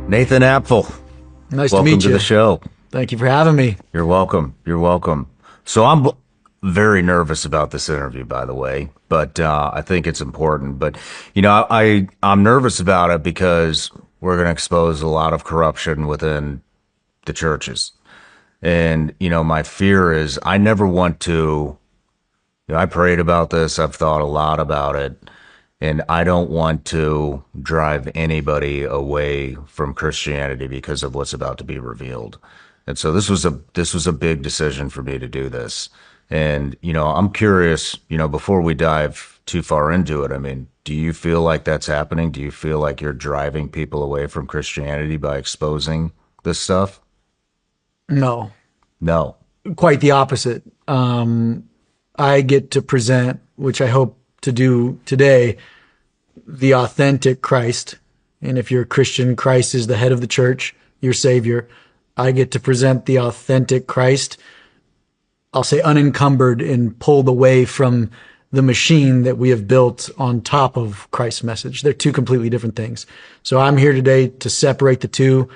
Nathan Apffel. Nice Welcome to meet to you. the show. Thank you for having me. You're welcome. You're welcome. So I'm very nervous about this interview, by the way, but I think it's important. But, you know, I'm nervous about it because we're going to expose a lot of corruption within the churches. And, you know, my fear is I never want to, you know, I prayed about this. I've thought a lot about it. And I don't want to drive anybody away from Christianity because of what's about to be revealed. And so this was a big decision for me to do this. And, you know, I'm curious, you know, before we dive too far into it, I mean, do you feel like that's happening? Do you feel like you're driving people away from Christianity by exposing this stuff? No, No. quite the opposite. I get to present, which I hope to do today, the authentic Christ. And if you're a Christian, Christ is the head of the church, your savior. I get to present the authentic Christ, I'll say unencumbered and pulled away from the machine that we have built on top of Christ's message. They're two completely different things. So I'm here today to separate the two.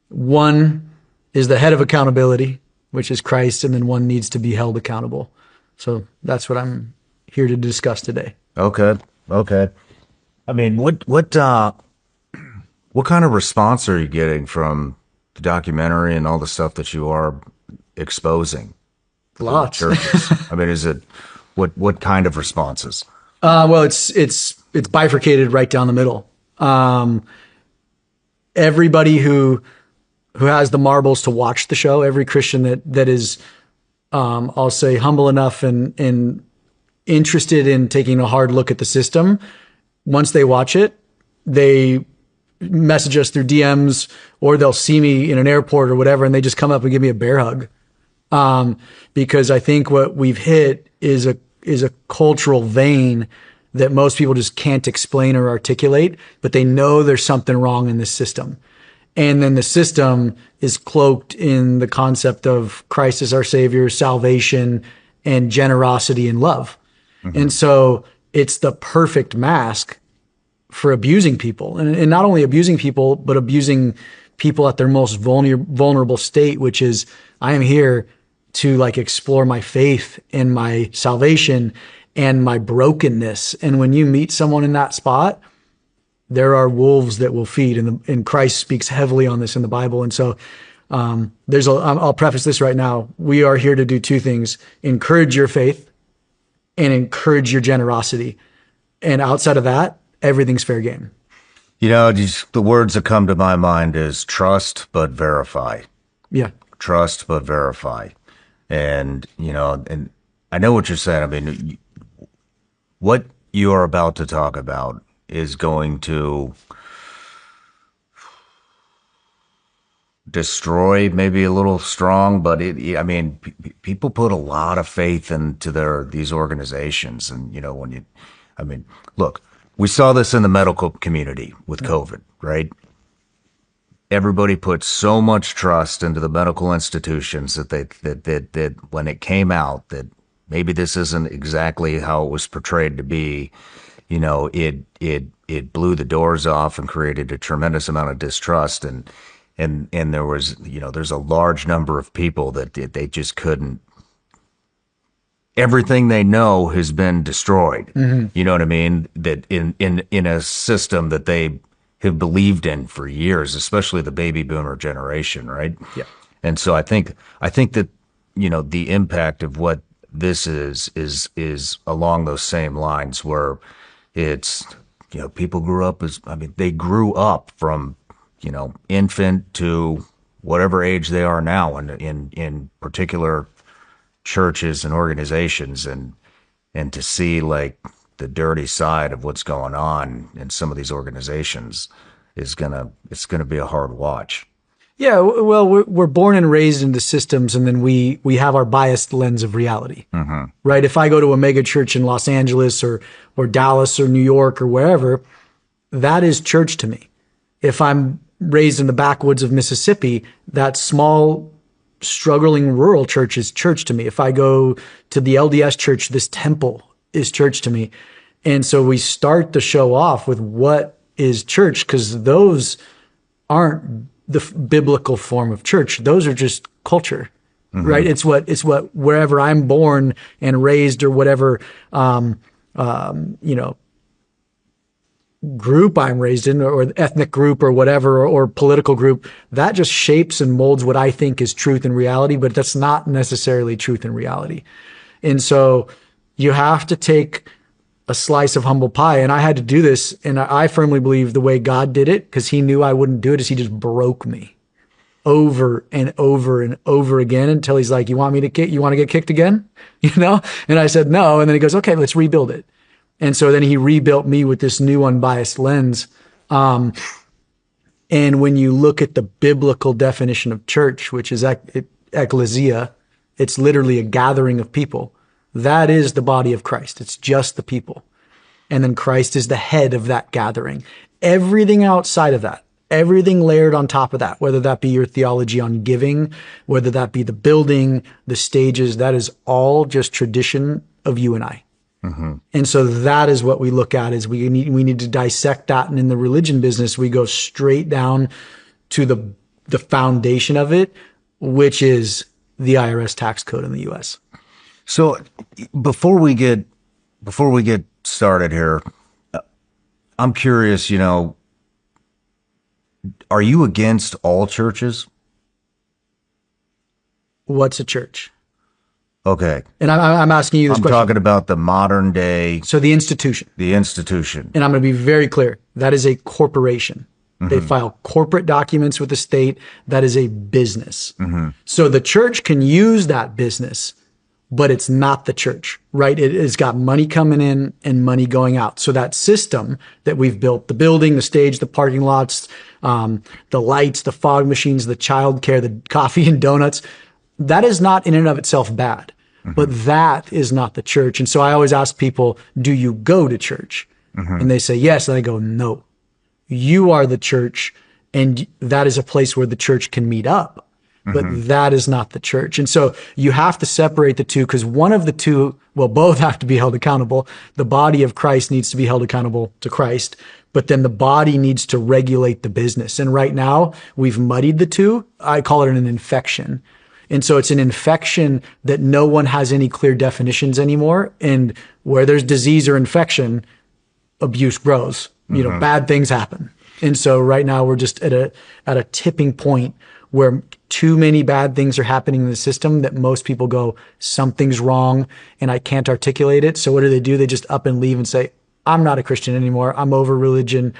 One is the head of accountability, which is Christ, and then one needs to be held accountable. So that's what I'm here to discuss today. Okay. I mean, what kind of response are you getting from the documentary and all the stuff that you are exposing? Lots. Churches. I mean, is it what kind of responses? Well, it's bifurcated right down the middle. Everybody who has the marbles to watch the show, every Christian that is, I'll say, humble enough and interested in taking a hard look at the system, once they watch it, they message us through DMs or they'll see me in an airport or whatever, and they just come up and give me a bear hug. Because I think what we've hit is a cultural vein that most people just can't explain or articulate, but they know there's something wrong in this system. And then the system is cloaked in the concept of Christ as our savior, salvation, and generosity and love. Mm-hmm. And so it's the perfect mask for abusing people, and not only abusing people, but abusing people at their most vulnerable state, which is, I am here to like explore my faith and my salvation and my brokenness. And when you meet someone in that spot, there are wolves that will feed, and Christ speaks heavily on this in the Bible. And so, I'll preface this right now. We are here to do two things: encourage your faith and encourage your generosity. And outside of that, everything's fair game. You know, the words that come to my mind is trust but verify. Yeah. Trust but verify. And, you know, and I know what you're saying. I mean, what you are about to talk about is going to destroy, maybe a little strong, but people put a lot of faith into these organizations. And, you know, look, we saw this in the medical community with COVID, right? Everybody put so much trust into the medical institutions that when it came out that maybe this isn't exactly how it was portrayed to be, you know, it blew the doors off and created a tremendous amount of distrust. And there was, you know, there's a large number of people that they just couldn't. Everything they know has been destroyed. Mm-hmm. You know what I mean? That in a system that they have believed in for years, especially the baby boomer generation, right? Yeah. And so I think that, you know, the impact of what this is along those same lines, where it's, you know, people they grew up from, you know, infant to whatever age they are now in particular churches and organizations, and to see like the dirty side of what's going on in some of these organizations it's gonna be a hard watch. Yeah, well, we're born and raised into systems, and then we have our biased lens of reality, mm-hmm. right? If I go to a mega church in Los Angeles or Dallas or New York or wherever, that is church to me. If I'm raised in the backwoods of Mississippi, that small, struggling rural church is church to me. If I go to the LDS church, this temple is church to me. And so we start the show off with what is church, because those aren't the biblical form of church. Those are just culture, right? It's what wherever I'm born and raised or whatever, group I'm raised in or ethnic group or whatever, or political group, that just shapes and molds what I think is truth and reality, but that's not necessarily truth and reality. And so you have to take a slice of humble pie. And I had to do this. And I firmly believe the way God did it, because he knew I wouldn't do it, is he just broke me over and over and over again until he's like, you want to get kicked again? And I said, no. And then he goes, okay, let's rebuild it. And so then he rebuilt me with this new unbiased lens. And when you look at the biblical definition of church, which is ecclesia, it's literally a gathering of people. That is the body of Christ. It's just the people. And then Christ is the head of that gathering. Everything outside of that, everything layered on top of that, whether that be your theology on giving, whether that be the building, the stages, that is all just tradition of you and I. And so that is what we look at, is we need to dissect that. And in the religion business, we go straight down to the foundation of it, which is the IRS tax code in the US. So before we get started here, I'm curious, are you against all churches? What's a church? Okay. And I'm asking you this question. I'm talking about the modern day. So the institution. The institution. And I'm going to be very clear. That is a corporation. They file corporate documents with the state. That is a business. So the church can use that business, but it's not the church, right? It has got money coming in and money going out. So that system that we've built, the building, the stage, the parking lots, the lights, the fog machines, the childcare, the coffee and donuts, that is not in and of itself bad. But that is not the church. And so I always ask people, do you go to church? And they say, yes. And I go, no, you are the church. And that is a place where the church can meet up. But that is not the church. And so you have to separate the two, because one of the two, well, both have to be held accountable. The body of Christ needs to be held accountable to Christ, but then the body needs to regulate the business. And right now we've muddied the two. I call it an infection. And so it's an infection that no one has any clear definitions anymore. And where there's disease or infection, abuse grows, bad things happen. And so right now we're just at a tipping point where too many bad things are happening in the system that most people go, something's wrong and I can't articulate it. So what do? They just up and leave and say, I'm not a Christian anymore. I'm over religion.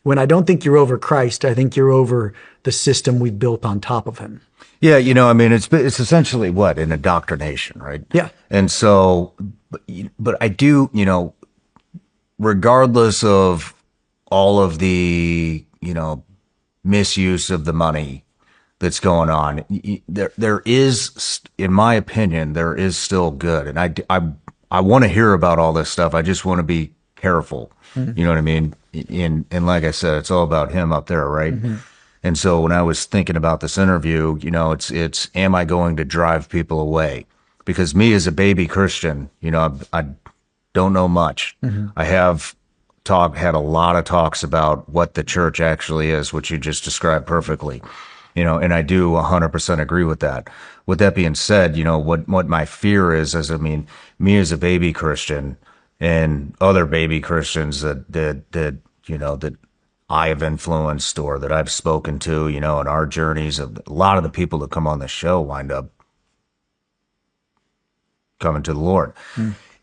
When I don't think you're over Christ, I think you're over the system we've built on top of him. Yeah, it's essentially what? An indoctrination, right? Yeah. And so, but I do, regardless of all of the, misuse of the money that's going on, there is, in my opinion, there is still good. And I want to hear about all this stuff. I just want to be careful. You know what I mean? And like I said, it's all about him up there, right? And so when I was thinking about this interview, it's am I going to drive people away? Because me as a baby Christian, I don't know much. I have had a lot of talks about what the church actually is, which you just described perfectly. And I do 100% agree with that. With that being said, what my fear is me as a baby Christian and other baby Christians that I have influenced or that I've spoken to, in our journeys, of a lot of the people that come on the show wind up coming to the Lord.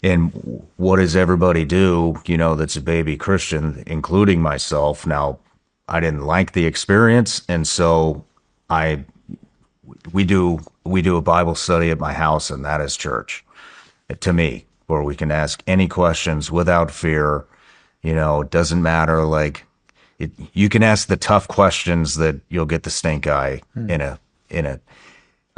And what does everybody do, that's a baby Christian, including myself? Now, I didn't like the experience. And so we do a Bible study at my house, and that is church to me, where we can ask any questions without fear. It doesn't matter. You can ask the tough questions that you'll get the stink eye in a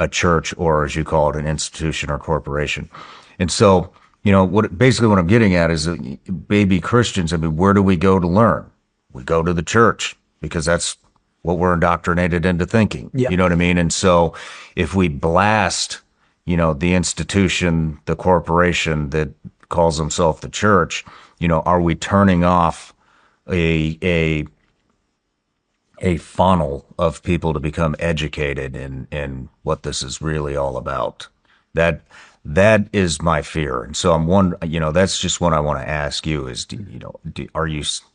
church, or as you call it, an institution or corporation. And so, what I'm getting at is baby Christians. Where do we go to learn? We go to the church, because that's what we're indoctrinated into thinking. Yeah. You know what I mean? And so if we blast, the institution, the corporation that calls themselves the church, are we turning off a a funnel of people to become educated in what this is really all about. That that is my fear. And so I'm one, that's just what I want to ask you is, do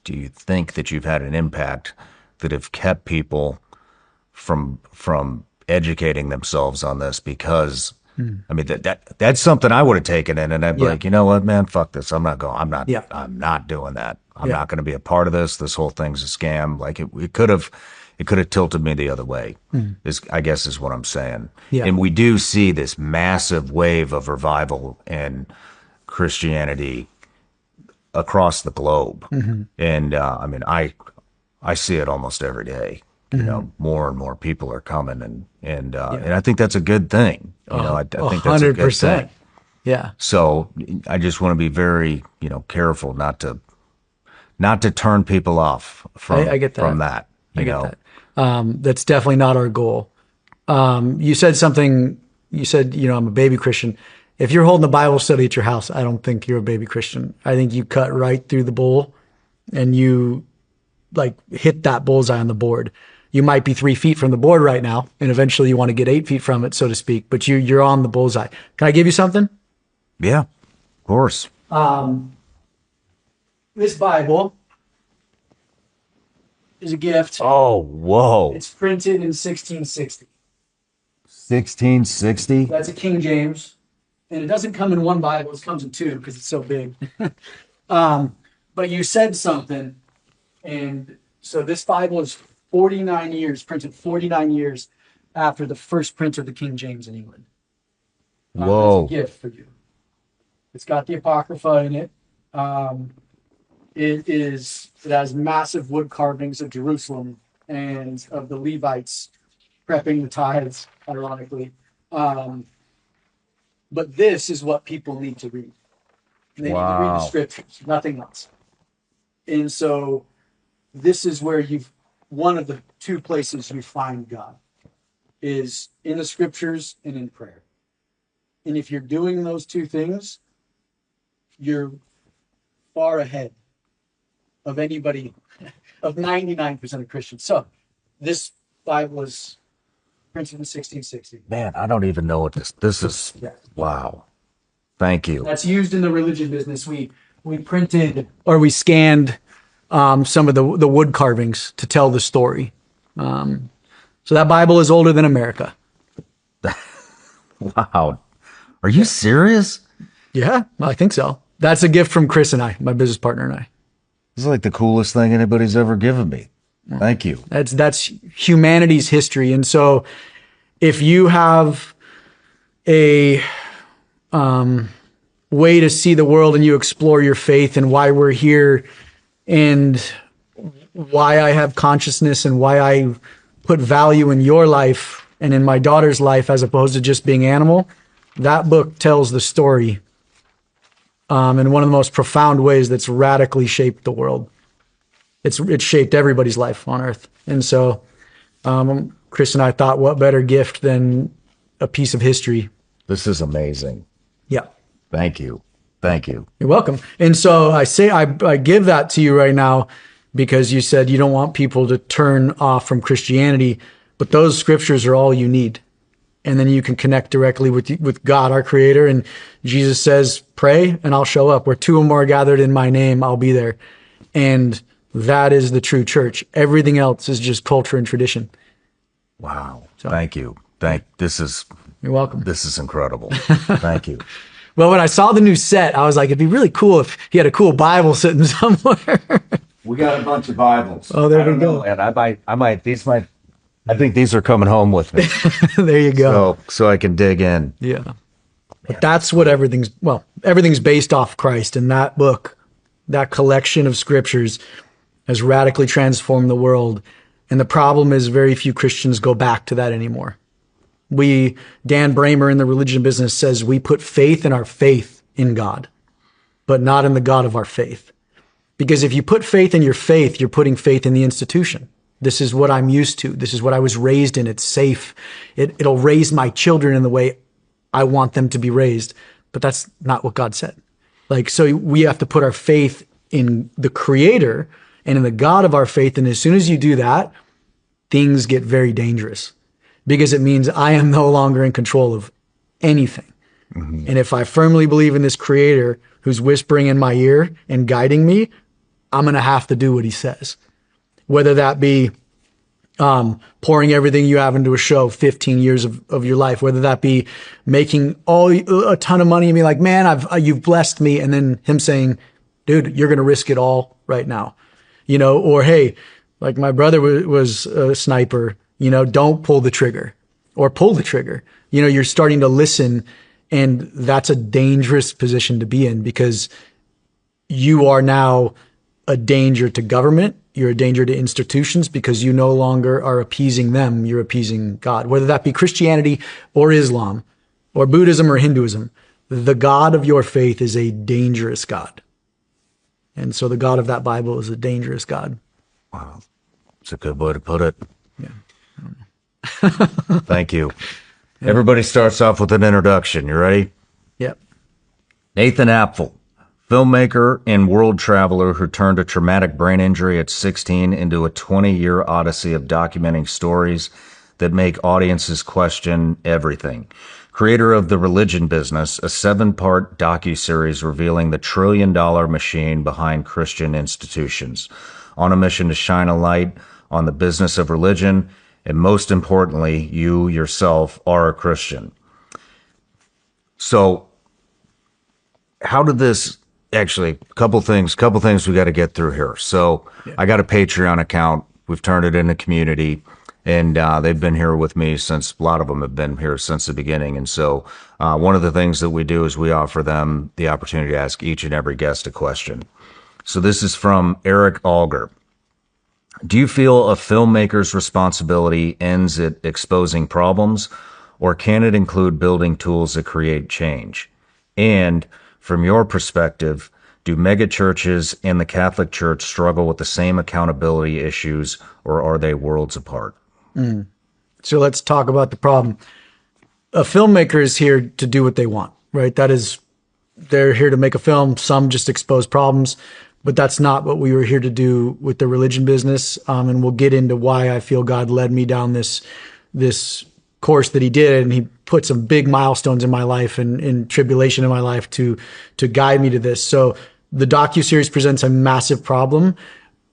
you think that you've had an impact that have kept people from educating themselves on this? Because I mean that's something I would have taken in, and I'd be Yeah. like, you know what, man, fuck this. I'm not going. Yeah. I'm not doing that. I'm Yeah. not going to be a part of this. This whole thing's a scam. Like it could have tilted me the other way. Is I guess is what I'm saying. Yeah. And we do see this massive wave of revival in Christianity across the globe, and I mean I see it almost every day. More and more people are coming, and I think that's a good thing. I think that's a good thing. 100%. Yeah. So I just want to be very, careful not to turn people off from I get that. from that. I get that. That's definitely not our goal. You said something, I'm a baby Christian. If you're holding a Bible study at your house, I don't think you're a baby Christian. I think you cut right through the bull and you like hit that bullseye on the board. You might be 3 feet from the board right now, and eventually you want to get 8 feet from it, so to speak, but you're on the bullseye. Can I give you something? Yeah, of course. This Bible is a gift. Oh, whoa. It's printed in 1660. 1660? That's a King James. And it doesn't come in one Bible, it comes in two because it's so big. But you said something. And so this Bible is 49 years, printed 49 years after the first print of the King James in England. Whoa. It's a gift for you. It's got the Apocrypha in it. It has massive wood carvings of Jerusalem and of the Levites prepping the tithes, ironically. But this is what people need to read. They need to read the Wow. scriptures, nothing else. And so this is where one of the two places you find God is in the scriptures and in prayer. And if you're doing those two things, you're far ahead of anybody, of 99% of Christians. So this Bible is printed in 1660. Man, I don't even know what this is. Yeah. Wow. Thank you. That's used in the religion business. We printed or we scanned some of the wood carvings to tell the story. So that Bible is older than America. Wow. Are you serious? Yeah, I think so. That's a gift from Chris and I, my business partner and I. This is like the coolest thing anybody's ever given me. Thank you. That's humanity's history. And so if you have a way to see the world and you explore your faith and why we're here and why I have consciousness and why I put value in your life and in my daughter's life as opposed to just being animal, that book tells the story in one of the most profound ways that's radically shaped the world. It's shaped everybody's life on earth. And so Chris and I thought, what better gift than a piece of history? This is amazing. Yeah. Thank you. Thank you. You're welcome. And so I give that to you right now because you said you don't want people to turn off from Christianity, but those scriptures are all you need. And then you can connect directly with God, our creator. And Jesus says, pray and I'll show up. Where two or more are gathered in my name, I'll be there. And that is the true church. Everything else is just culture and tradition. Wow. Thank you. You're welcome. This is incredible. Thank you. Well, when I saw the new set, I was like, it'd be really cool if he had a cool Bible sitting somewhere. We got a bunch of Bibles. Oh, there we go. And I think these are coming home with me. There you go. So I can dig in. Yeah. But that's what everything's based off Christ. And that book, that collection of scriptures has radically transformed the world. And the problem is very few Christians go back to that anymore. Dan Bramer in the religion business says we put faith in our faith in God, but not in the God of our faith. Because if you put faith in your faith, you're putting faith in the institution. This is what I'm used to. This is what I was raised in. It's safe. It'll raise my children in the way I want them to be raised. But that's not what God said. So we have to put our faith in the Creator and in the God of our faith. And as soon as you do that, things get very dangerous, because it means I am no longer in control of anything. Mm-hmm. And if I firmly believe in this creator who's whispering in my ear and guiding me, I'm going to have to do what he says, whether that be pouring everything you have into a show, 15 years of your life, whether that be making a ton of money and be like, man, you've blessed me. And then him saying, dude, you're going to risk it all right now, or, hey, like my brother was a sniper, don't pull the trigger, or pull the trigger. You're starting to listen, and that's a dangerous position to be in, because you are now a danger to government. You're a danger to institutions, because you no longer are appeasing them. You're appeasing God, whether that be Christianity or Islam or Buddhism or Hinduism. The God of your faith is a dangerous God. And so the God of that Bible is a dangerous God. Wow. That's a good way to put it. Yeah. Thank you. Yeah. Everybody starts off with an introduction. You ready? Yep. Nathan Apffel, filmmaker and world traveler who turned a traumatic brain injury at 16 into a 20-year odyssey of documenting stories that make audiences question everything. Creator of The Religion Business, a 7-part docuseries revealing the trillion-dollar machine behind Christian institutions. On a mission to shine a light on the business of religion, and most importantly, you yourself are a Christian. So, how did this actually? Couple things we got to get through here. So, yeah. I got a Patreon account. We've turned it into community, and they've been here with me since. A lot of them have been here since the beginning. And so, one of the things that we do is we offer them the opportunity to ask each and every guest a question. So, this is from Eric Alger. Do you feel a filmmaker's responsibility ends at exposing problems, or can it include building tools that create change? And from your perspective, do megachurches and the Catholic Church struggle with the same accountability issues, or are they worlds apart? So let's talk about the problem. A filmmaker is here to do what they want, right? They're here to make a film. Some just expose problems. But that's not what we were here to do with the religion business. And we'll get into why I feel God led me down this course that he did. And he put some big milestones in my life and in tribulation in my life to guide me to this. So the docuseries presents a massive problem.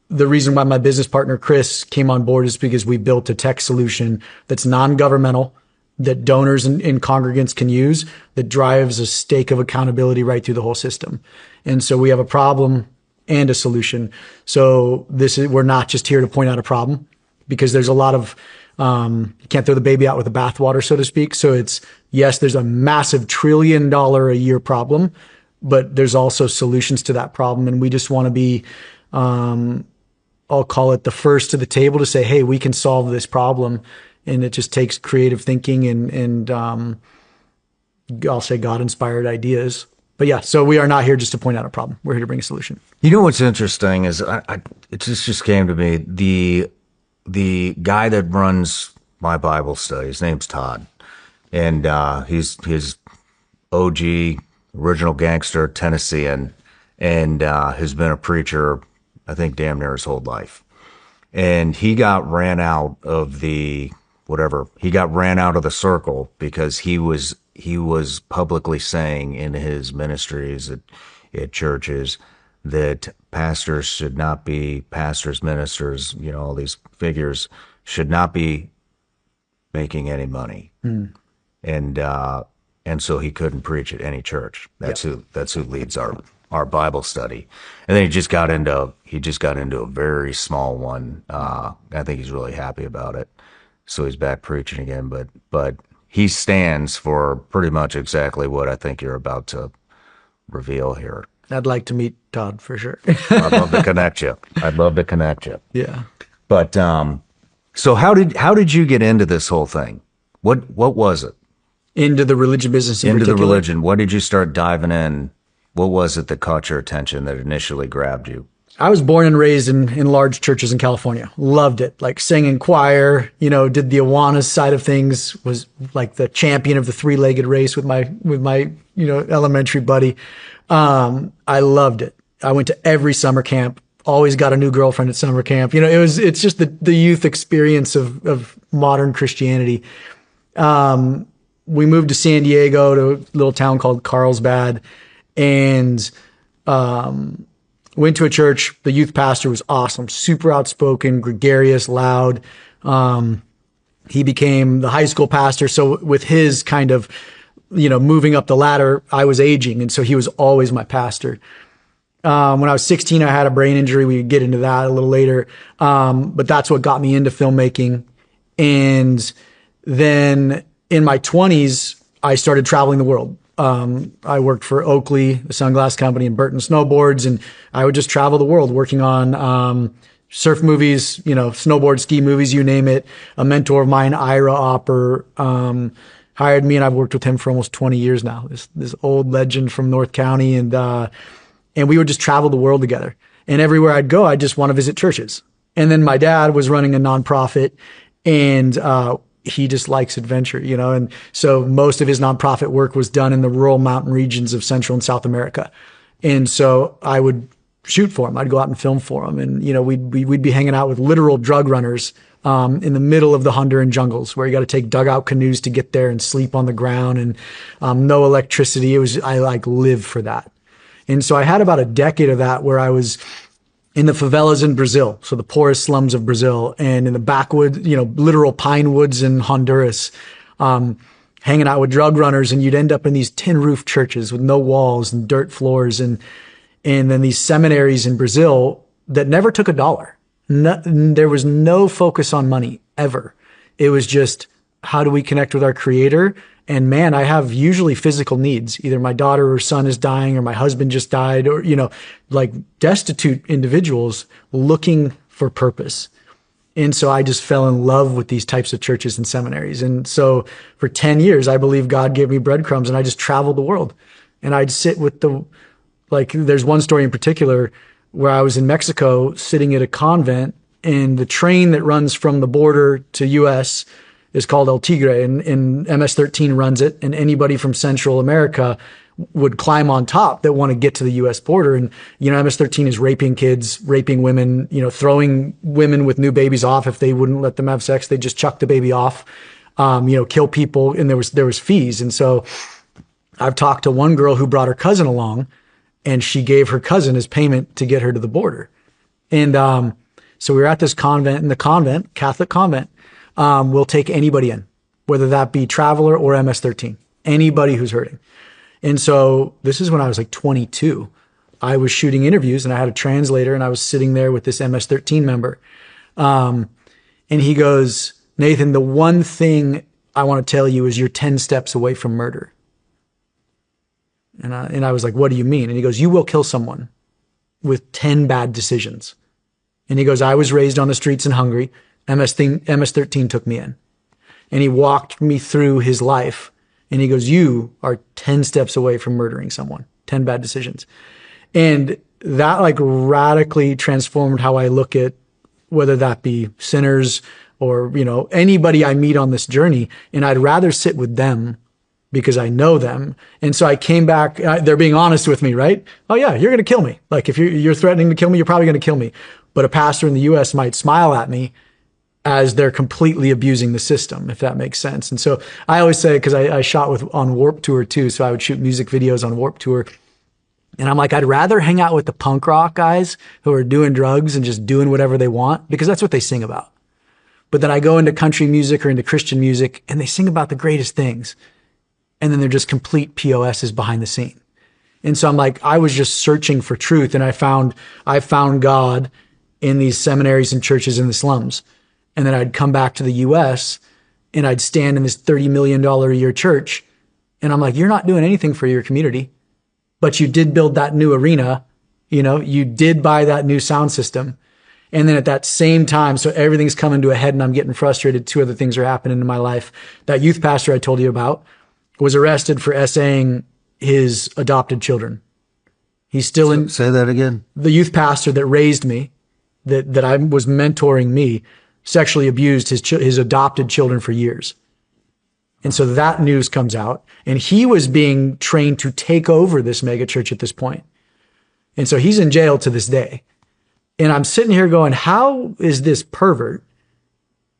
The reason why my business partner, Chris, came on board is because we built a tech solution that's non-governmental, that donors and congregants can use, that drives a stake of accountability right through the whole system. And so we have a problem and a solution. So we're not just here to point out a problem, because there's a lot of, you can't throw the baby out with the bathwater, so to speak. So yes, there's a massive $1 trillion a year problem, but there's also solutions to that problem. And we just want to be, I'll call it the first to the table to say, hey, we can solve this problem. And it just takes creative thinking and I'll say God-inspired ideas. But yeah, so we are not here just to point out a problem. We're here to bring a solution. You know what's interesting is it just came to me, the guy that runs my Bible study, his name's Todd, and he's OG, original gangster, Tennessean, and has been a preacher, I think, damn near his whole life. And he got ran out of the circle because he was publicly saying in his ministries at churches that pastors should not be ministers, all these figures should not be making any money. And so he couldn't preach at any church. That's who leads our Bible study. And then he just got into a very small one. I think he's really happy about it. So he's back preaching again, but he stands for pretty much exactly what I think you're about to reveal here. I'd like to meet Todd for sure. I'd love to connect you. Yeah. But so how did you get into this whole thing? What was it? Into the religion business in particular? Into the religion. What did you start diving in? What was it that caught your attention, that initially grabbed you? I was born and raised in large churches in California. Loved it. Like sang in choir, did the Awanas side of things, was like the champion of the 3-legged race with my elementary buddy. I loved it. I went to every summer camp, always got a new girlfriend at summer camp. It's just the youth experience of modern Christianity. We moved to San Diego to a little town called Carlsbad, and went to a church. The youth pastor was awesome, super outspoken, gregarious, loud. He became the high school pastor. So with his kind of, moving up the ladder, I was aging. And so he was always my pastor. When I was 16, I had a brain injury. We could get into that a little later. But that's what got me into filmmaking. And then in my 20s, I started traveling the world. I worked for Oakley, the sunglass company, and Burton Snowboards. And I would just travel the world working on, surf movies, snowboard, ski movies, you name it. A mentor of mine, Ira Opper, hired me, and I've worked with him for almost 20 years now. This old legend from North County. And we would just travel the world together. And everywhere I'd go, I'd just want to visit churches. And then my dad was running a nonprofit, and he just likes adventure, and so most of his nonprofit work was done in the rural mountain regions of Central and South America. And so I would shoot for him. I'd go out and film for him. And, we'd be hanging out with literal drug runners, in the middle of the Honduran jungles, where you got to take dugout canoes to get there and sleep on the ground, and, no electricity. I lived for that. And so I had about a decade of that where I was in the favelas in Brazil, so the poorest slums of Brazil, and in the backwoods, literal pine woods in Honduras, hanging out with drug runners. And you'd end up in these tin roof churches with no walls and dirt floors, and then these seminaries in Brazil that never took a dollar. There was no focus on money ever. It was just, how do we connect with our Creator? And man, I have usually physical needs. Either my daughter or son is dying, or my husband just died, or, destitute individuals looking for purpose. And so I just fell in love with these types of churches and seminaries. And so for 10 years, I believe God gave me breadcrumbs, and I just traveled the world. And I'd sit with there's one story in particular where I was in Mexico sitting at a convent, and the train that runs from the border to US is called El Tigre, and MS-13 runs it. And anybody from Central America would climb on top that want to get to the US border. And, MS-13 is raping kids, raping women, throwing women with new babies off. If they wouldn't let them have sex, they just chuck the baby off, kill people. And there was fees. And so I've talked to one girl who brought her cousin along, and she gave her cousin as payment to get her to the border. And, so we were at this convent, and the convent, Catholic convent, will take anybody in, whether that be traveler or MS-13, anybody who's hurting. And so this is when I was 22. I was shooting interviews, and I had a translator, and I was sitting there with this MS-13 member. And he goes, "Nathan, the one thing I want to tell you is you're 10 steps away from murder." And I was like, "What do you mean?" And he goes, "You will kill someone with 10 bad decisions." And he goes, "I was raised on the streets in Hungary. MS-13 took me in." And he walked me through his life. And he goes, "You are 10 steps away from murdering someone, 10 bad decisions." And that radically transformed how I look at whether that be sinners or, anybody I meet on this journey. And I'd rather sit with them because I know them. And so I came back, they're being honest with me, right? "Oh yeah, you're going to kill me. If you're threatening to kill me, you're probably going to kill me." But a pastor in the US might smile at me as they're completely abusing the system, if that makes sense. And so I always say, because I shot on Warped Tour too, so I would shoot music videos on Warped Tour. And I'm like, I'd rather hang out with the punk rock guys who are doing drugs and just doing whatever they want, because that's what they sing about. But then I go into country music or into Christian music, and they sing about the greatest things. And then they're just complete POSs behind the scene. And so I'm like, I was just searching for truth, and I found God in these seminaries and churches in the slums. And then I'd come back to the US, and I'd stand in this $30 million a year church. And I'm like, "You're not doing anything for your community, but you did build that new arena. You did buy that new sound system." And then at that same time, so everything's coming to a head and I'm getting frustrated. Two other things are happening in my life. That youth pastor I told you about was arrested for essaying his adopted children. He's still in. Say that again. The youth pastor that raised me, that I was mentoring me, sexually abused his adopted children for years. And so that news comes out, and he was being trained to take over this megachurch at this point. And so he's in jail to this day. And I'm sitting here going, how is this pervert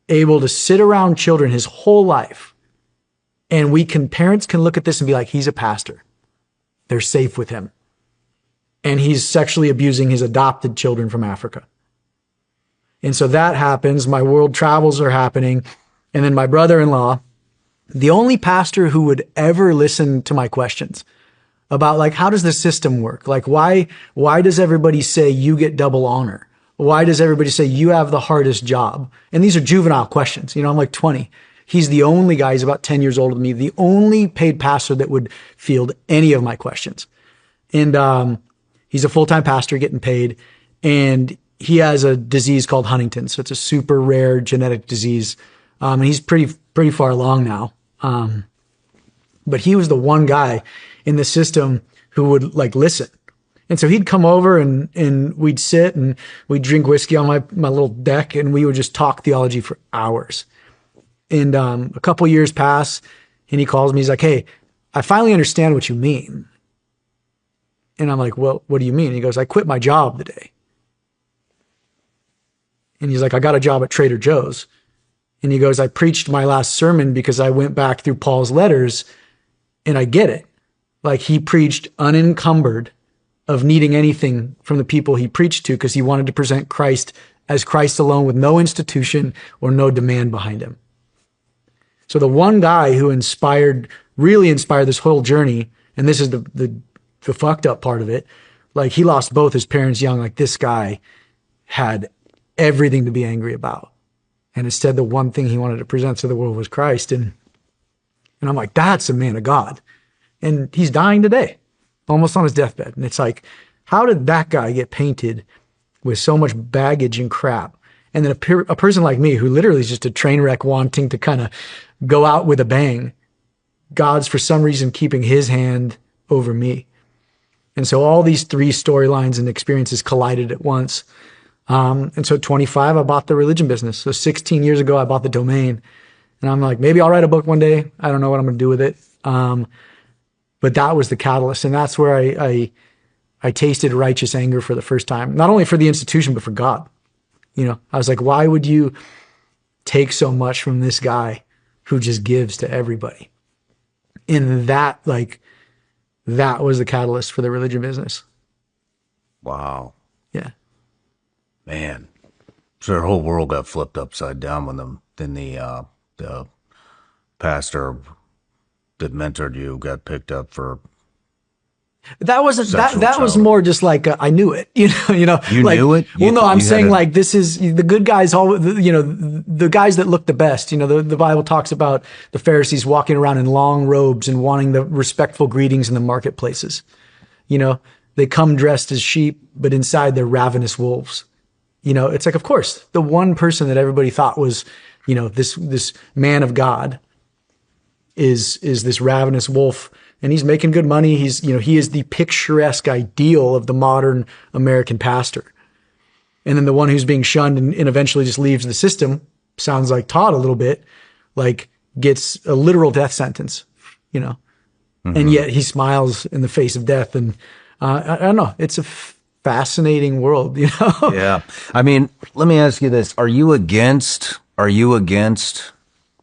able to sit around children his whole life? And parents can look at this and be like, he's a pastor. They're safe with him. And he's sexually abusing his adopted children from Africa. And so that happens. My world travels are happening. And then my brother-in-law, the only pastor who would ever listen to my questions about like, how does the system work? Like, why does everybody say you get double honor? Why does everybody say you have the hardest job? And these are juvenile questions. You know, I'm like 20. He's the only guy, he's about 10 years older than me, the only paid pastor that would field any of my questions. And he's a full-time pastor getting paid. And he has a disease called Huntington's. So it's a super rare genetic disease. And he's pretty far along now. But he was the one guy in the system who would like listen. And so he'd come over and we'd sit and we'd drink whiskey on my little deck and we would just talk theology for hours. And a couple years pass and he calls me. He's like, hey, I finally understand what you mean. And I'm like, well, what do you mean? He goes, I quit my job today. And he's like, I got a job at Trader Joe's. And he goes, I preached my last sermon because I went back through Paul's letters and I get it. Like he preached unencumbered of needing anything from the people he preached to because he wanted to present Christ as Christ alone with no institution or no demand behind him. So the one guy who really inspired this whole journey, and this is the fucked up part of it, like he lost both his parents young. Like this guy had everything to be angry about. And instead, the one thing he wanted to present to the world was Christ. And I'm like, that's a man of God. And he's dying today, almost on his deathbed. And it's like, how did that guy get painted with so much baggage and crap? And then a person like me, who literally is just a train wreck wanting to kind of go out with a bang, God's for some reason keeping his hand over me. And so all these three storylines and experiences collided at once. And so 25, I bought the religion business. So 16 years ago, I bought the domain. And I'm like, maybe I'll write a book one day. I don't know what I'm going to do with it. But that was the catalyst. And that's where I tasted righteous anger for the first time, not only for the institution, but for God. You know, I was like, why would you take so much from this guy who just gives to everybody? And that was the catalyst for the religion business. Wow. Yeah. Man. So their whole world got flipped upside down when the pastor that mentored you got picked up for that wasn't sexual that was child. more just like I knew it, you know. You like, knew it? Well, no, I'm You had saying a- like this is the good guys. All you know, the guys that look the best. You know, the Bible talks about the Pharisees walking around in long robes and wanting the respectful greetings in the marketplaces. You know, they come dressed as sheep, but inside they're ravenous wolves. You know, it's like, of course, the one person that everybody thought was, you know, this man of God is this ravenous wolf, and he's making good money. He's, you know, he is the picturesque ideal of the modern American pastor. And then the one who's being shunned and eventually just leaves the system, sounds like Todd a little bit, like gets a literal death sentence, you know, and yet he smiles in the face of death. And I don't know, it's a fascinating world, you know? Yeah. I mean, let me ask you this. Are you against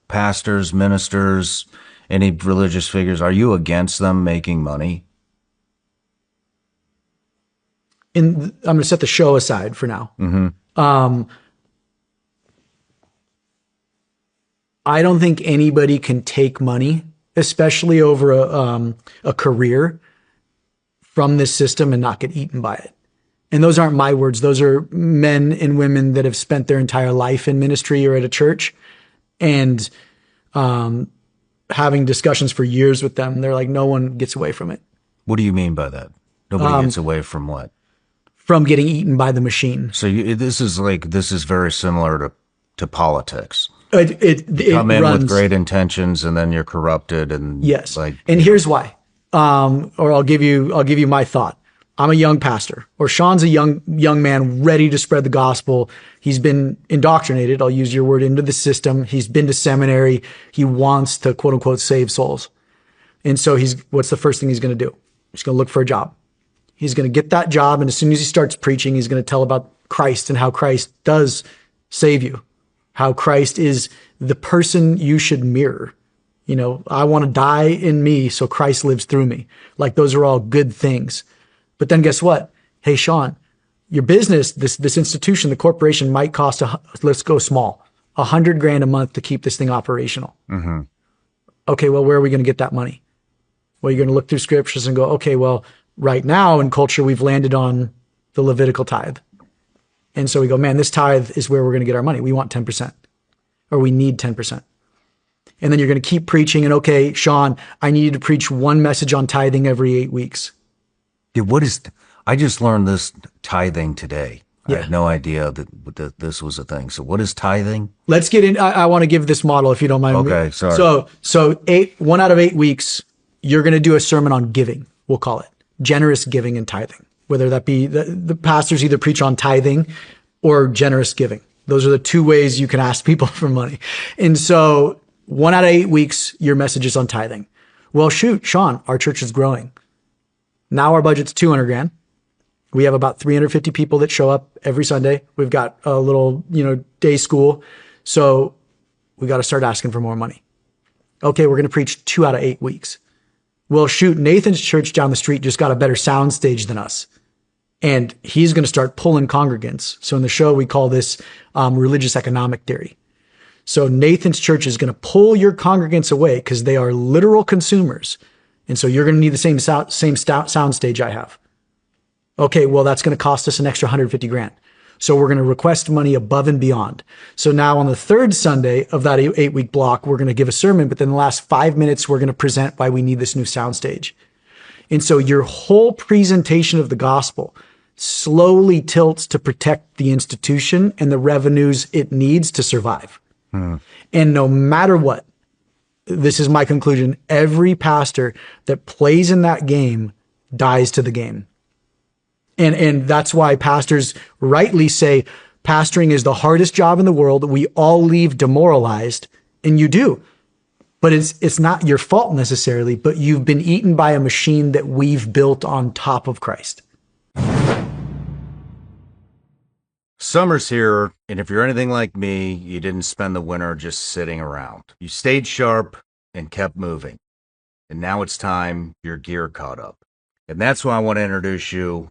pastors, ministers, any religious figures? Are you against them making money? I'm going to set the show aside for now. I don't think anybody can take money, especially over a career, from this system and not get eaten by it. And those aren't my words. Those are men and women that have spent their entire life in ministry or at a church, and having discussions for years with them. They're like, no one gets away from it. What do you mean by that? Nobody gets away from what? From getting eaten by the machine. So this is very similar to politics. It Come in runs, with great intentions and then you're corrupted and yes. And here's why. Or I'll give you my thought. I'm a young pastor, or Sean's a young man ready to spread the gospel. He's been indoctrinated, I'll use your word, into the system. He's been to seminary. He wants to, quote unquote, save souls. And so what's the first thing he's going to do? He's going to look for a job. He's going to get that job. And as soon as he starts preaching, he's going to tell about Christ and how Christ does save you, how Christ is the person you should mirror. I want to die in me so Christ lives through me. Like, those are all good things. But then guess what? Hey, Sean, your business, this institution, the corporation might cost, let's go small, $100,000 a month to keep this thing operational. Mm-hmm. Okay, well, where are we going to get that money? Well, you're going to look through scriptures and go, okay, well, right now in culture, we've landed on the Levitical tithe. And so we go, man, this tithe is where we're going to get our money. We want 10%, or we need 10%. And then you're going to keep preaching. And okay, Sean, I need you to preach one message on tithing every 8 weeks. Dude, I just learned this tithing today. I had no idea that this was a thing. So what is tithing? Let's get in. I want to give this model, if you don't mind. Okay, sorry. So 1 out of 8 weeks, you're going to do a sermon on giving. We'll call it generous giving and tithing, whether that be the pastors either preach on tithing or generous giving. Those are the two ways you can ask people for money. And so 1 out of 8 weeks, your message is on tithing. Well, shoot, Sean, our church is growing. Now our budget's $200,000. We have about 350 people that show up every Sunday. We've got a little, day school. So we got to start asking for more money. Okay, we're going to preach 2 out of 8 weeks. Well, shoot, Nathan's church down the street just got a better sound stage than us. And he's going to start pulling congregants. So in the show, we call this religious economic theory. So Nathan's church is going to pull your congregants away because they are literal consumers. And so you're going to need the same sound stage I have. Okay, well, that's going to cost us an extra $150,000. So we're going to request money above and beyond. So now on the third Sunday of that 8-week block, we're going to give a sermon, but then the last 5 minutes, we're going to present why we need this new soundstage. And so your whole presentation of the gospel slowly tilts to protect the institution and the revenues it needs to survive. And no matter what, this is my conclusion, every pastor that plays in that game dies to the game. And that's why pastors rightly say pastoring is the hardest job in the world. We all leave demoralized, and you do. But it's not your fault necessarily, but you've been eaten by a machine that we've built on top of Christ. Summer's here, and if you're anything like me, you didn't spend the winter just sitting around. You stayed sharp and kept moving. And now it's time your gear caught up. And that's why I want to introduce you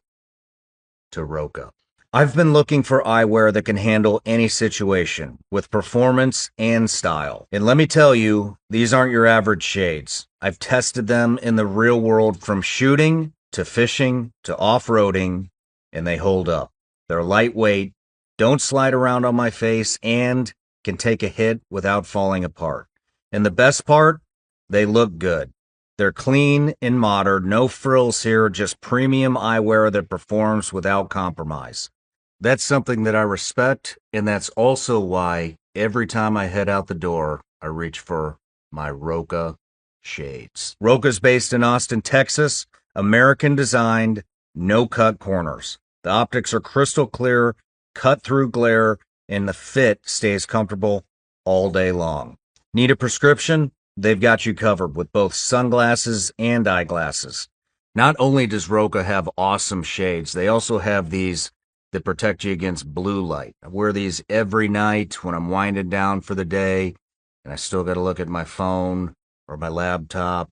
to Roka. I've been looking for eyewear that can handle any situation with performance and style. And let me tell you, these aren't your average shades. I've tested them in the real world from shooting to fishing to off-roading, and they hold up. They're lightweight, don't slide around on my face, and can take a hit without falling apart. And the best part, they look good. They're clean and modern, no frills here, just premium eyewear that performs without compromise. That's something that I respect, and that's also why every time I head out the door, I reach for my Roka shades. Roka's based in Austin, Texas, American designed, no cut corners. The optics are crystal clear, cut through glare, and the fit stays comfortable all day long. Need a prescription? They've got you covered with both sunglasses and eyeglasses. Not only does Roka have awesome shades, they also have these that protect you against blue light. I wear these every night when I'm winding down for the day, and I still got to look at my phone or my laptop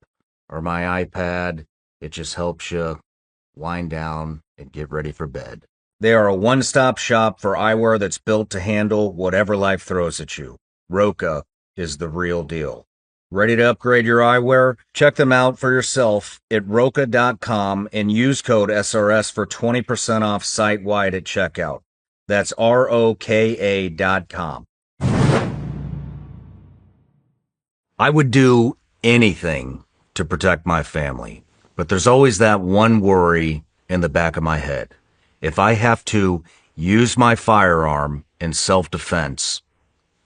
or my iPad. It just helps you wind down and get ready for bed. They are a one-stop shop for eyewear that's built to handle whatever life throws at you. Roka is the real deal. Ready to upgrade your eyewear? Check them out for yourself at Roka.com and use code SRS for 20% off site-wide at checkout. That's ROKA.com. I would do anything to protect my family, but there's always that one worry in the back of my head. If I have to use my firearm in self-defense,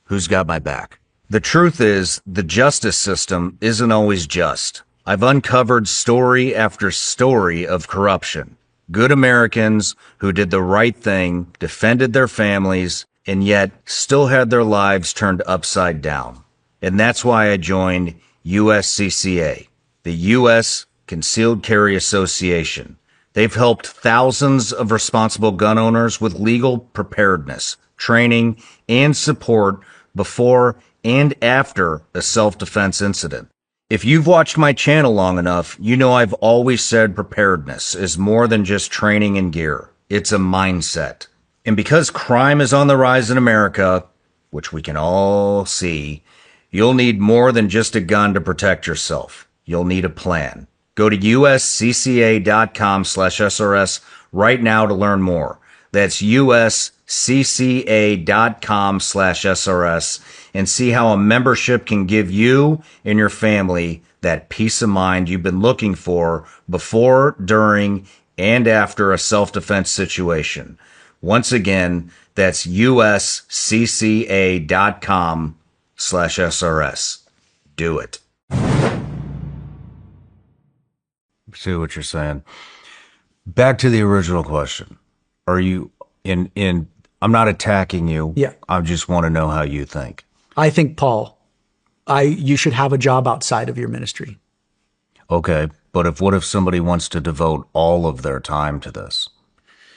who's got my back? The truth is, the justice system isn't always just. I've uncovered story after story of corruption. Good Americans who did the right thing, defended their families, and yet still had their lives turned upside down. And that's why I joined USCCA, the U.S. Concealed Carry Association. They've helped thousands of responsible gun owners with legal preparedness, training, and support before and after a self-defense incident. If you've watched my channel long enough, you know I've always said preparedness is more than just training and gear. It's a mindset. And because crime is on the rise in America, which we can all see, you'll need more than just a gun to protect yourself. You'll need a plan. Go to uscca.com/SRS right now to learn more. That's uscca.com/SRS and see how a membership can give you and your family that peace of mind you've been looking for before, during, and after a self-defense situation. Once again, that's uscca.com/SRS. Do it. See what you're saying. Back to the original question. Are you in I'm not attacking you. Yeah. I just want to know how you think. I think, Paul, you should have a job outside of your ministry. Okay, but what if somebody wants to devote all of their time to this?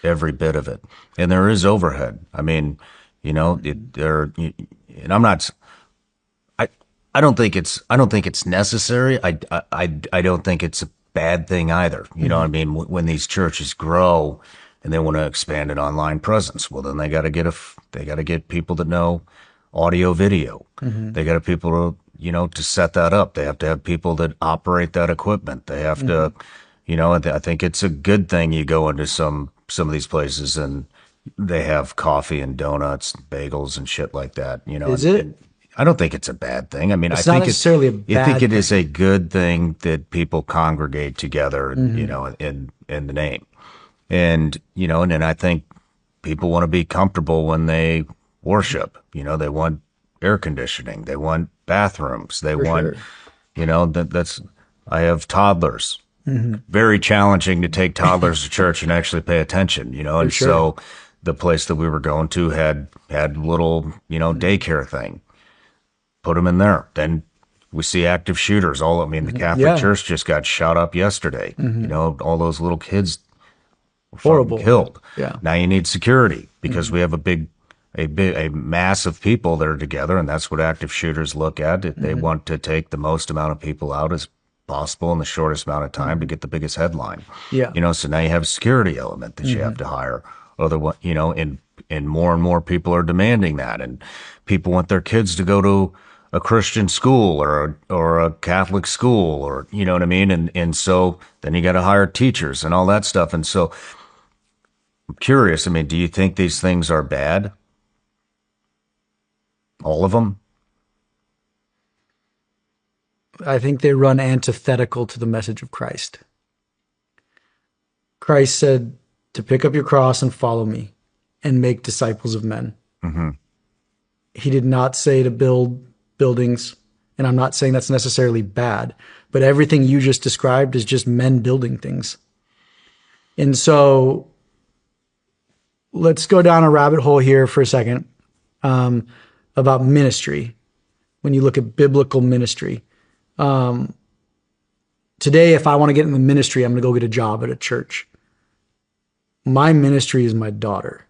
Every bit of it. And there is overhead. I mean, and I'm not I don't think it's necessary. I don't think it's a bad thing either. You know what I mean? When these churches grow and they want to expand an online presence, well, then they got to get people that know audio, video. They got to people to set that up. They have to have people that operate that equipment. They have to, I think it's a good thing you go into some of these places and they have coffee and donuts, and bagels and shit like that. Is it? I don't think it's a bad thing. I mean, It's I not think necessarily a bad I think it thing. is a good thing that people congregate together, in the name. And, and then I think people want to be comfortable when they worship. They want air conditioning. They want bathrooms. They want, that's, I have toddlers. Very challenging to take toddlers to church and actually pay attention, and so the place that we were going to had little, daycare thing. Put them in there. Then we see active shooters. The Catholic Church just got shot up yesterday. All those little kids were Horrible. killed. Yeah. Now you need security because we have a mass of people that are together, and that's what active shooters look at. They want to take the most amount of people out as possible in the shortest amount of time to get the biggest headline. Yeah. So now you have a security element that you have to hire. Otherwise, and more people are demanding that, and people want their kids to go to a Christian school or a Catholic school, or you know what I mean? And so then you got to hire teachers and all that stuff. And so I'm curious, do you think these things are bad? All of them? I think they run antithetical to the message of Christ. Christ said to pick up your cross and follow me and make disciples of men. He did not say to build buildings, and I'm not saying that's necessarily bad, but everything you just described is just men building things. And so let's go down a rabbit hole here for a second about ministry. When you look at biblical ministry, today, if I want to get in the ministry, I'm going to go get a job at a church. My ministry is my daughter.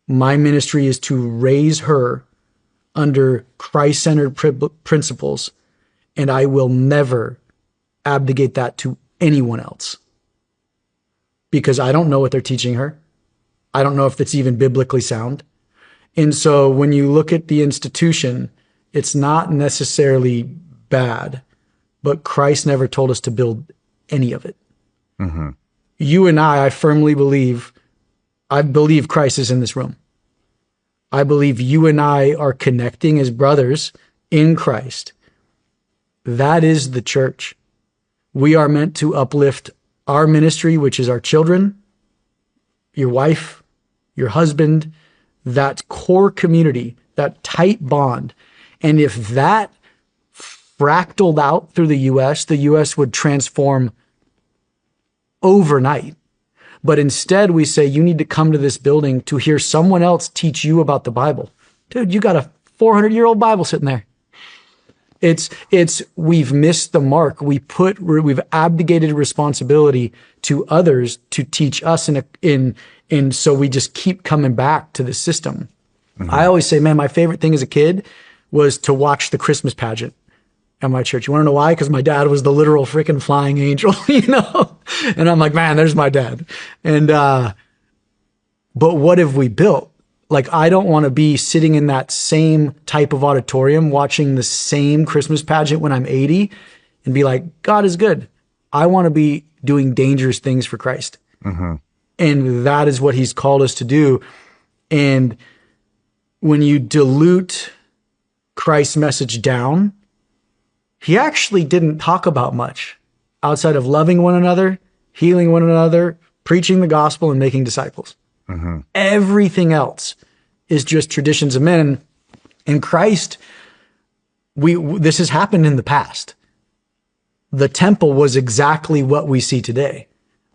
My ministry is to raise her under Christ-centered principles, and I will never abdicate that to anyone else because I don't know what they're teaching her. I don't know if that's even biblically sound. And so when you look at the institution, it's not necessarily bad, but Christ never told us to build any of it. You and I firmly believe, Christ is in this room. I believe you and I are connecting as brothers in Christ. That is the church. We are meant to uplift our ministry, which is our children, your wife, your husband, that core community, that tight bond. And if that fractaled out through the U.S. would transform overnight. But instead we say, you need to come to this building to hear someone else teach you about the Bible. Dude, you got a 400-year-old Bible sitting there. We've missed the mark. We've abdicated responsibility to others to teach us and so we just keep coming back to the system. I always say, man, my favorite thing as a kid was to watch the Christmas pageant at my church. You want to know why? Because my dad was the literal freaking flying angel, And I'm like, man, there's my dad. And but what have we built? Like, I don't want to be sitting in that same type of auditorium watching the same Christmas pageant when I'm 80 and be like, God is good. I want to be doing dangerous things for Christ. And that is what he's called us to do. And when you dilute Christ's message down, he actually didn't talk about much outside of loving one another, healing one another, preaching the gospel, and making disciples. Everything else is just traditions of men. In Christ, this has happened in the past. The temple was exactly what we see today.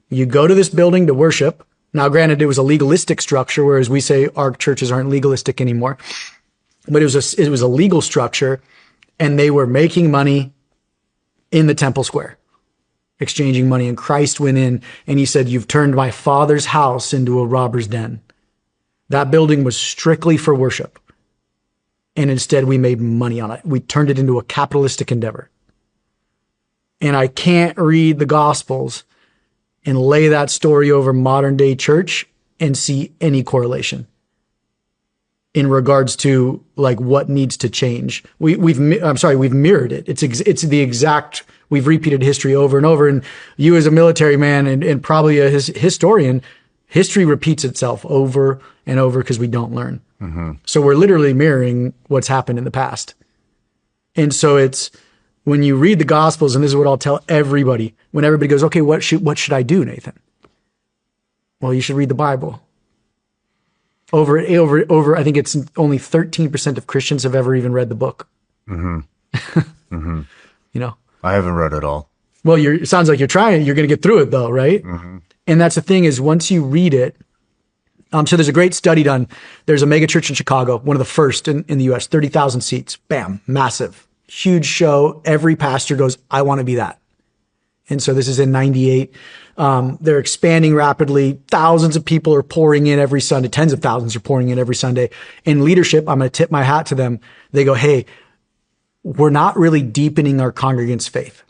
You go to this building to worship. Now, granted, it was a legalistic structure, whereas we say our churches aren't legalistic anymore. But it was a legal structure, and they were making money in the temple square, exchanging money. And Christ went in and he said, you've turned my Father's house into a robber's den. That building was strictly for worship. And instead we made money on it. We turned it into a capitalistic endeavor. And I can't read the Gospels and lay that story over modern day church and see any correlation in regards to like what needs to change. We've mirrored it. It's the exact, we've repeated history over and over. And you as a military man and probably a historian, history repeats itself over and over because we don't learn. So we're literally mirroring what's happened in the past. And so it's when you read the Gospels, and this is what I'll tell everybody, when everybody goes, okay, what should I do, Nathan? Well, you should read the Bible. Over, I think it's only 13% of Christians have ever even read the book. I haven't read it all. Well, it sounds like you're trying. You're going to get through it though, right? And that's the thing is once you read it, so there's a great study done. There's a mega church in Chicago, one of the first in the US, 30,000 seats. Bam, massive, huge show. Every pastor goes, I want to be that. And so this is in 98. They're expanding rapidly. Thousands of people are pouring in every Sunday. Tens of thousands are pouring in every Sunday. In leadership, I'm going to tip my hat to them. They go, hey, we're not really deepening our congregants' faith.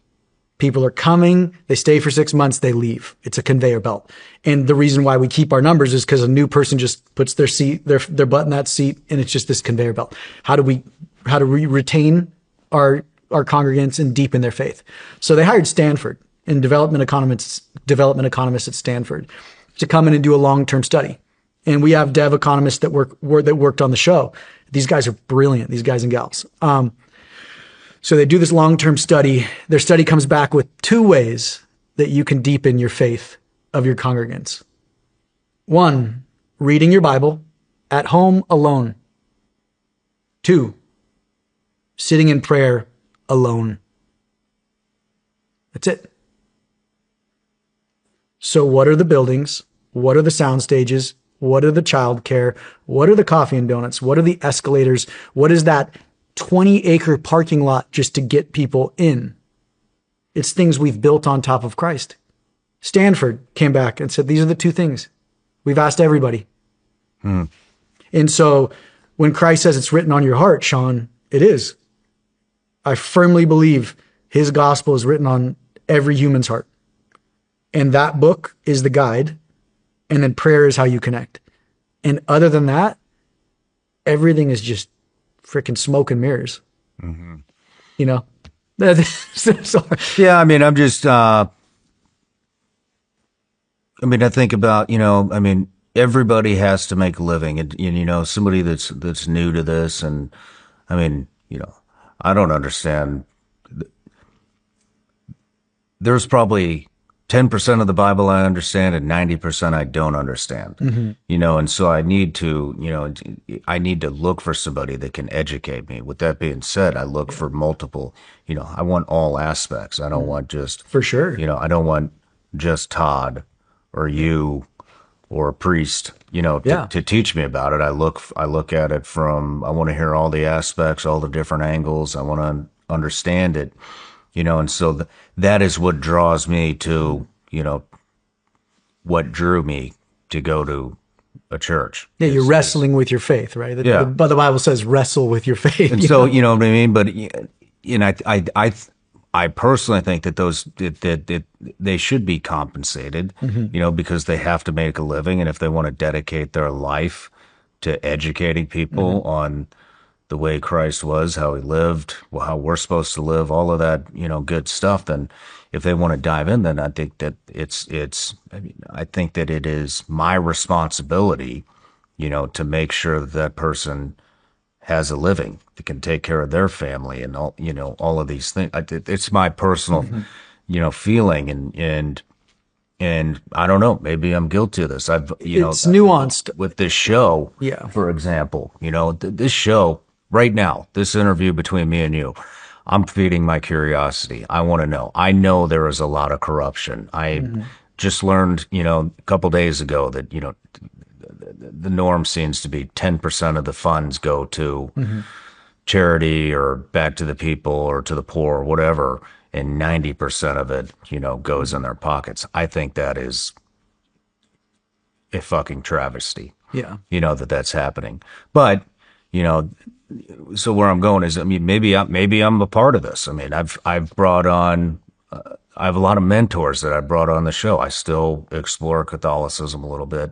People are coming, they stay for 6 months, they leave. It's a conveyor belt. And the reason why we keep our numbers is because a new person just puts their butt in that seat, and it's just this conveyor belt. How do we retain our congregants and deepen their faith? So they hired Stanford and development economists at Stanford to come in and do a long-term study. And we have dev economists that worked on the show. These guys are brilliant, these guys and gals. So they do this long-term study. Their study comes back with 2 ways that you can deepen your faith of your congregants. 1, reading your Bible at home alone. 2, sitting in prayer alone. That's it. So what are the buildings? What are the sound stages? What are the childcare? What are the coffee and donuts? What are the escalators? What is that 20-acre parking lot just to get people in? It's things we've built on top of Christ. Stanford came back and said, these are the 2 things. We've asked everybody. And so when Christ says it's written on your heart, Sean, it is. I firmly believe his gospel is written on every human's heart. And that book is the guide. And then prayer is how you connect. And other than that, everything is just freaking smoke and mirrors. Sorry. Yeah, I mean, I'm just, I think about, everybody has to make a living, and somebody that's new to this, and I don't understand. There's probably 10% of the Bible I understand and 90% I don't understand, and so I need to look for somebody that can educate me. With that being said, I look for multiple, I want all aspects. I don't want just, for sure, I don't want just Todd or you or a priest, to teach me about it. I look at it from, I want to hear all the aspects, all the different angles. I want understand it, and so that is what draws me to, what drew me to go to a church. Yeah, you're wrestling with your faith, right? Yeah. But the Bible says wrestle with your faith. And so, you know what I mean? But, I personally think that that they should be compensated, because they have to make a living. And if they want to dedicate their life to educating people on the way Christ was, how he lived, how we're supposed to live, all of that, good stuff, then if they want to dive in, then I think that I think that it is my responsibility, to make sure that that person has a living, that can take care of their family and all, all of these things. It's my personal, feeling, and I don't know, maybe I'm guilty of this. It's nuanced with this show. Yeah. For example, this show right now, this interview between me and you, I'm feeding my curiosity. I want to know. I know there is a lot of corruption. I just learned, a couple days ago that, the norm seems to be 10% of the funds go to charity or back to the people or to the poor or whatever, and 90% of it, goes in their pockets. I think that is a fucking travesty. Yeah. That's happening. But, so where I'm going is, maybe I'm a part of this. I've brought on, I have a lot of mentors that I brought on the show. I still explore Catholicism a little bit.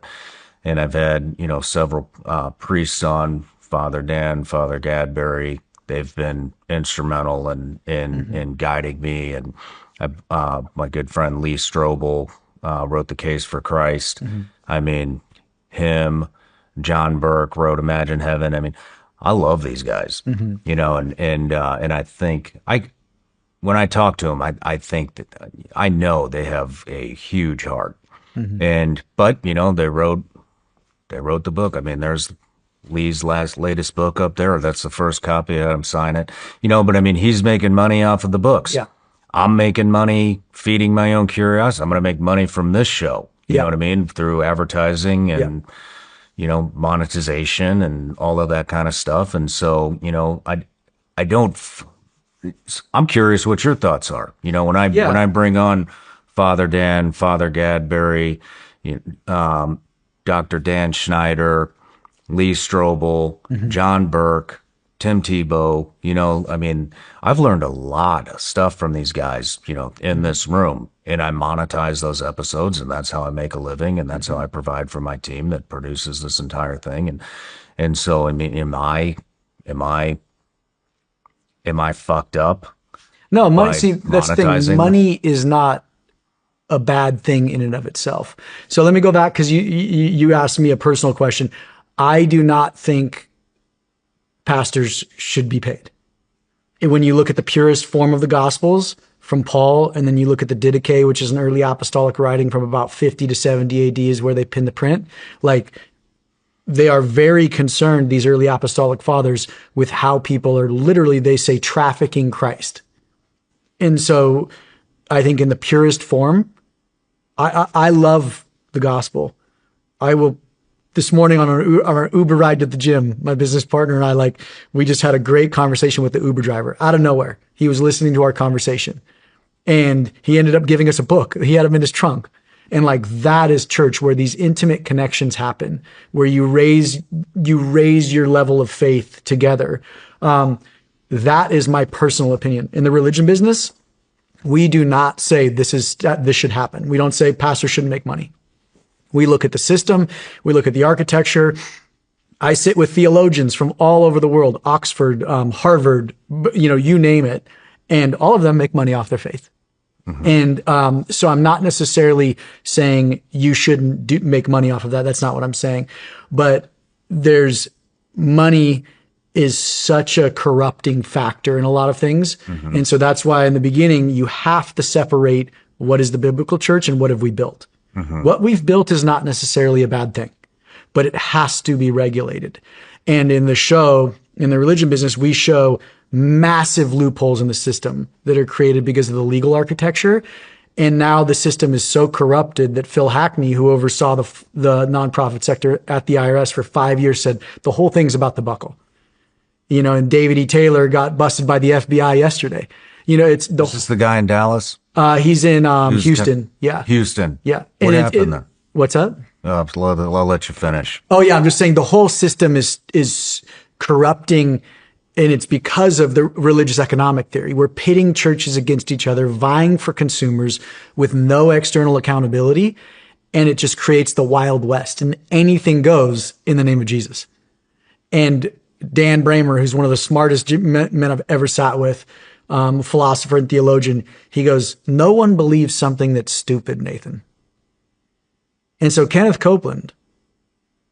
And I've had, several priests on, Father Dan, Father Gadberry. They've been instrumental in guiding me. And my good friend Lee Strobel wrote The Case for Christ. Him, John Burke wrote Imagine Heaven. I love these guys, and I think when I talk to them, I think that I know they have a huge heart. But they wrote the book. There's Lee's latest book up there. That's the first copy. I had him sign it. But he's making money off of the books. Yeah. I'm making money feeding my own curiosity. I'm going to make money from this show. You know what I mean? Through advertising and, monetization and all of that kind of stuff. And so, I'm curious what your thoughts are. When I bring on Father Dan, Father Gadberry, Dr. Dan Schneider, Lee Strobel, John Burke, Tim Tebow, I've learned a lot of stuff from these guys, in this room, and I monetize those episodes, and that's how I make a living, and that's how I provide for my team that produces this entire thing. And so, am I fucked up? No, money, that's the thing. Money is not a bad thing in and of itself. So let me go back, because you asked me a personal question. I do not think pastors should be paid. When you look at the purest form of the Gospels from Paul, and then you look at the Didache, which is an early apostolic writing from about 50 to 70 AD is where they pin the print. They are very concerned, these early apostolic fathers, with how people are literally, they say, trafficking Christ. And so I think in the purest form, I love the gospel. I will, this morning on our Uber ride to the gym, my business partner and I, we just had a great conversation with the Uber driver out of nowhere. He was listening to our conversation and he ended up giving us a book. He had him in his trunk. And that is church, where these intimate connections happen, where you raise your level of faith together. That is my personal opinion. In the religion business, we do not say this should happen. We don't say pastors shouldn't make money. We look at the system. We look at the architecture. I sit with theologians from all over the world, Oxford, Harvard, you name it. And all of them make money off their faith. And so I'm not necessarily saying you shouldn't make money off of that. That's not what I'm saying. But money is such a corrupting factor in a lot of things. And so that's why in the beginning, you have to separate what is the biblical church and what have we built. What we've built is not necessarily a bad thing, but it has to be regulated. And in the show, in the religion business, we show massive loopholes in the system that are created because of the legal architecture. And now the system is so corrupted that Phil Hackney, who oversaw the nonprofit sector at the IRS for 5 years, said the whole thing's about the buckle. and David E. Taylor got busted by the FBI yesterday. It's Is this the guy in Dallas? he's in Houston. Yeah. Houston. Yeah. What And happened there? What's up? I'll let you finish. Oh yeah, I'm just saying the whole system is corrupting, and it's because of the religious economic theory. We're pitting churches against each other, vying for consumers with no external accountability, and it just creates the Wild West, and anything goes in the name of Jesus. And Dan Bramer, who's one of the smartest men I've ever sat with, philosopher and theologian, he goes, "No one believes something that's stupid, Nathan." And so Kenneth Copeland,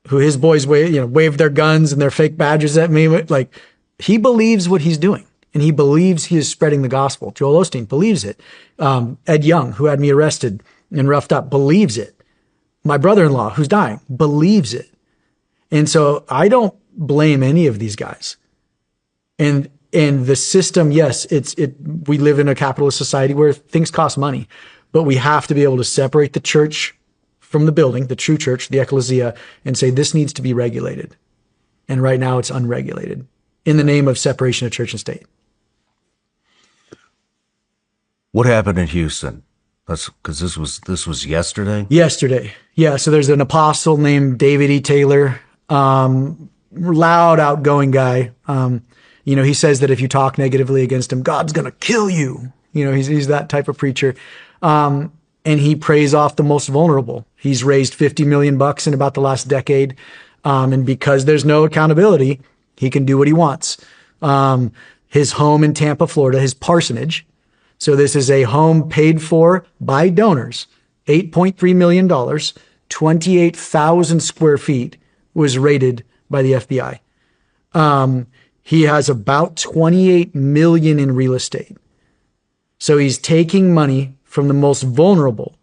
who his boys wave their guns and their fake badges at me, like, he believes what he's doing, and he believes he is spreading the gospel. Joel Osteen believes it. Ed Young, who had me arrested and roughed up, believes it. My brother-in-law, who's dying, believes it. And so I don't blame any of these guys. And the system, yes, we live in a capitalist society where things cost money, but we have to be able to separate the church from the building, the true church, the ecclesia, and say this needs to be regulated. And right now it's unregulated in the name of separation of church and state. What happened in Houston? That's because this was yesterday. Yesterday. Yeah. So there's an apostle named David E. Taylor, loud, outgoing guy. He says that if you talk negatively against him, God's going to kill you. He's that type of preacher. And he preys off the most vulnerable. He's raised $50 million in about the last decade. And because there's no accountability, he can do what he wants. His home in Tampa, Florida, his parsonage. So this is a home paid for by donors, $8.3 million, 28,000 square feet was raided by the FBI. He has about 28 million in real estate. So he's taking money from the most vulnerable,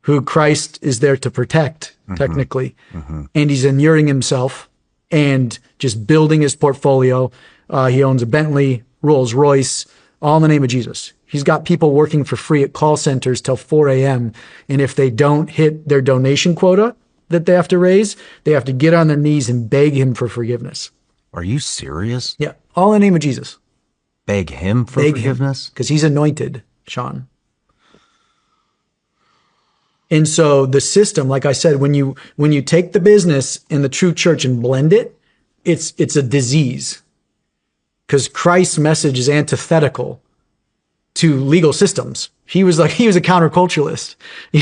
who Christ is there to protect, technically. And he's inuring himself and just building his portfolio. He owns a Bentley, Rolls Royce, all in the name of Jesus. He's got people working for free at call centers till 4 a.m. And if they don't hit their donation quota that they have to raise, they have to get on their knees and beg him for forgiveness. Are you serious? Yeah, all in the name of Jesus. Beg him for forgiveness? Because he's anointed, Sean. And so the system, like I said, when you take the business and the true church and blend it, it's a disease. Because Christ's message is antithetical to legal systems. He was a counterculturalist. He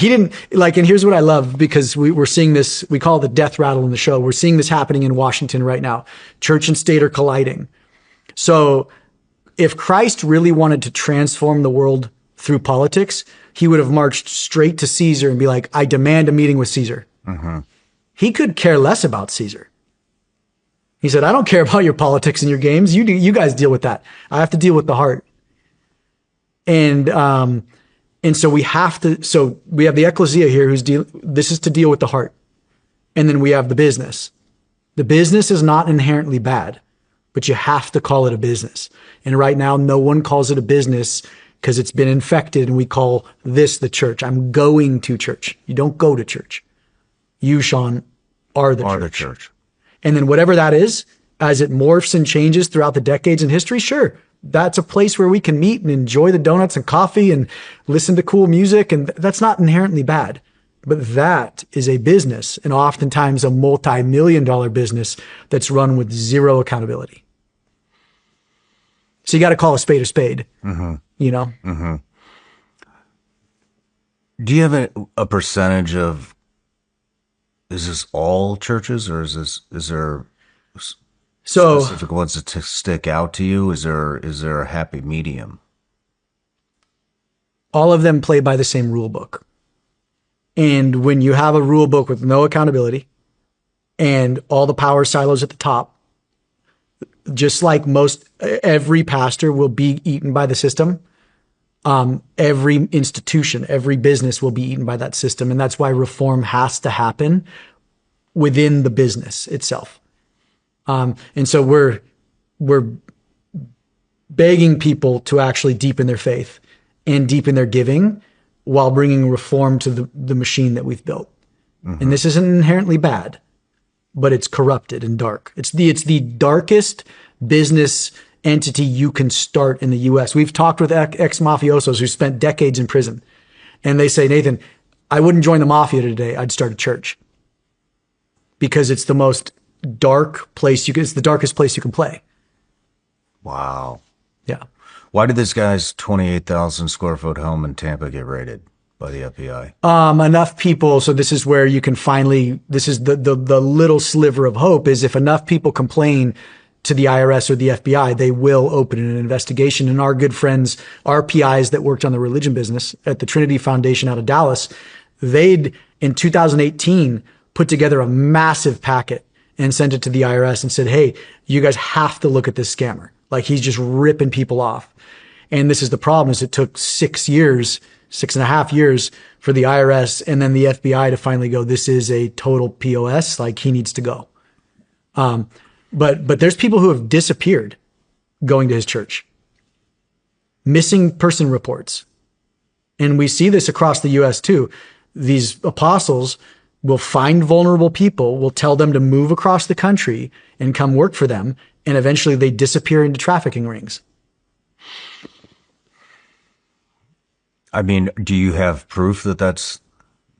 didn't and here's what I love, because we're seeing this, we call it the death rattle in the show. We're seeing this happening in Washington right now. Church and state are colliding. So if Christ really wanted to transform the world through politics, he would have marched straight to Caesar and be like, I demand a meeting with Caesar. He could care less about Caesar. He said, I don't care about your politics and your games. You guys deal with that. I have to deal with the heart. And so we have the ecclesia here this is to deal with the heart. And then we have the business. The business is not inherently bad, but you have to call it a business. And right now, no one calls it a business because it's been infected, and we call this the church. I'm going to church. You don't go to church. You, Sean, are the church. And then whatever that is, as it morphs and changes throughout the decades in history, sure, that's a place where we can meet and enjoy the donuts and coffee and listen to cool music. And that's not inherently bad. But that is a business, and oftentimes a multi-million-dollar business that's run with zero accountability. So you got to call a spade, Do you have a percentage of, is this all churches, or is there specific ones that stick out to you? Is there a happy medium? All of them play by the same rule book. And when you have a rule book with no accountability and all the power silos at the top, just like every pastor will be eaten by the system, every institution, every business will be eaten by that system. And that's why reform has to happen within the business itself. And so we're begging people to actually deepen their faith and deepen their giving while bringing reform to the machine that we've built. And this isn't inherently bad, but it's corrupted and dark. It's the darkest business entity you can start in the US. We've talked with ex-mafiosos who spent decades in prison, and they say, Nathan, I wouldn't join the mafia today. I'd start a church because it's the most dark place it's the darkest place you can play. Wow. Yeah. Why did this guy's 28,000 square foot home in Tampa get raided by the FBI? Enough people. So this is where you can finally, this is the little sliver of hope is if enough people complain to the IRS or the FBI, they will open an investigation. And our good friends, RPIs that worked on the religion business at the Trinity Foundation out of Dallas, they'd in 2018 put together a massive packet and sent it to the IRS and said, hey, you guys have to look at this scammer. Like he's just ripping people off. And this is the problem is it took 6 years, 6.5 years for the IRS and then the FBI to finally go, this is a total POS. Like he needs to go. But there's people who have disappeared going to his church, missing person reports. And we see this across the US too. These apostles will find vulnerable people, will tell them to move across the country and come work for them. And eventually they disappear into trafficking rings. I mean, do you have proof that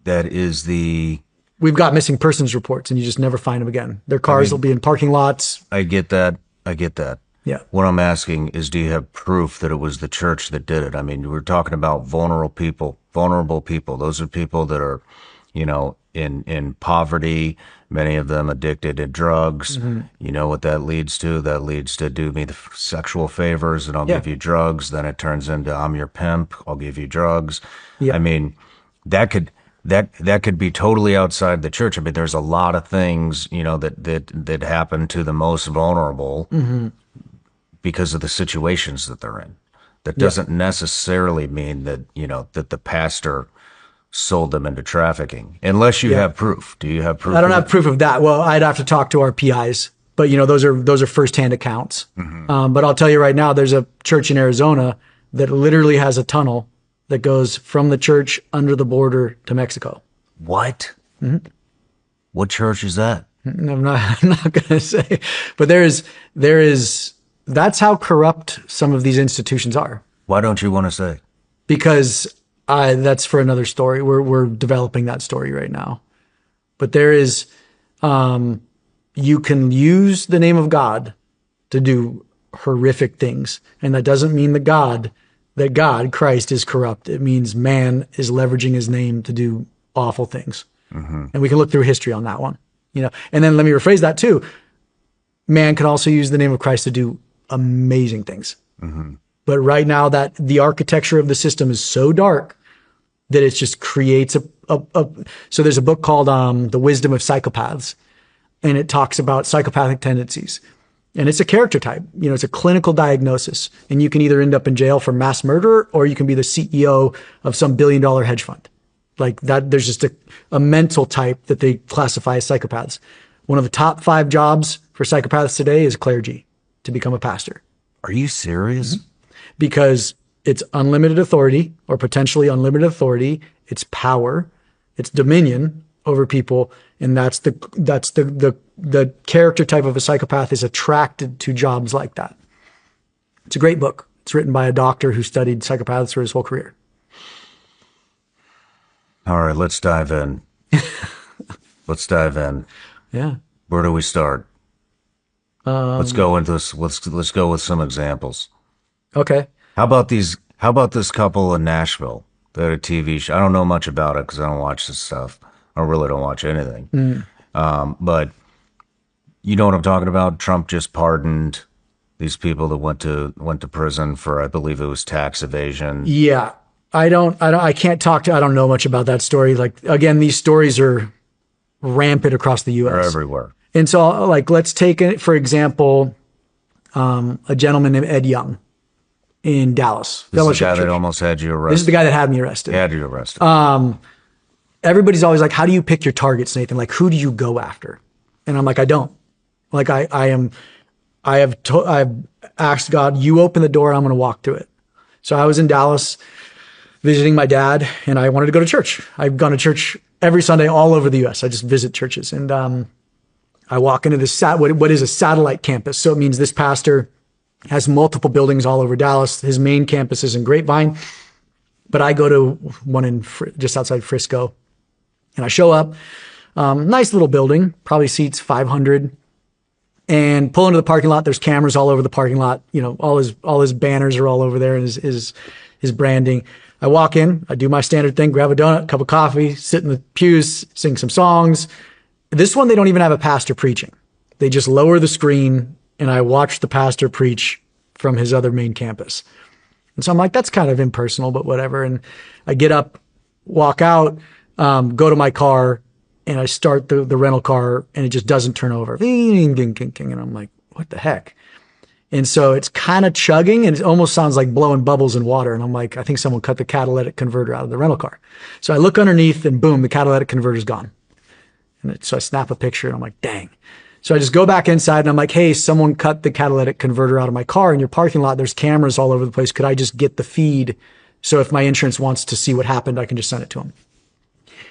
is the... We've got missing persons reports and you just never find them again. Their cars will be in parking lots. I get that. Yeah. What I'm asking is, do you have proof that it was the church that did it? I mean, we're talking about vulnerable people. Those are people that are, in poverty, many of them addicted to drugs. Mm-hmm. You know what that leads to? That leads to do me the sexual favors and I'll give you drugs. Then it turns into I'm your pimp. I'll give you drugs. Yeah. I mean, that could be totally outside the church. I mean, there's a lot of things, that happen to the most vulnerable because of the situations that they're in. That doesn't necessarily mean that, that the pastor sold them into trafficking, unless you have proof. Do you have proof? I don't have proof of that. Well, I'd have to talk to our PIs, but those are firsthand accounts. Mm-hmm. But I'll tell you right now, there's a church in Arizona that literally has a tunnel that goes from the church under the border to Mexico. What? Mm-hmm. What church is that? I'm not going to say, but there is, that's how corrupt some of these institutions are. Why don't you want to say? Because that's for another story. We're developing that story right now. But there is, you can use the name of God to do horrific things. And that doesn't mean that God, Christ, is corrupt. It means man is leveraging his name to do awful things. Mm-hmm. And we can look through history on that one, And then let me rephrase that too. Man can also use the name of Christ to do amazing things. Mm-hmm. But right now that the architecture of the system is so dark that it just creates so there's a book called The Wisdom of Psychopaths, and it talks about psychopathic tendencies. And it's a character type, it's a clinical diagnosis. And you can either end up in jail for mass murder or you can be the CEO of some billion-dollar hedge fund. Like that, there's just a mental type that they classify as psychopaths. One of the top 5 jobs for psychopaths today is clergy, to become a pastor. Are you serious? Mm-hmm. Because it's unlimited authority or potentially unlimited authority. It's power. It's dominion over people. And that's the character type of a psychopath is attracted to jobs like that. It's a great book. It's written by a doctor who studied psychopaths for his whole career. All right, let's dive in. Yeah. Where do we start? Let's go into this. Let's go with some examples. Okay. How about this couple in Nashville? They had a TV show. I don't know much about it because I don't watch this stuff. I really don't watch anything. Mm. But you know what I'm talking about? Trump just pardoned these people that went to prison for, I believe it was tax evasion. Yeah. I don't know much about that story. Like, again, these stories are rampant across the US. They're everywhere. And so, let's take it, for example, a gentleman named Ed Young in Dallas. This is the guy that almost had you arrested. This is the guy that had me arrested. Had you arrested. Everybody's always like, how do you pick your targets, Nathan? Like, who do you go after? And I'm like, I don't. Like, I've asked God, you open the door, I'm going to walk through it. So I was in Dallas visiting my dad, and I wanted to go to church. I've gone to church every Sunday all over the US. I just visit churches. And I walk into this what is a satellite campus. So it means this pastor has multiple buildings all over Dallas. His main campus is in Grapevine, but I go to one in just outside Frisco, and I show up. Nice little building, probably seats 500, and pull into the parking lot. There's cameras all over the parking lot. You know, all his banners are all over there, and his branding. I walk in, I do my standard thing, grab a donut, cup of coffee, sit in the pews, sing some songs. This one, they don't even have a pastor preaching. They just lower the screen, and I watch the pastor preach from his other main campus. And so I'm like, that's kind of impersonal, but whatever. And I get up, walk out, go to my car, and I start the rental car, and it just doesn't turn over. And I'm like, what the heck? And so it's kind of chugging, and it almost sounds like blowing bubbles in water. And I'm like, I think someone cut the catalytic converter out of the rental car. So I look underneath, and boom, the catalytic converter's gone. And so I snap a picture, and I'm like, dang. So I just go back inside, and I'm like, hey, someone cut the catalytic converter out of my car in your parking lot. There's cameras all over the place. Could I just get the feed? So if my insurance wants to see what happened, I can just send it to them.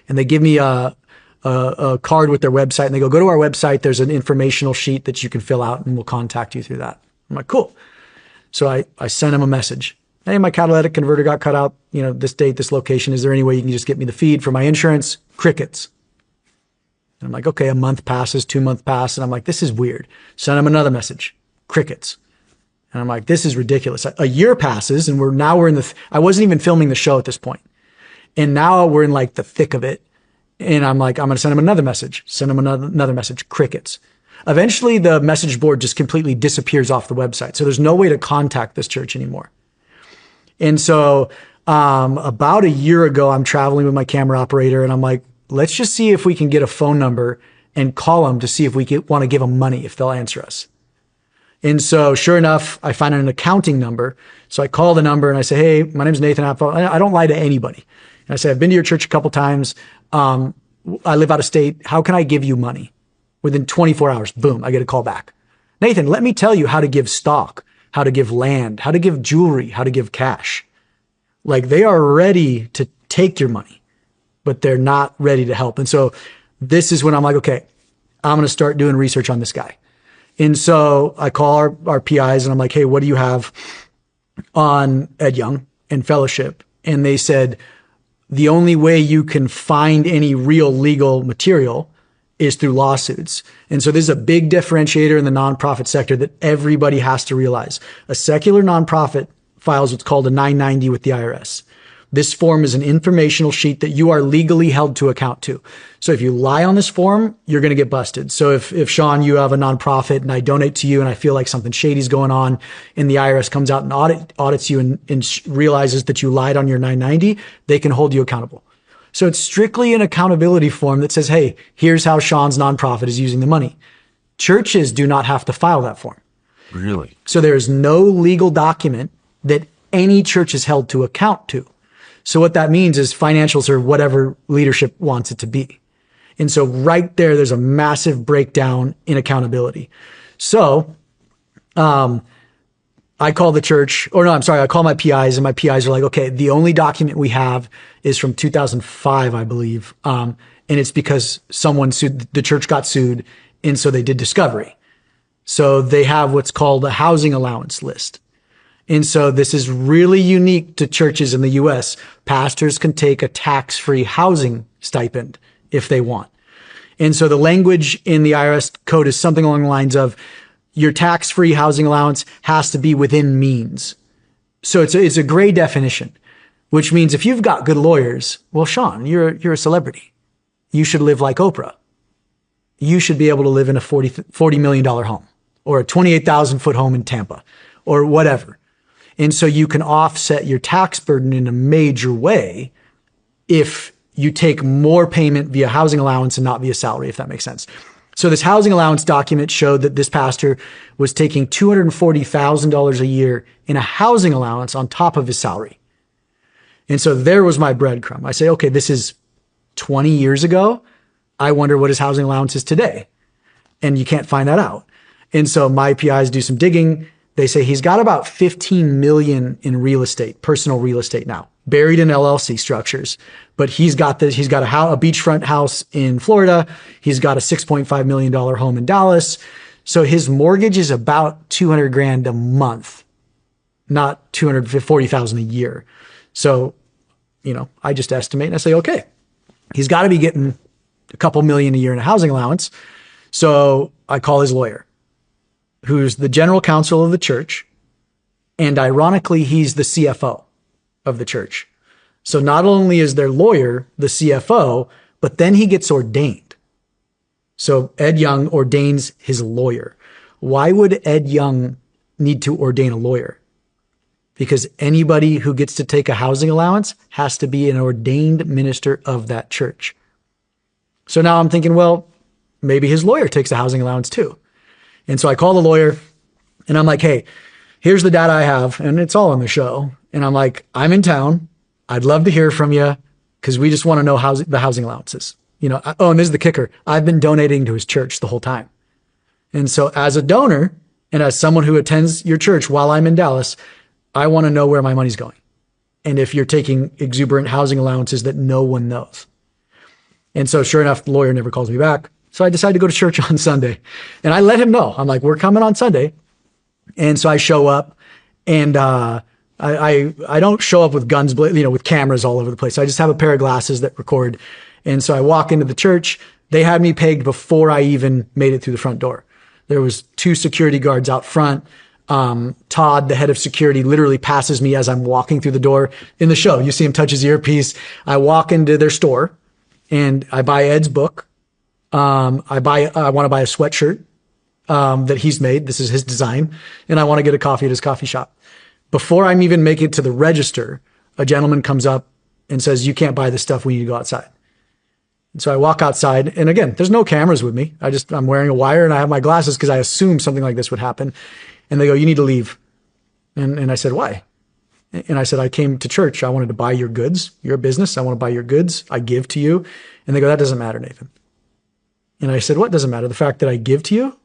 And they give me a card with their website, and they go to our website. There's an informational sheet that you can fill out, and we'll contact you through that. I'm like, cool. So I sent him a message. Hey, my catalytic converter got cut out, you know, this date, this location. Is there any way you can just get me the feed for my insurance? Crickets. And I'm like, okay, a month passes, 2 months pass. And I'm like, this is weird. Send him another message. Crickets. And I'm like, this is ridiculous. A year passes, and we're in I wasn't even filming the show at this point. And now we're in like the thick of it. And I'm like, I'm going to send him another message. Send him another message. Crickets. Eventually, the message board just completely disappears off the website. So there's no way to contact this church anymore. And so about a year ago, I'm traveling with my camera operator, and I'm like, let's just see if we can get a phone number and call them to see if we want to give them money, if they'll answer us. And so sure enough, I find an accounting number. So I call the number and I say, hey, my name's Nathan Apffel. I don't lie to anybody. And I say, I've been to your church a couple times. I live out of state. How can I give you money? Within 24 hours, boom, I get a call back. Nathan, let me tell you how to give stock, how to give land, how to give jewelry, how to give cash. Like, they are ready to take your money, but they're not ready to help. And so this is when I'm like, okay, I'm going to start doing research on this guy. And so I call our PIs, and I'm like, hey, what do you have on Ed Young and Fellowship? And they said, the only way you can find any real legal material is through lawsuits. And so this is a big differentiator in the nonprofit sector that everybody has to realize. A secular nonprofit files what's called a 990 with the IRS. This form is an informational sheet that you are legally held to account to. So if you lie on this form, you're going to get busted. So if Sean, you have a nonprofit and I donate to you and I feel like something shady's going on, and the IRS comes out and audits you and realizes that you lied on your 990, they can hold you accountable. So it's strictly an accountability form that says, hey, here's how Sean's nonprofit is using the money. Churches do not have to file that form. Really? So there is no legal document that any church is held to account to. So what that means is financials are whatever leadership wants it to be. And so right there's a massive breakdown in accountability. So, I call the church, I call my PIs, and my PIs are like, okay, the only document we have is from 2005, I believe. And it's because someone sued, the church got sued. And so they did discovery. So they have what's called a housing allowance list. And so this is really unique to churches in the US. Pastors can take a tax-free housing stipend if they want. And so the language in the IRS code is something along the lines of, your tax-free housing allowance has to be within means. So it's a gray definition, which means if you've got good lawyers, well, Sean, you're a celebrity. You should live like Oprah. You should be able to live in a $40 million home, or a 28,000 foot home in Tampa, or whatever. And so you can offset your tax burden in a major way if you take more payment via housing allowance and not via salary, if that makes sense. So this housing allowance document showed that this pastor was taking $240,000 a year in a housing allowance on top of his salary. And so there was my breadcrumb. I say, okay, this is 20 years ago. I wonder what his housing allowance is today. And you can't find that out. And so my PIs do some digging. They say he's got about 15 million in real estate, personal real estate now, buried in LLC structures. But he's got a beachfront house in Florida. He's got a $6.5 million home in Dallas. So his mortgage is about 200 grand a month, not 240,000 a year. So, I just estimate and I say, okay, he's got to be getting a couple million a year in a housing allowance. So I call his lawyer, who's the general counsel of the church. And ironically, he's the CFO of the church. So not only is their lawyer the CFO, but then he gets ordained. So Ed Young ordains his lawyer. Why would Ed Young need to ordain a lawyer? Because anybody who gets to take a housing allowance has to be an ordained minister of that church. So now I'm thinking, well, maybe his lawyer takes a housing allowance too. And so I call the lawyer and I'm like, hey, here's the data I have. And it's all on the show. And I'm like, I'm in town. I'd love to hear from you because we just want to know the housing allowances. Oh, and this is the kicker. I've been donating to his church the whole time. And so as a donor and as someone who attends your church while I'm in Dallas, I want to know where my money's going. And if you're taking exuberant housing allowances that no one knows. And so sure enough, the lawyer never calls me back. So I decided to go to church on Sunday and I let him know. I'm like, we're coming on Sunday. And so I show up and, I don't show up with guns, with cameras all over the place. I just have a pair of glasses that record. And so I walk into the church. They had me pegged before I even made it through the front door. There was 2 security guards out front. Todd, the head of security, literally passes me as I'm walking through the door. In the show, you see him touch his earpiece. I walk into their store and I buy Ed's book. I want to buy a sweatshirt, that he's made. This is his design. And I want to get a coffee at his coffee shop. Before I'm even making it to the register, a gentleman comes up and says, you can't buy this stuff. We need to go outside. And so I walk outside. And again, there's no cameras with me. I'm wearing a wire and I have my glasses because I assume something like this would happen. And they go, you need to leave. And I said, why? And I said, I came to church. I wanted to buy your goods. You're a business. I want to buy your goods. I give to you. And they go, that doesn't matter, Nathan. And I said, what doesn't matter? The fact that I give to you?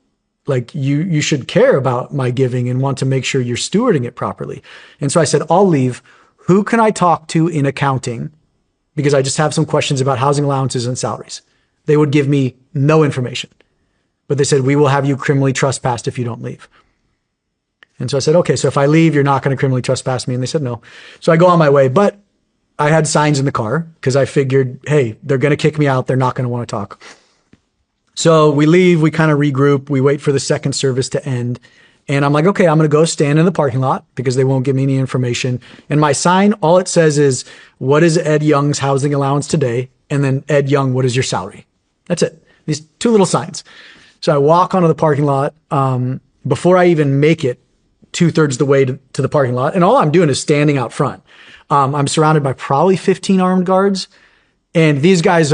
Like you should care about my giving and want to make sure you're stewarding it properly. And so I said, I'll leave. Who can I talk to in accounting? Because I just have some questions about housing allowances and salaries. They would give me no information, but they said, we will have you criminally trespassed if you don't leave. And so I said, okay, so if I leave, you're not going to criminally trespass me. And they said, no. So I go on my way, but I had signs in the car because I figured, hey, they're going to kick me out. They're not going to want to talk. So we leave, we kind of regroup, we wait for the second service to end. And I'm like, okay, I'm going to go stand in the parking lot because they won't give me any information. And my sign, all it says is, what is Ed Young's housing allowance today? And then Ed Young, what is your salary? That's it. These 2 little signs. So I walk onto the parking lot. Before I even make it 2/3 the way to the parking lot. And all I'm doing is standing out front. I'm surrounded by probably 15 armed guards. And these guys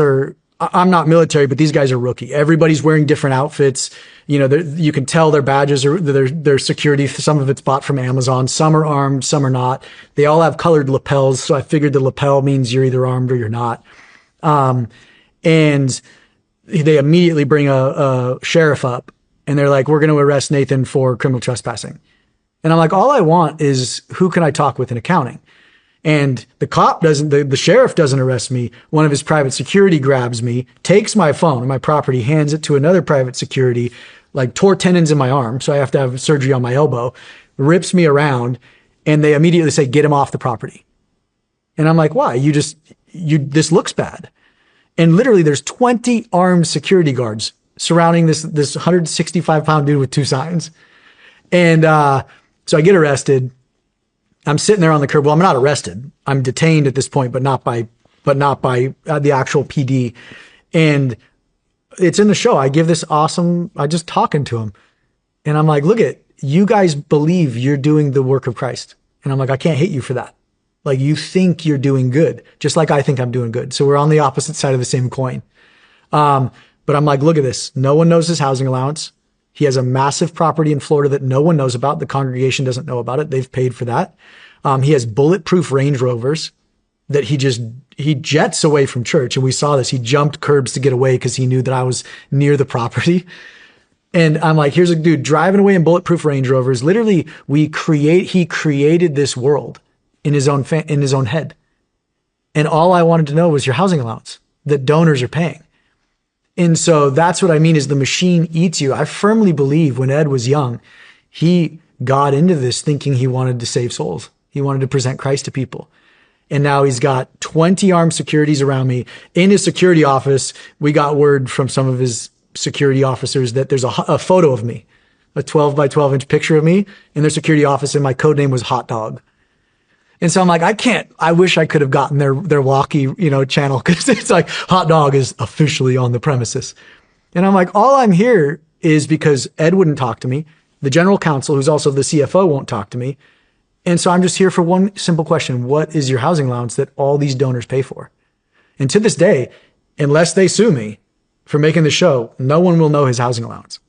I'm not military, but these guys are rookie. Everybody's wearing different outfits. You can tell their badges are their security. Some of it's bought from Amazon. Some are armed, some are not. They all have colored lapels. So I figured the lapel means you're either armed or you're not. And they immediately bring a sheriff up and they're like, we're going to arrest Nathan for criminal trespassing. And I'm like, all I want is who can I talk with in accounting? And the sheriff doesn't arrest me. One of his private security grabs me, takes my phone and my property, hands it to another private security, like tore tendons in my arm. So I have to have surgery on my elbow, rips me around. And they immediately say, get him off the property. And I'm like, why? This looks bad. And literally there's 20 armed security guards surrounding this 165-pound dude with 2 signs. And, so I get arrested. I'm sitting there on the curb. Well, I'm not arrested. I'm detained at this point, but not by the actual PD. And it's in the show. I just talking to him and I'm like, look you guys believe you're doing the work of Christ. And I'm like, I can't hate you for that. Like you think you're doing good, just like I think I'm doing good. So we're on the opposite side of the same coin. But I'm like, look at this. No one knows his housing allowance. He has a massive property in Florida that no one knows about. The congregation doesn't know about it. They've paid for that. He has bulletproof Range Rovers that he jets away from church. And we saw this. He jumped curbs to get away because he knew that I was near the property. And I'm like, here's a dude driving away in bulletproof Range Rovers. Literally, he created this world in his own head. And all I wanted to know was your housing allowance that donors are paying. And so that's what I mean is the machine eats you. I firmly believe when Ed was young, he got into this thinking he wanted to save souls. He wanted to present Christ to people. And now he's got 20 armed securities around me. In his security office, we got word from some of his security officers that there's a photo of me, a 12 by 12 inch picture of me in their security office, and my code name was Hot Dog. And so I'm like, I wish I could have gotten their walkie, channel, because it's like Hot Dog is officially on the premises. And I'm like, all I'm here is because Ed wouldn't talk to me. The general counsel, who's also the CFO, won't talk to me. And so I'm just here for one simple question. What is your housing allowance that all these donors pay for? And to this day, unless they sue me for making the show, no one will know his housing allowance.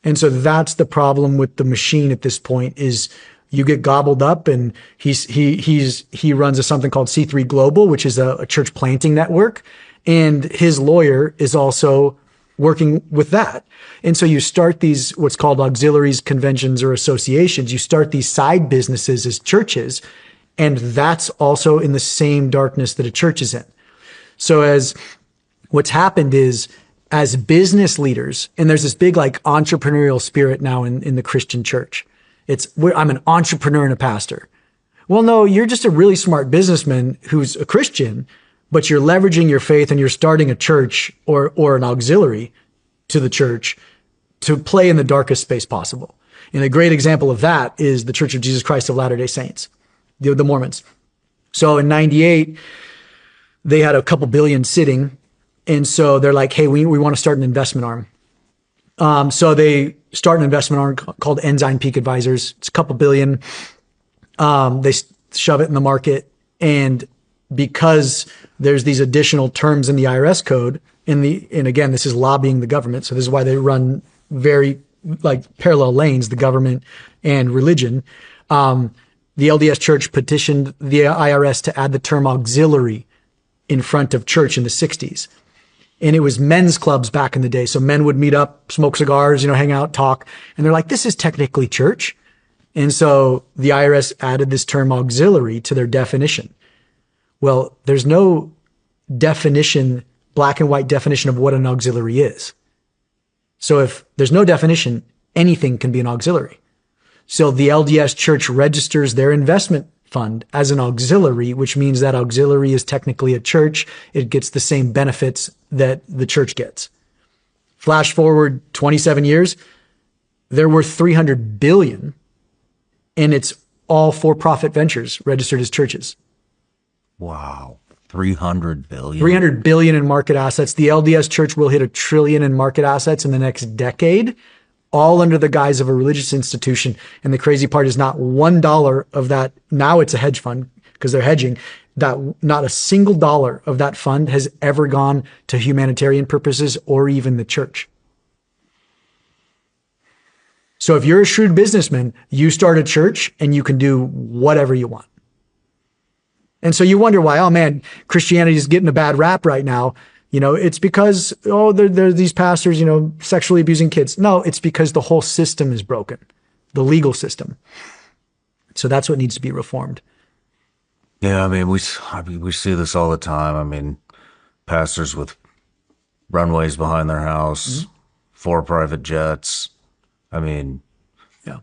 And so that's the problem with the machine at this point is you get gobbled up, and he runs something called C3 Global, which is a church planting network. And his lawyer is also working with that. And so you start these, what's called auxiliaries, conventions, or associations. You start these side businesses as churches. And that's also in the same darkness that a church is in. So as what's happened is as business leaders, and there's this big like entrepreneurial spirit now in the Christian church. I'm an entrepreneur and a pastor. Well, no, you're just a really smart businessman who's a Christian, but you're leveraging your faith and you're starting a church or an auxiliary to the church to play in the darkest space possible. And a great example of that is the Church of Jesus Christ of Latter-day Saints, the Mormons. So in 98, they had a couple billion sitting. And so they're like, hey, we want to start an investment arm. So they start an investment arm called Ensign Peak Advisors. It's a couple billion. They shove it in the market. And because there's these additional terms in the IRS code, and again, this is lobbying the government. So this is why they run very like parallel lanes, the government and religion. The LDS Church petitioned the IRS to add the term auxiliary in front of church in the 60s. And it was men's clubs back in the day. So men would meet up, smoke cigars, hang out, talk. And they're like, this is technically church. And so the IRS added this term auxiliary to their definition. Well, there's no definition, black and white definition of what an auxiliary is. So if there's no definition, anything can be an auxiliary. So the LDS Church registers their investment fund as an auxiliary, which means that auxiliary is technically a church. It gets the same benefits that the church gets. Flash forward 27 years, they're worth $300 billion, and it's all for-profit ventures registered as churches. Wow. 300 billion. 300 billion in market assets. The LDS Church will hit $1 trillion in market assets in the next decade, all under the guise of a religious institution. And the crazy part is not $1 of that. Now it's a hedge fund because they're hedging. That not a single dollar of that fund has ever gone to humanitarian purposes or even the church. So if you're a shrewd businessman, you start a church and you can do whatever you want. And so you wonder why, oh man, Christianity is getting a bad rap right now. It's because, there these pastors, sexually abusing kids. No, it's because the whole system is broken, the legal system. So that's what needs to be reformed. Yeah, we see this all the time. Pastors with runways behind their house, 4 private jets. Yeah.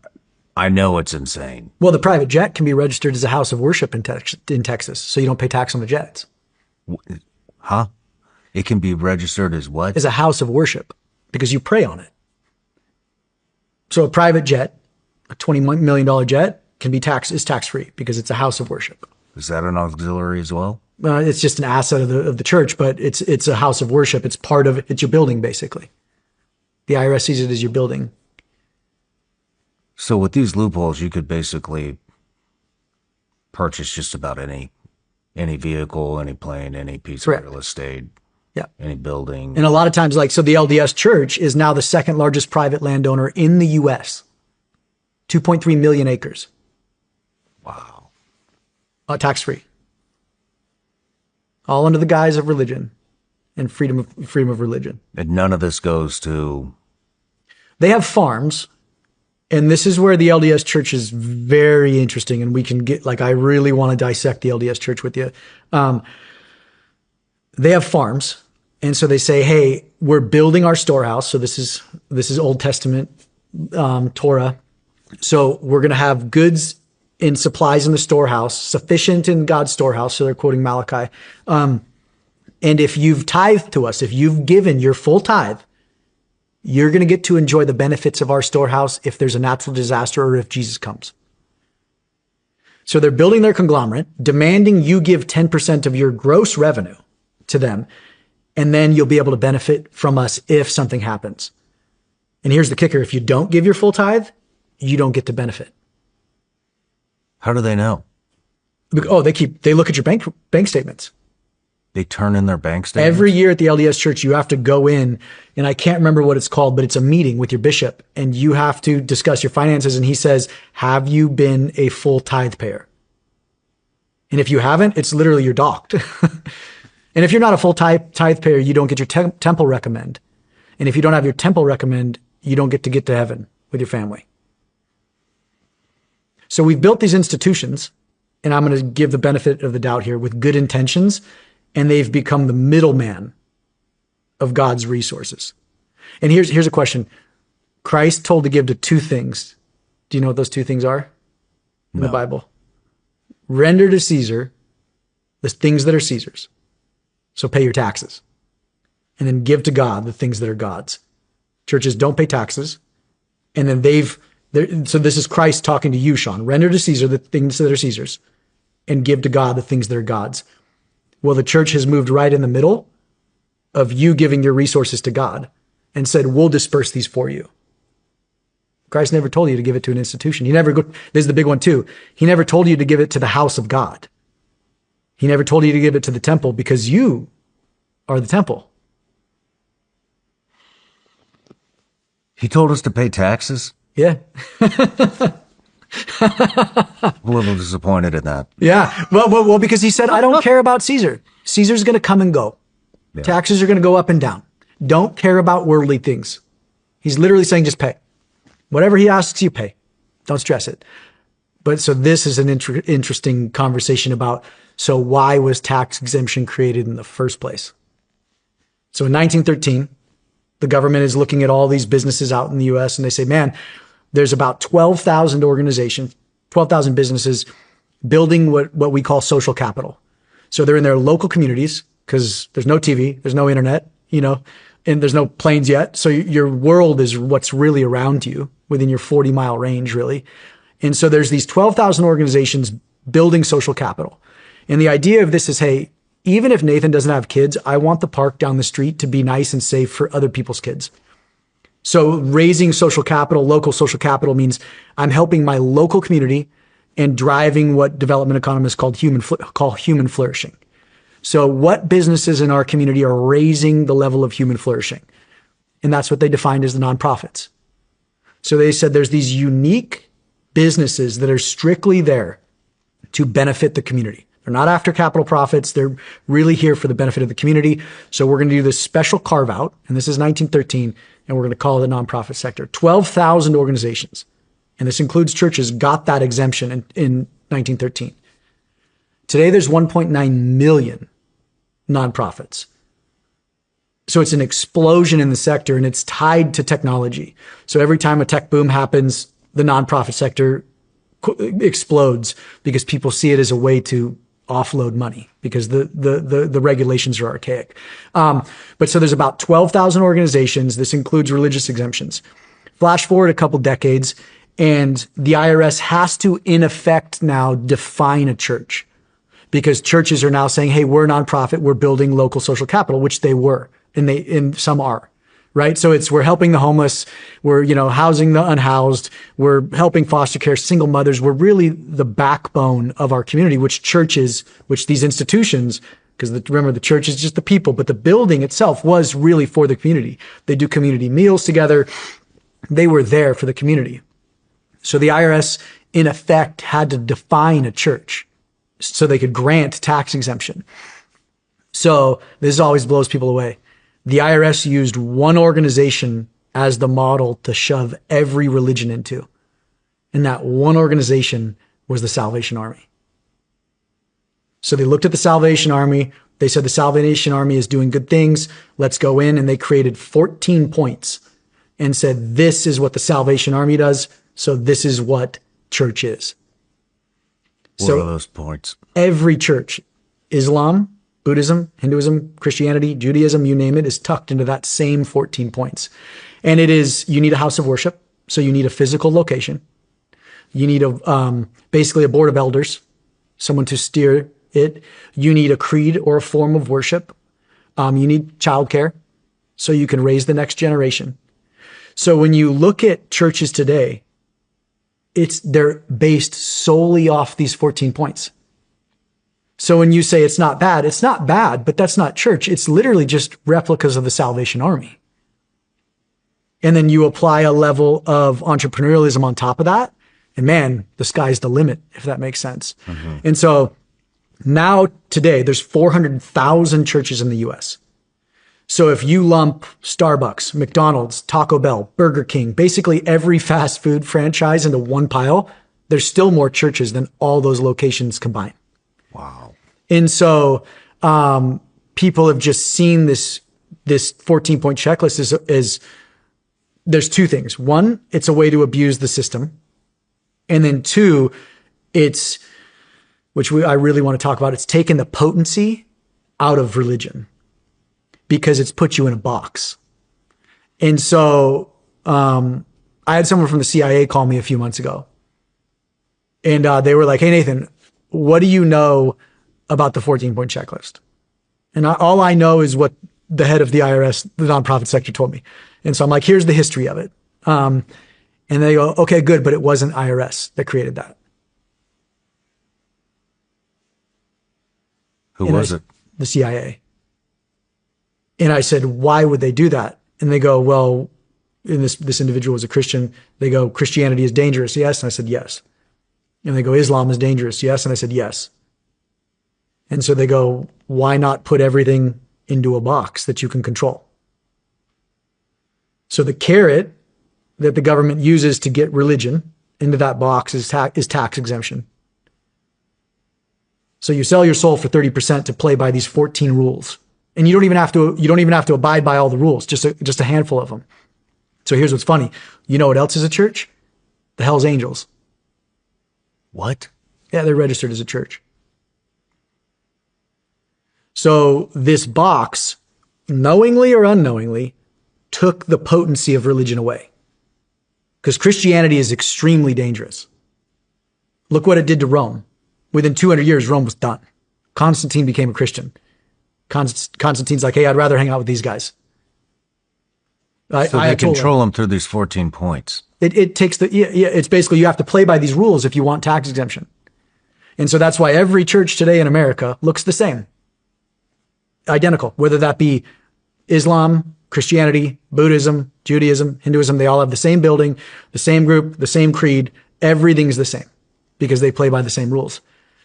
I know it's insane. Well, the private jet can be registered as a house of worship in Texas, so you don't pay tax on the jets. Huh? It can be registered as what? As a house of worship, because you pray on it. So a private jet, a $20 million jet, is tax-free because it's a house of worship. Is that an auxiliary as well? It's just an asset of the church, but it's a house of worship. It's part of it. It's your building, basically. The IRS sees it as your building. So with these loopholes, you could basically purchase just about any vehicle, any plane, any piece Correct. of real estate, yeah, any building. And a lot of times, so the LDS Church is now the second largest private landowner in the U.S. 2.3 million acres. Wow. Tax-free. All under the guise of religion and freedom of religion. And none of this goes to They have farms. And this is where the LDS church is very interesting. And we can get, like, I really want to dissect the LDS church with you. They have farms. And so they say, hey, we're building our storehouse. So this is Old Testament Torah. So we're going to have goods and supplies in the storehouse, sufficient in God's storehouse. So they're quoting Malachi. And if you've tithed to us, if you've given your full tithe, you're going to get to enjoy the benefits of our storehouse if there's a natural disaster or if Jesus comes. So they're building their conglomerate, demanding you give 10% of your gross revenue to them, and then you'll be able to benefit from us if something happens. And here's the kicker. If you don't give your full tithe, you don't get to benefit. How do they know? Oh, they look at your bank statements. They turn in their bank statements? Every year at the LDS church, you have to go in, and I can't remember what it's called, but it's a meeting with your bishop, and you have to discuss your finances. And he says, have you been a full tithe payer? And if you haven't, it's literally you're docked. And if you're not a full tithe payer, you don't get your temple recommend. And if you don't have your temple recommend, you don't get to heaven with your family. So we've built these institutions, and I'm going to give the benefit of the doubt here, with good intentions, and they've become the middleman of God's resources. And here's a question. Christ told to give to two things. Do you know what those two things are in the Bible? Render to Caesar the things that are Caesar's. So pay your taxes. And then give to God the things that are God's. Churches don't pay taxes. And then so this is Christ talking to you, Sean. Render to Caesar the things that are Caesar's, and give to God the things that are God's. Well, the church has moved right in the middle of you giving your resources to God and said, we'll disperse these for you. Christ never told you to give it to an institution. This is the big one too. He never told you to give it to the house of God. He never told you to give it to the temple, because you are the temple. He told us to pay taxes? Yeah. A little disappointed in that. Yeah. Well, because he said, I don't care about Caesar. Caesar's going to come and go. Yeah. Taxes are going to go up and down. Don't care about worldly things. He's literally saying, just pay. Whatever he asks you, pay. Don't stress it. But so this is an interesting conversation about, so why was tax exemption created in the first place? So in 1913, the government is looking at all these businesses out in the US, and they say, man, there's about 12,000 organizations, 12,000 businesses building what we call social capital. So they're in their local communities, because there's no TV, there's no internet, and there's no planes yet. So your world is what's really around you within your 40-mile range, really. And so there's these 12,000 organizations building social capital. And the idea of this is, hey, even if Nathan doesn't have kids, I want the park down the street to be nice and safe for other people's kids. So raising social capital, local social capital, means I'm helping my local community and driving what development economists call human flourishing. So what businesses in our community are raising the level of human flourishing? And that's what they defined as the nonprofits. So they said there's these unique businesses that are strictly there to benefit the community. They're not after capital profits. They're really here for the benefit of the community. So we're going to do this special carve out, and this is 1913, and we're going to call it the nonprofit sector. 12,000 organizations, and this includes churches, got that exemption in 1913. Today, there's 1.9 million nonprofits. So it's an explosion in the sector, and it's tied to technology. So every time a tech boom happens, the nonprofit sector explodes, because people see it as a way to offload money, because the regulations are archaic. But so there's about 12,000 organizations. This includes religious exemptions. Flash forward a couple decades, and the IRS has to, in effect, now define a church, because churches are now saying, hey, we're a nonprofit, we're building local social capital, which they were, and some are. Right? So we're helping the homeless, we're, housing the unhoused, we're helping foster care, single mothers. We're really the backbone of our community, which these institutions, because remember, the church is just the people, but the building itself was really for the community. They do community meals together. They were there for the community. So the IRS, in effect, had to define a church so they could grant tax exemption. So this always blows people away. The IRS used one organization as the model to shove every religion into. And that one organization was the Salvation Army. So they looked at the Salvation Army. They said the Salvation Army is doing good things. Let's go in. And they created 14 points and said, this is what the Salvation Army does. So this is what church is. What are those points? Every church, Islam, Buddhism, Hinduism, Christianity, Judaism, you name it, is tucked into that same 14 points. And it is, you need a house of worship. So you need a physical location. You need basically a board of elders, someone to steer it. You need a creed or a form of worship. You need childcare so you can raise the next generation. So when you look at churches today, they're based solely off these 14 points. So when you say it's not bad, but that's not church. It's literally just replicas of the Salvation Army. And then you apply a level of entrepreneurialism on top of that. And man, the sky's the limit, if that makes sense. Mm-hmm. And so now today, there's 400,000 churches in the US. So if you lump Starbucks, McDonald's, Taco Bell, Burger King, basically every fast food franchise into one pile, there's still more churches than all those locations combined. Wow. And so people have just seen this 14-point checklist as there's two things. One, it's a way to abuse the system. And then two, I really want to talk about, it's taken the potency out of religion because it's put you in a box. And so I had someone from the CIA call me a few months ago. And they were like, hey, Nathan, what do you know about the 14-point checklist? And all I know is what the head of the IRS, the nonprofit sector, told me. And so I'm like, here's the history of it. And they go, okay, good, but it wasn't IRS that created that. Who was it? The CIA. And I said, why would they do that? And they go, well, and this individual was a Christian. They go, Christianity is dangerous. Yes. And I said, yes. And they go, Islam is dangerous. Yes. And I said, yes. And so they go, why not put everything into a box that you can control? So the carrot that the government uses to get religion into that box is tax exemption. So you sell your soul for 30% to play by these 14 rules. And you don't even have to abide by all the rules, just a handful of them. So here's what's funny. You know what else is a church? The Hell's Angels. What? Yeah, they're registered as a church. So this box, knowingly or unknowingly, took the potency of religion away. Because Christianity is extremely dangerous. Look what it did to Rome. Within 200 years, Rome was done. Constantine became a Christian. Constantine's like, hey, I'd rather hang out with these guys. So they control them through these 14 points. It takes it's basically you have to play by these rules if you want tax exemption. And so that's why every church today in America looks the same. Identical, whether that be Islam, Christianity, Buddhism, Judaism, Hinduism, they all have the same building, the same group, the same creed. Everything's the same because they play by the same rules.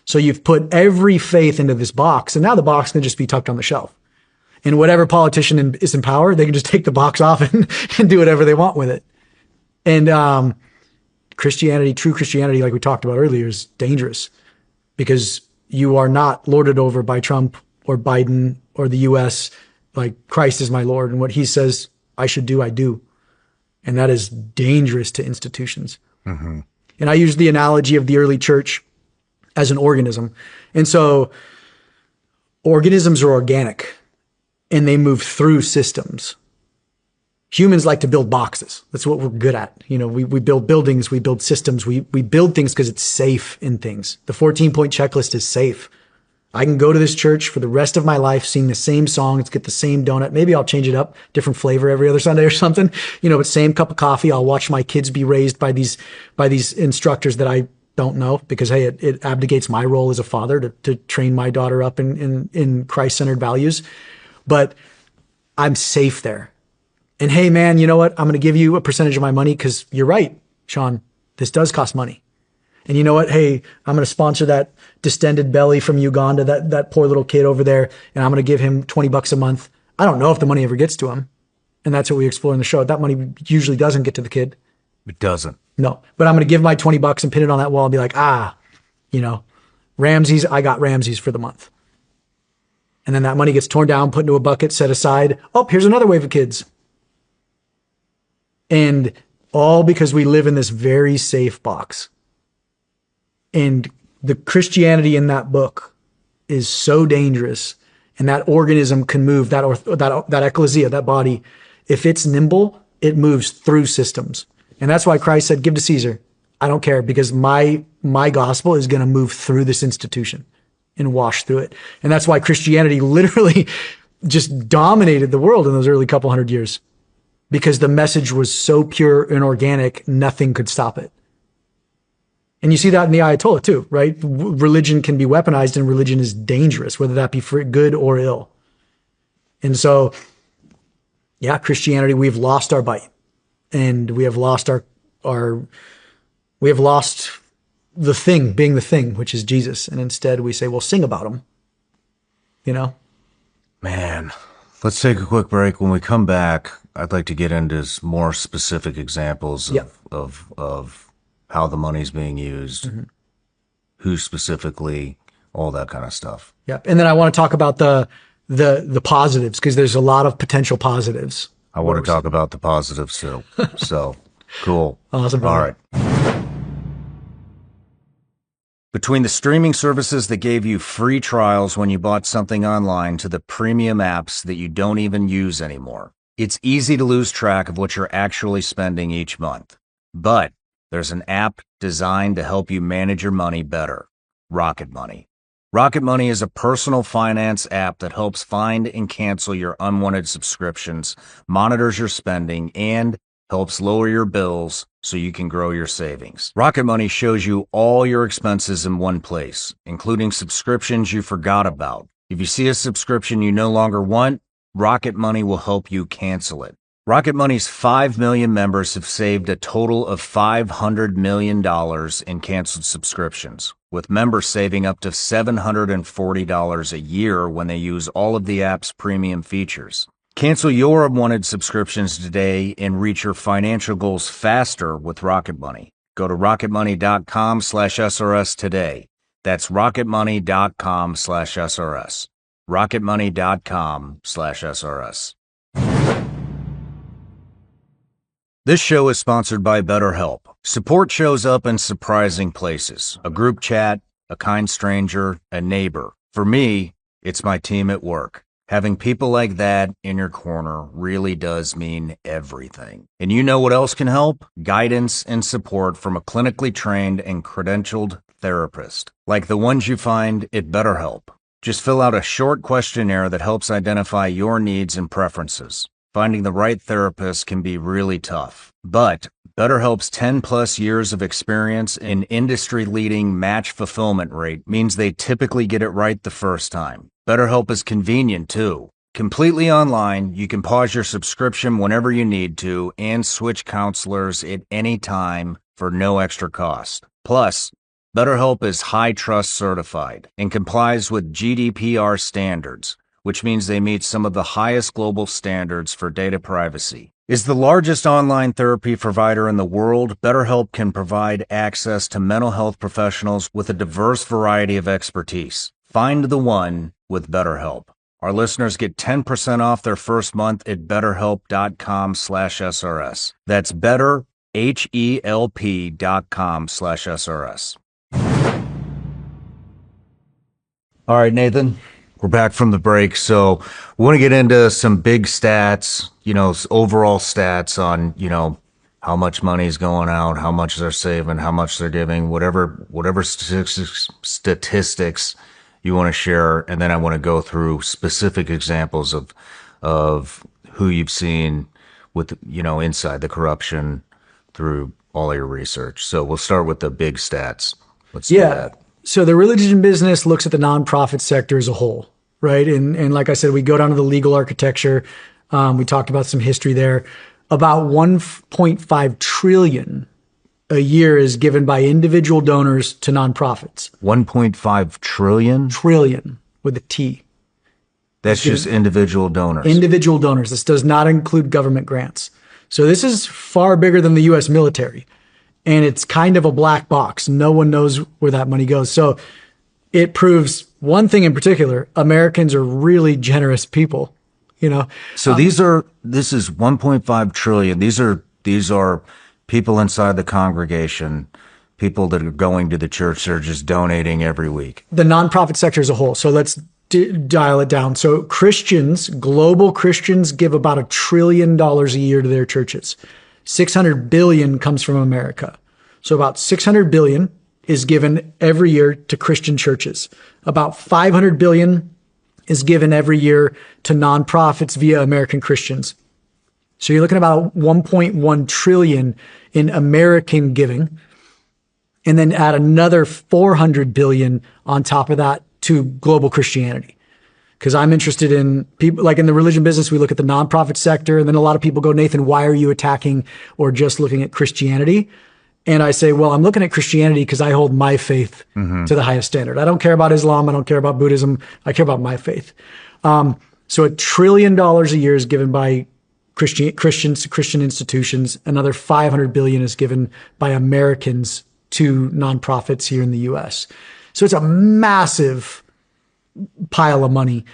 So you've put every faith into this box, and now the box can just be tucked on the shelf. And whatever politician is in power, they can just take the box off and do whatever they want with it. And Christianity, true Christianity, like we talked about earlier, is dangerous because you are not lorded over by Trump or Biden or the U.S. Like Christ is my Lord, and what he says I should do, I do. And that is dangerous to institutions. Mm-hmm. And I use the analogy of the early church as an organism. And so organisms are organic and they move through systems. Humans like to build boxes. That's what we're good at. You know, we build buildings, we build systems, we build things because it's safe in things. The 14-point checklist is safe. I can go to this church for the rest of my life, sing the same songs, get the same donut. Maybe I'll change it up, different flavor every other Sunday or something, you know, but same cup of coffee. I'll watch my kids be raised by these instructors that I don't know because, hey, it abdicates my role as a father to train my daughter up in Christ-centered values. But I'm safe there. And hey, man, you know what? I'm going to give you a percentage of my money because you're right, Sean, this does cost money. And you know what? Hey, I'm going to sponsor that distended belly from Uganda, that poor little kid over there. And I'm going to give him $20 a month. I don't know if the money ever gets to him, And that's what we explore in the show. That money usually doesn't get to the kid. It doesn't. No, but I'm going to give my $20 and pin it on that wall and be like, Ramsey's, I got Ramsey's for the month. And then that money gets torn down, put into a bucket, set aside. Oh, here's another wave of kids. And all because we live in this very safe box. And the Christianity in that book is so dangerous. And that organism can move, that ecclesia, that body. If it's nimble, it moves through systems. And that's why Christ said, give to Caesar. I don't care, because my gospel is going to move through this institution and wash through it. And that's why Christianity literally just dominated the world in those early couple hundred years, because the message was so pure and organic, nothing could stop it. And you see that in the Ayatollah too, right? Religion can be weaponized, and religion is dangerous, whether that be for good or ill. And so, yeah, Christianity, we've lost our bite, and we have lost we have lost the thing being the thing, which is Jesus. And instead we say, well, sing about him, Man, let's take a quick break. When we come back, I'd like to get into more specific examples of how the money's being used, who specifically, all that kind of stuff. Yeah. And then I want to talk about the positives, because there's a lot of potential positives. I want to talk about the positives too. So cool. Awesome. All right. Between the streaming services that gave you free trials when you bought something online to the premium apps that you don't even use anymore, it's easy to lose track of what you're actually spending each month. But there's an app designed to help you manage your money better. Rocket Money. Rocket Money is a personal finance app that helps find and cancel your unwanted subscriptions, monitors your spending, and helps lower your bills so you can grow your savings. Rocket Money shows you all your expenses in one place, including subscriptions you forgot about. If you see a subscription you no longer want, Rocket Money will help you cancel it. Rocket Money's 5 million members have saved a total of $500 million in canceled subscriptions, with members saving up to $740 a year when they use all of the app's premium features. Cancel your unwanted subscriptions today and reach your financial goals faster with Rocket Money. Go to rocketmoney.com/SRS today. That's rocketmoney.com/SRS. rocketmoney.com/SRS. This show is sponsored by BetterHelp. Support shows up in surprising places. A group chat, a kind stranger, a neighbor. For me, it's my team at work. Having people like that in your corner really does mean everything. And you know what else can help? Guidance and support from a clinically trained and credentialed therapist, like the ones you find at BetterHelp. Just fill out a short questionnaire that helps identify your needs and preferences. Finding the right therapist can be really tough, but BetterHelp's 10-plus years of experience and industry-leading match fulfillment rate means they typically get it right the first time. BetterHelp is convenient, too. Completely online, you can pause your subscription whenever you need to and switch counselors at any time for no extra cost. Plus, BetterHelp is high-trust certified and complies with GDPR standards, which means they meet some of the highest global standards for data privacy. Is the largest online therapy provider in the world, BetterHelp can provide access to mental health professionals with a diverse variety of expertise. Find the one with BetterHelp. Our listeners get 10% off their first month at betterhelp.com/SRS. That's betterhelp.com/SRS. All right, Nathan. We're back from the break, so we want to get into some big stats, overall stats on, how much money is going out, how much they're saving, how much they're giving, whatever statistics you want to share, and then I want to go through specific examples of who you've seen with, inside the corruption through all your research. So we'll start with the big stats. Let's do that. So the religion business looks at the nonprofit sector as a whole, right? And like I said, we go down to the legal architecture. We talked about some history there. About 1.5 trillion a year is given by individual donors to nonprofits. 1.5 trillion? Trillion with a T. That's just individual donors. Individual donors. This does not include government grants. So this is far bigger than the U.S. military. And it's kind of a black box. No one knows where that money goes. So it proves one thing in particular: Americans are really generous people. So this is 1.5 trillion. These are people inside the congregation, people that are going to the church. They're just donating every week. The nonprofit sector as a whole. So let's dial it down. So Christians, global Christians, give about $1 trillion a year to their churches. 600 billion comes from America. So about 600 billion is given every year to Christian churches. About 500 billion is given every year to nonprofits via American Christians. So you're looking at about 1.1 trillion in American giving, and then add another 400 billion on top of that to global Christianity. Because I'm interested in people, like in the religion business, we look at the nonprofit sector, and then a lot of people go, Nathan, why are you attacking or just looking at Christianity? And I say, well, I'm looking at Christianity because I hold my faith to the highest standard. I don't care about Islam. I don't care about Buddhism. I care about my faith. So $1 trillion a year is given by Christians to Christian institutions. Another 500 billion is given by Americans to nonprofits here in the U.S. So it's a massive pile of money.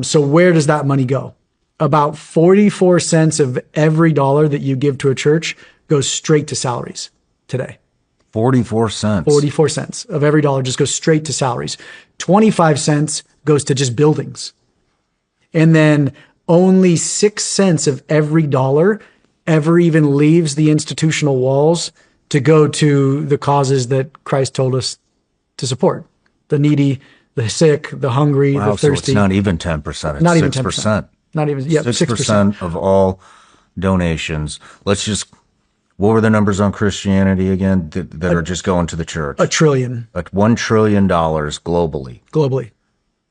So where does that money go? About 44 cents of every dollar that you give to a church goes straight to salaries today. 44 cents. 44 cents of every dollar just goes straight to salaries. 25 cents goes to just buildings. And then only 6 cents of every dollar ever even leaves the institutional walls to go to the causes that Christ told us to support: the needy, the sick, the hungry, the thirsty. So it's not even 10%. It's not even 6%. Not even, yeah, 6% of all donations. What were the numbers on Christianity again that are just going to the church? $1 trillion. $1 trillion globally. Globally.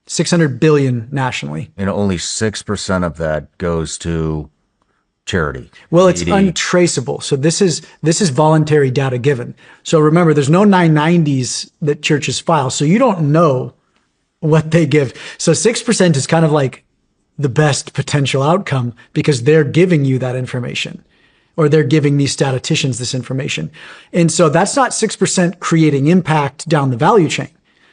600 billion nationally. And only 6% of that goes to charity. Well, it's untraceable. So this is voluntary data given. So remember, there's no 990s that churches file. So you don't know what they give. So 6% is kind of like the best potential outcome because they're giving you that information, or they're giving these statisticians this information. And so that's not 6% creating impact down the value chain.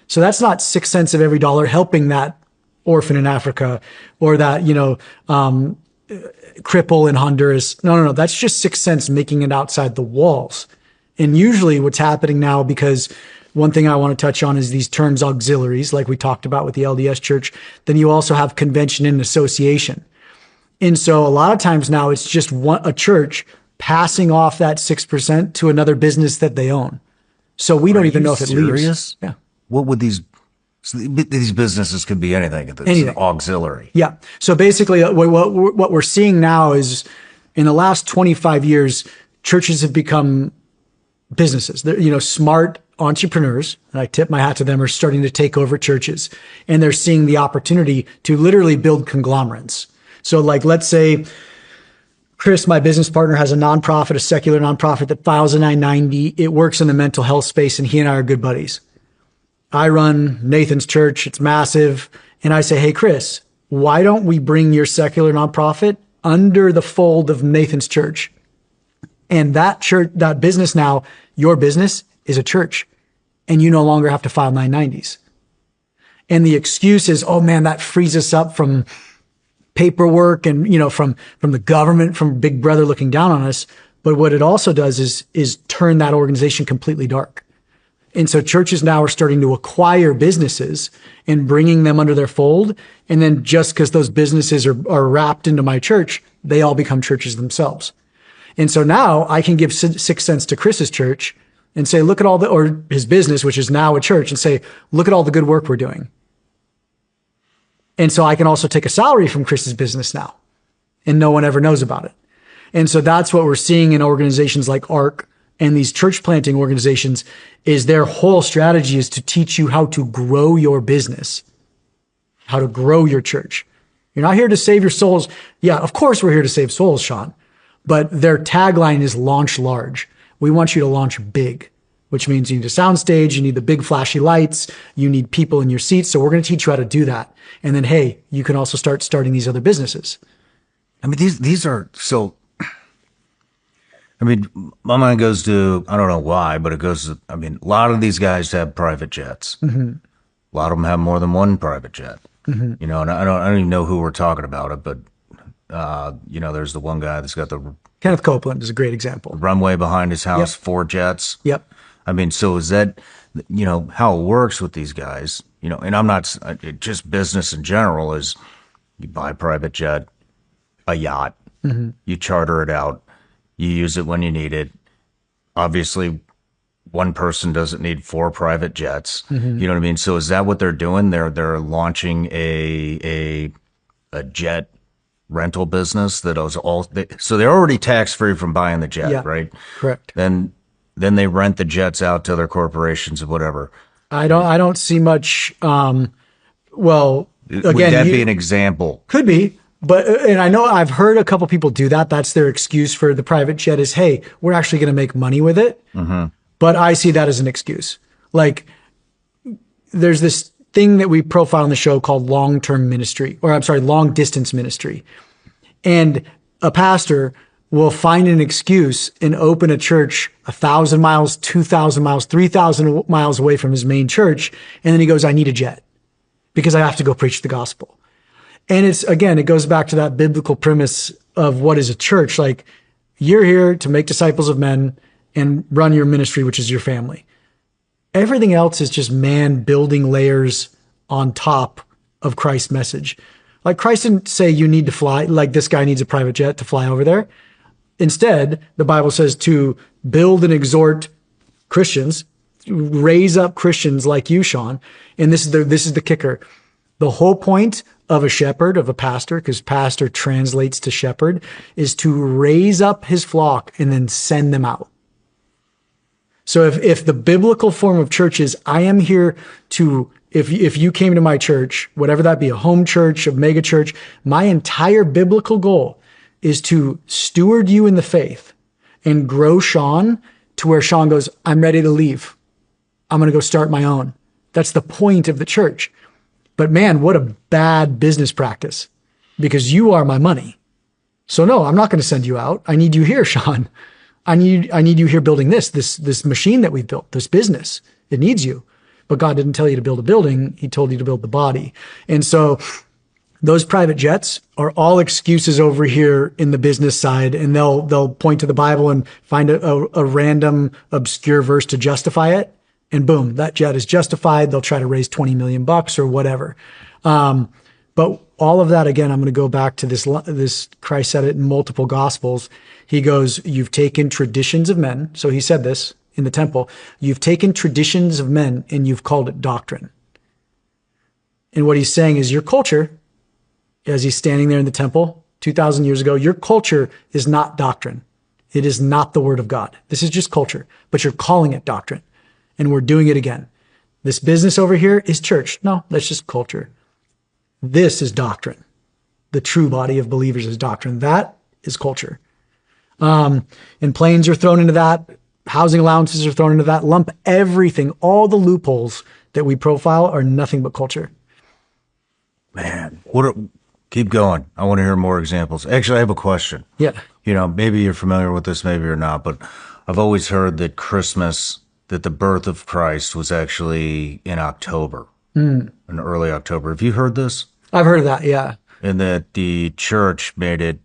So that's not 6 cents of every dollar helping that orphan in Africa or that, cripple in Honduras. No. That's just 6 cents making it outside the walls. And usually what's happening now, because one thing I want to touch on is these terms auxiliaries, like we talked about with the LDS church. Then you also have convention and association. And so a lot of times now it's just a church passing off that 6% to another business that they own. So we don't even know if it leaves. Yeah. What would these businesses could be anything. It's an auxiliary. Yeah. So basically what we're seeing now is in the last 25 years, churches have become businesses. They're, smart entrepreneurs, and I tip my hat to them, are starting to take over churches, and they're seeing the opportunity to literally build conglomerates. So like, let's say Chris, my business partner, has a nonprofit, a secular nonprofit that files a 990. It works in the mental health space, and he and I are good buddies. I run Nathan's church. It's massive. And I say, hey, Chris, why don't we bring your secular nonprofit under the fold of Nathan's church? And that church, that business now, your business is a church, and you no longer have to file 990s. And the excuse is, oh man, that frees us up from paperwork and, from the government, from Big Brother looking down on us. But what it also does is turn that organization completely dark. And so churches now are starting to acquire businesses and bringing them under their fold. And then just because those businesses are wrapped into my church, they all become churches themselves. And so now I can give 6 cents to Chris's church and say, look at or his business, which is now a church, and say, look at all the good work we're doing. And so I can also take a salary from Chris's business now, and no one ever knows about it. And so that's what we're seeing in organizations like ARC and these church planting organizations, is their whole strategy is to teach you how to grow your business, how to grow your church. You're not here to save your souls. Yeah, of course we're here to save souls, Sean. But their tagline is launch large. We want you to launch big. which means you need a sound stage, you need the big flashy lights, you need people in your seats. So we're going to teach you how to do that. And then, hey, you can also start starting these other businesses. I mean, these are so. I mean, my mind goes to, I don't know why, but it goes to, I mean, a lot of these guys have private jets. A lot of them have more than one private jet. You know, and I don't even know who we're talking about it, but you know, there's the one guy that's got the Kenneth Copeland is a great example. runway behind his house, Yep. 4 jets. Yep. I mean, so is that, you know, how it works with these guys, you know, and I'm not, just business in general is you buy a private jet, a yacht, you charter it out, you use it when you need it. Obviously, one person doesn't need 4 private jets. You know what I mean? So is that what they're doing? They're launching a jet rental business that is all, so they're already tax free from buying the jet, Yeah. right? Correct. Then they rent the jets out to their corporations or whatever. I don't see much. Well, Would again, that be an example? could be, but and I know I've heard a couple people do that. That's their excuse for the private jet is, hey, we're actually going to make money with it. But I see that as an excuse. Like, there's this thing that we profile on the show called long-term ministry, or I'm sorry, long-distance ministry, and a pastor will find an excuse and open a church 1,000 miles, 2,000 miles, 3,000 miles away from his main church. And then he goes, I need a jet because I have to go preach the gospel. And it's, again, it goes back to that biblical premise of what is a church. Like, you're here to make disciples of men and run your ministry, which is your family. Everything else is just man building layers on top of Christ's message. Like, Christ didn't say you need to fly, like this guy needs a private jet to fly over there. Instead, the Bible says to build and exhort Christians, raise up Christians like you, Sean. And this is the kicker. The whole point of a shepherd, of a pastor, because pastor translates to shepherd, is to raise up his flock and then send them out. So if the biblical form of church is, I am here to, if you came to my church, whatever that be, a home church, a mega church, my entire biblical goal is to steward you in the faith and grow Sean to where Sean goes, I'm ready to leave. I'm going to go start my own. That's the point of the church. But man, what a bad business practice, because you are my money. So no, I'm not going to send you out. I need you here, Sean. I need you here building this machine that we've built, this business. It needs you. But God didn't tell you to build a building. He told you to build the body. And so those private jets are all excuses over here in the business side, and they'll point to the Bible and find a random obscure verse to justify it, and boom, that jet is justified. They'll try to raise 20 million bucks or whatever. But all of that, again, I'm going to go back to this. Christ said it in multiple gospels. He goes, you've taken traditions of men. So he said this in the temple. You've taken traditions of men and you've called it doctrine. And what he's saying is your culture, as he's standing there in the temple 2,000 years ago, your culture is not doctrine. It is not the word of God. This is just culture, but you're calling it doctrine. And we're doing it again. This business over here is church. No, that's just culture. This is doctrine. The true body of believers is doctrine. That is culture. And planes are thrown into that. Housing allowances are thrown into that. Lump everything. All the loopholes that we profile are nothing but culture. Man, keep going. I want to hear more examples. Actually, I have a question. Yeah. You know, maybe you're familiar with this, maybe you're not, but I've always heard that that the birth of Christ was actually in October, in early October. Have you heard this? I've heard of that. Yeah. And that the church made it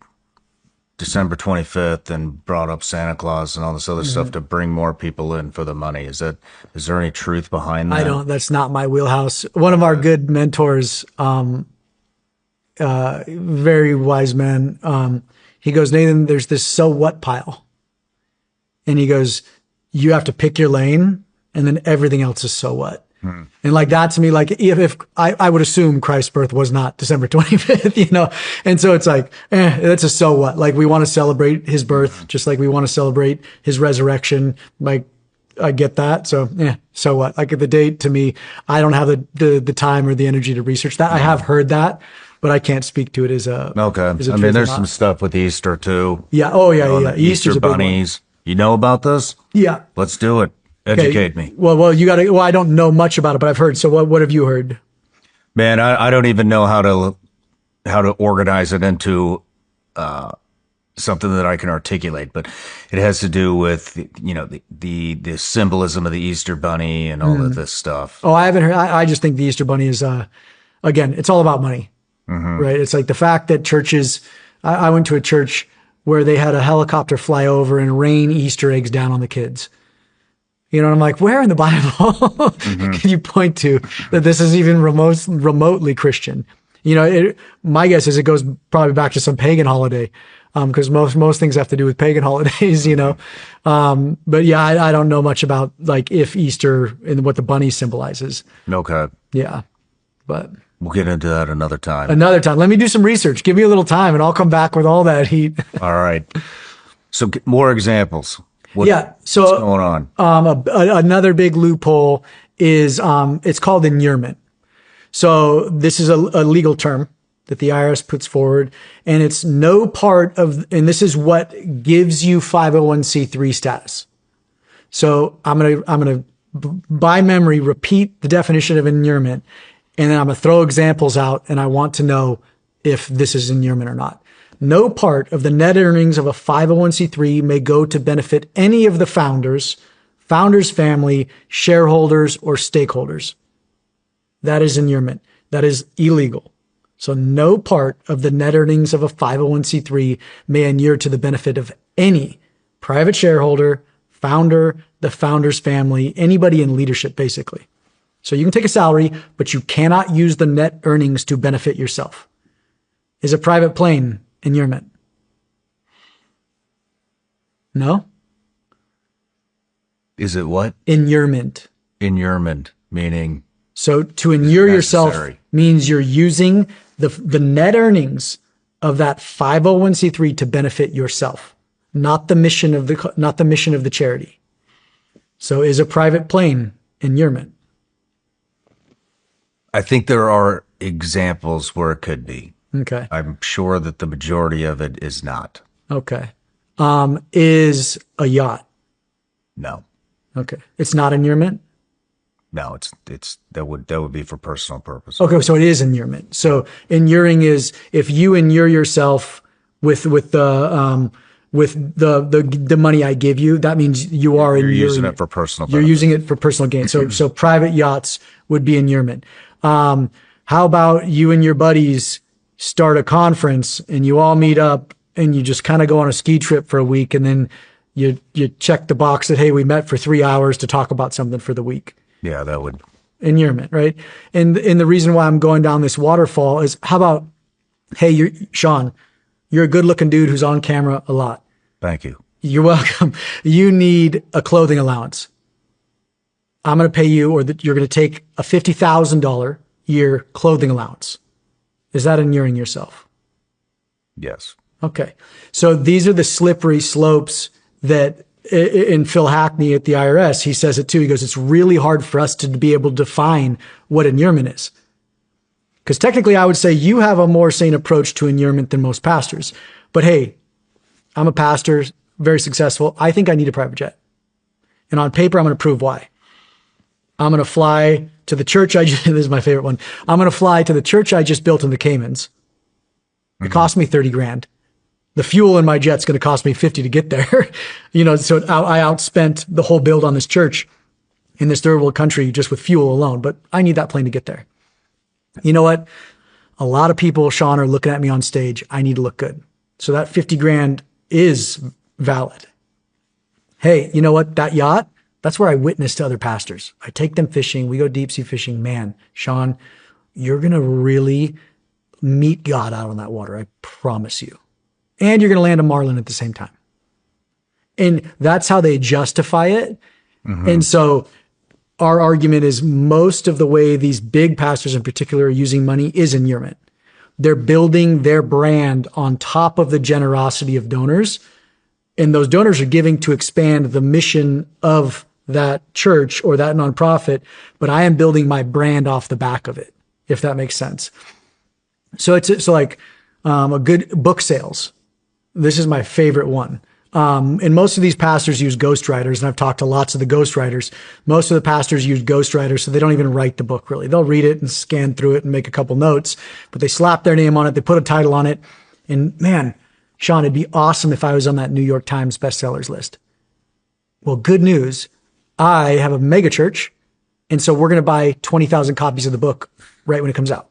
December 25th and brought up Santa Claus and all this other stuff to bring more people in for the money. Is there any truth behind that? That's not my wheelhouse. One of our good mentors, very wise man, he goes, Nathan, there's this so what pile. And he goes, you have to pick your lane and then everything else is so what. And like that to me, like if I would assume Christ's birth was not December 25th, you know? And so it's like, that's a so what? Like we want to celebrate his birth, just like we want to celebrate his resurrection. Like I get that. So, so what? Like the date to me, I don't have the time or the energy to research that. I have heard that, but I can't speak to it as a, okay. As a I mean, there's truth or some not. stuff with Easter too. Yeah. Oh yeah. You know, Yeah. the Easter's Easter a big one. bunnies. You know about this? Yeah. Let's do it. Educate me. Well, you got to. Well, I don't know much about it, but I've heard. So what have you heard? Man, I don't even know how to organize it into something that I can articulate, but it has to do with the symbolism of the Easter Bunny and all of this stuff. Oh, I haven't heard. I just think the Easter Bunny is again, it's all about money, right? It's like the fact that churches. I went to a church where they had a helicopter fly over and rain Easter eggs down on the kids. You know, and I'm like, where in the Bible can you point to that this is even remotely Christian? You know, my guess is it goes probably back to some pagan holiday, because most things have to do with pagan holidays, you know. But yeah, I don't know much about like if Easter and what the bunny symbolizes. Okay. Yeah, but We'll get into that another time. another time. Let me do some research. Give me a little time, and I'll come back with all that heat. All right. So more examples. Yeah. So what's going on? another big loophole is it's called inurement. So this is a legal term that the IRS puts forward, and it's no part of, and this is what gives you 501c3 status. So I'm gonna by memory repeat the definition of inurement, and then I'm gonna throw examples out, and I want to know if this is inurement or not. No part of the net earnings of a 501c3 may go to benefit any of the founders, family, shareholders, or stakeholders. That is inurement. That is illegal. So no part of the net earnings of a 501c3 may inure to the benefit of any private shareholder, founder, the founder's family, anybody in leadership, basically. So you can take a salary, but you cannot use the net earnings to benefit yourself. Is a private plane inurement? No? Is it what? Inurement. Inurement, meaning So to inure yourself necessary. means you're using the net earnings of that 501c3 to benefit yourself, not the mission of the charity. So is a private plane inurement? I think there are examples where it could be. Okay. I'm sure that the majority of it is not. Okay. Is a yacht? No. Okay. It's not inurement? No, it's that would be for personal purposes. Okay, so it is inurement. So inuring is if you inure yourself with the money I give you, that means you are You're inuring using it for personal You're benefit. using it for personal gain. So private yachts would be inurement. How about you and your buddies start a conference and you all meet up and you just kind of go on a ski trip for a week, and then you check the box that, hey, we met for 3 hours to talk about something for the week. Yeah, that would. Inurement, right? And the reason why I'm going down this waterfall is, how about, hey, Sean, you're a good looking dude who's on camera a lot. Thank you. You're welcome. You need a clothing allowance. I'm going to pay you, or you're going to take a $50,000 year clothing allowance. Is that inuring yourself? Yes. Okay. So these are the slippery slopes that, in Phil Hackney at the IRS, he says it too. He goes, it's really hard for us to be able to define what inurement is. Because technically I would say you have a more sane approach to inurement than most pastors. But hey, I'm a pastor, very successful. I think I need a private jet. And on paper, I'm going to prove why. I'm going to fly to the church this is my favorite one. I'm going to fly to the church I just built in the Caymans. It cost me 30 grand. The fuel in my jet's going to cost me 50 to get there. So I outspent the whole build on this church in this third world country just with fuel alone. But I need that plane to get there. You know what? A lot of people, Sean, are looking at me on stage. I need to look good. So that 50 grand is valid. Hey, you know what? That yacht, that's where I witness to other pastors. I take them fishing. We go deep sea fishing. Man, Sean, you're going to really meet God out on that water. I promise you. And you're going to land a marlin at the same time. And that's how they justify it. Mm-hmm. And so our argument is most of the way these big pastors in particular are using money is inurement. They're building their brand on top of the generosity of donors. And those donors are giving to expand the mission of that church or that nonprofit. But I am building my brand off the back of it, if that makes sense. So it's like a good book sales. This is my favorite one. And most of these pastors use ghostwriters, and I've talked to lots of the ghostwriters. Most of the pastors use ghostwriters, so they don't even write the book really. They'll read it and scan through it and make a couple notes, but they slap their name on it, they put a title on it, and man, Sean, it'd be awesome if I was on that New York Times bestsellers list. Well, good news. I have a megachurch, and so we're going to buy 20,000 copies of the book right when it comes out.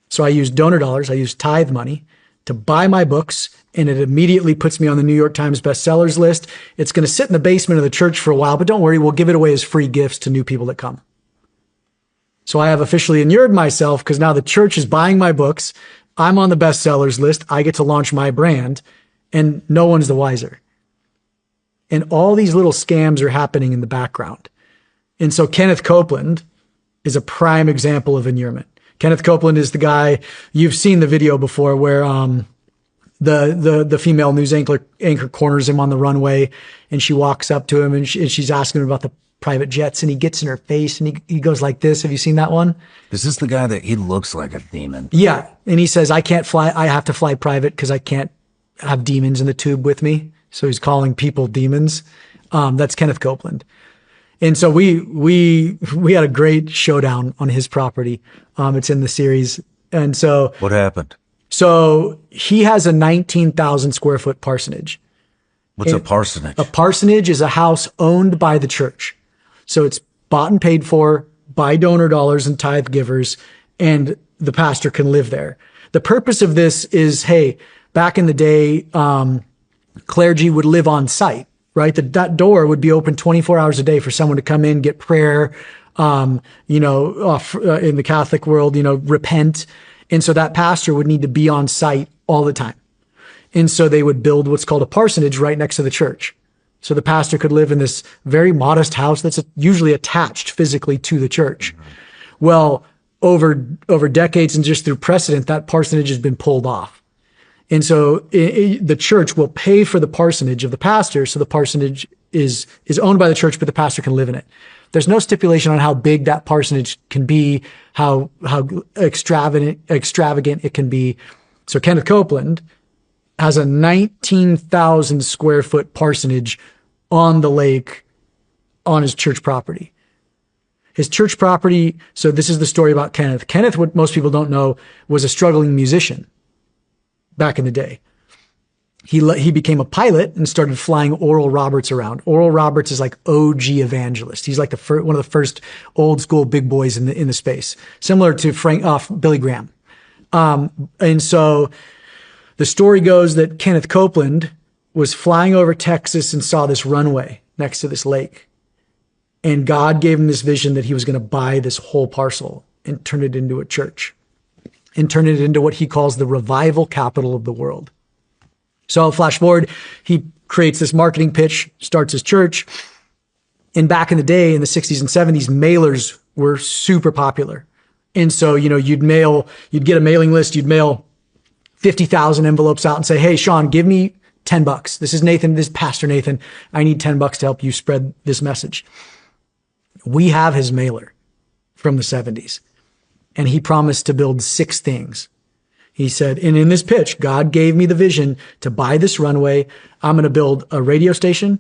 So I use donor dollars, I use tithe money to buy my books, and it immediately puts me on the New York Times bestsellers list. It's going to sit in the basement of the church for a while, but don't worry, we'll give it away as free gifts to new people that come. So I have officially inured myself because now the church is buying my books. I'm on the bestsellers list. I get to launch my brand, and no one's the wiser. And all these little scams are happening in the background. And so Kenneth Copeland is a prime example of inurement. Kenneth Copeland is the guy, you've seen the video before where the female news anchor corners him on the runway, and she walks up to him and she's asking him about the private jets, and he gets in her face and he goes like this. Have you seen that one? Is this the guy that he looks like a demon? Yeah. And he says, I can't fly. I have to fly private because I can't have demons in the tube with me. So he's calling people demons. That's Kenneth Copeland. And so we had a great showdown on his property. It's in the series. And so what happened? So he has a 19,000 square foot parsonage. What's a parsonage? A parsonage is a house owned by the church. So it's bought and paid for by donor dollars and tithe givers, and the pastor can live there. The purpose of this is, hey, back in the day, clergy would live on site, right? That door would be open 24 hours a day for someone to come in, get prayer, in the Catholic world, repent. And so that pastor would need to be on site all the time. And so they would build what's called a parsonage right next to the church. So the pastor could live in this very modest house that's usually attached physically to the church. Mm-hmm. Well, over decades and just through precedent, that parsonage has been pulled off. And so the church will pay for the parsonage of the pastor. So the parsonage is owned by the church, but the pastor can live in it. There's no stipulation on how big that parsonage can be, how extravagant it can be. So Kenneth Copeland has a 19,000 square foot parsonage on the lake on his church property. His church property, so this is the story about Kenneth. Kenneth, what most people don't know, was a struggling musician back in the day. He became a pilot and started flying Oral Roberts around. Oral Roberts is like OG evangelist. He's like one of the first old school big boys in the space, similar to Billy Graham. And so the story goes that Kenneth Copeland was flying over Texas and saw this runway next to this lake. And God gave him this vision that he was going to buy this whole parcel and turn it into a church and turn it into what he calls the revival capital of the world. So flash forward, he creates this marketing pitch, starts his church. And back in the day, in the 60s and 70s, mailers were super popular. And so, you'd get a mailing list, you'd mail 50,000 envelopes out and say, hey, Sean, give me $10. This is Nathan, this is Pastor Nathan. I need $10 to help you spread this message. We have his mailer from the 70s. And he promised to build 6 things. He said, and in this pitch, God gave me the vision to buy this runway. I'm going to build a radio station,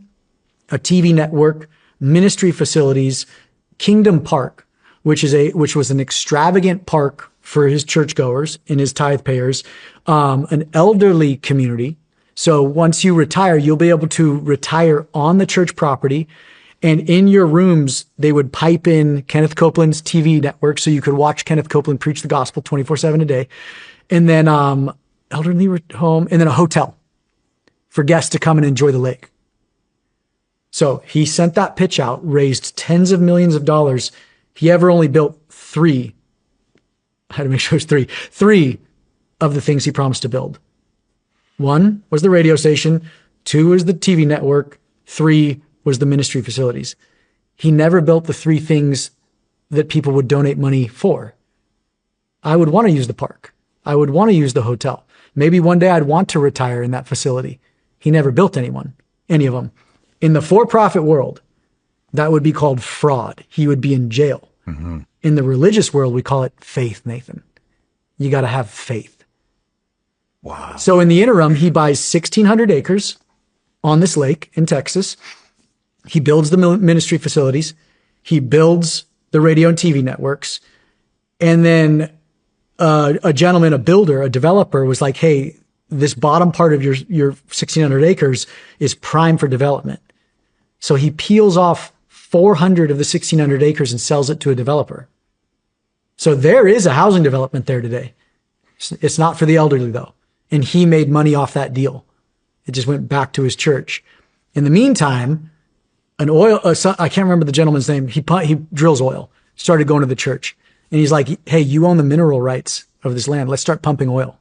a TV network, ministry facilities, Kingdom Park, which was an extravagant park for his churchgoers and his tithe payers, an elderly community. So once you retire, you'll be able to retire on the church property. And in your rooms, they would pipe in Kenneth Copeland's TV network so you could watch Kenneth Copeland preach the gospel 24/7 a day. And then elderly home, and then a hotel for guests to come and enjoy the lake. So he sent that pitch out, raised tens of millions of dollars. He ever only built 3. I had to make sure it was 3. 3 of the things he promised to build. 1 was the radio station. 2 was the TV network. 3 was the ministry facilities. He never built the 3 things that people would donate money for. I would want to use the park. I would want to use the hotel. Maybe one day I'd want to retire in that facility. He never built any of them. In the for-profit world, that would be called fraud. He would be in jail. Mm-hmm. In the religious world, we call it faith, Nathan. You got to have faith. Wow. So in the interim, he buys 1,600 acres on this lake in Texas. He builds the ministry facilities. He builds the radio and TV networks. And then a gentleman, a builder, a developer was like, hey, this bottom part of your 1,600 acres is prime for development. So he peels off 400 of the 1,600 acres and sells it to a developer. So there is a housing development there today. It's not for the elderly though. And he made money off that deal. It just went back to his church. In the meantime, I can't remember the gentleman's name. He drills oil, started going to the church. And he's like, hey, you own the mineral rights of this land. Let's start pumping oil.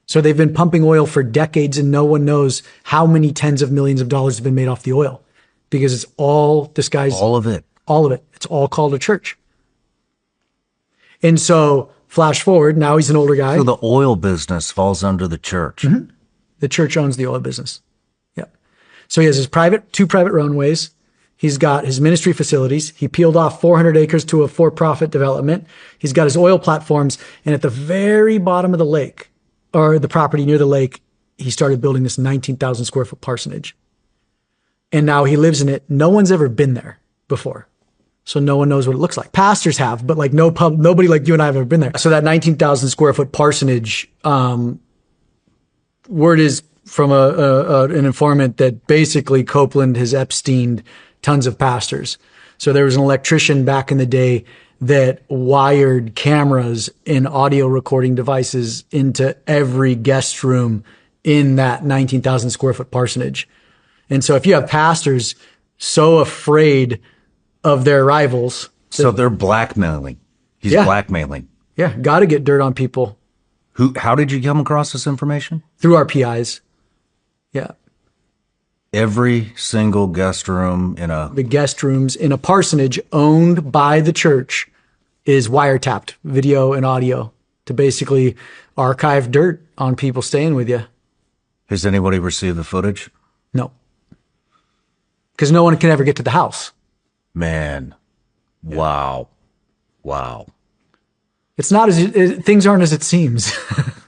So they've been pumping oil for decades and no one knows how many tens of millions of dollars have been made off the oil because it's all disguised. All of it. All of it. It's all called a church. And so flash forward, now he's an older guy. So the oil business falls under the church. Mm-hmm. The church owns the oil business. Yeah. So he has his two private runways. He's got his ministry facilities. He peeled off 400 acres to a for-profit development. He's got his oil platforms. And at the very bottom of the lake, or the property near the lake, he started building this 19,000 square foot parsonage. And now he lives in it. No one's ever been there before. So no one knows what it looks like. Pastors have, but like nobody like you and I have ever been there. So that 19,000 square foot parsonage, word is from an informant that basically Copeland has Epsteined tons of pastors. So there was an electrician back in the day that wired cameras and audio recording devices into every guest room in that 19,000 square foot parsonage. And so if you have pastors so afraid of their rivals. So they're blackmailing. He's blackmailing. Yeah. Got to get dirt on people. How did you come across this information? Through our PIs. Yeah. Every single guest room the guest rooms in a parsonage owned by the church is wiretapped, video and audio, to basically archive dirt on people staying with you. Has anybody received the footage? No. Because no one can ever get to the house. Man. Yeah. Wow. It's not things aren't as it seems.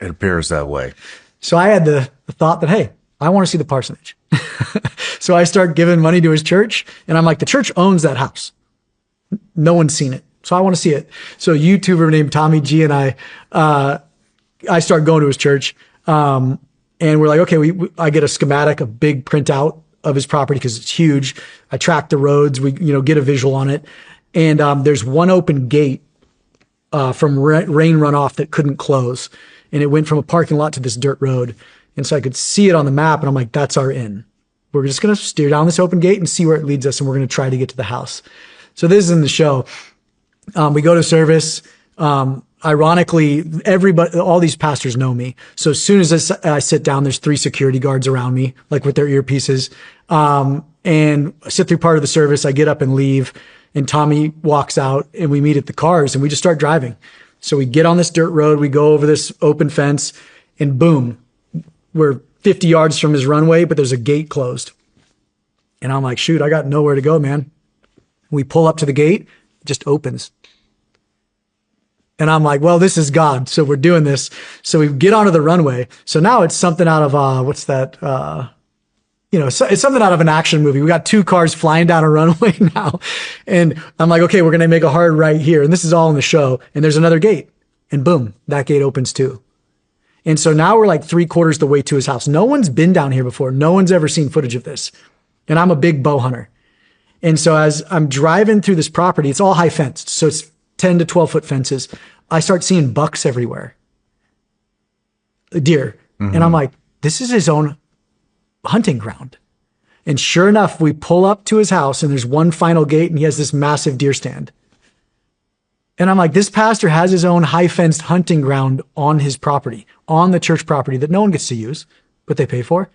It appears that way. So I had the thought that, hey, I want to see the parsonage. So I start giving money to his church and I'm like, the church owns that house. No one's seen it. So I want to see it. So a YouTuber named Tommy G and I start going to his church. And we're like, okay, I get a schematic, a big printout of his property because it's huge. I track the roads. We, get a visual on it. And there's one open gate from rain runoff that couldn't close. And it went from a parking lot to this dirt road. And so I could see it on the map and I'm like, that's our in. We're just going to steer down this open gate and see where it leads us. And we're going to try to get to the house. So this is in the show. We go to service. Ironically, all these pastors know me. So as soon as I sit down, there's 3 security guards around me, like with their earpieces. And I sit through part of the service. I get up and leave and Tommy walks out and we meet at the cars and we just start driving. So we get on this dirt road. We go over this open fence and boom, we're 50 yards from his runway, but there's a gate closed. And I'm like, shoot, I got nowhere to go, man. We pull up to the gate, it just opens. And I'm like, well, this is God. So we're doing this. So we get onto the runway. So now it's something out of, what's that? It's something out of an action movie. We got 2 cars flying down a runway now. And I'm like, okay, we're going to make a hard right here. And this is all in the show. And there's another gate. And boom, that gate opens too. And so now we're like 3/4 the way to his house. No one's been down here before. No one's ever seen footage of this. And I'm a big bow hunter. And so as I'm driving through this property, it's all high fenced. So it's 10 to 12 foot fences. I start seeing bucks everywhere. Deer. Mm-hmm. And I'm like, this is his own hunting ground. And sure enough, we pull up to his house and there's one final gate and he has this massive deer stand. And I'm like, this pastor has his own high fenced hunting ground on his property, on the church property that no one gets to use, but they pay for.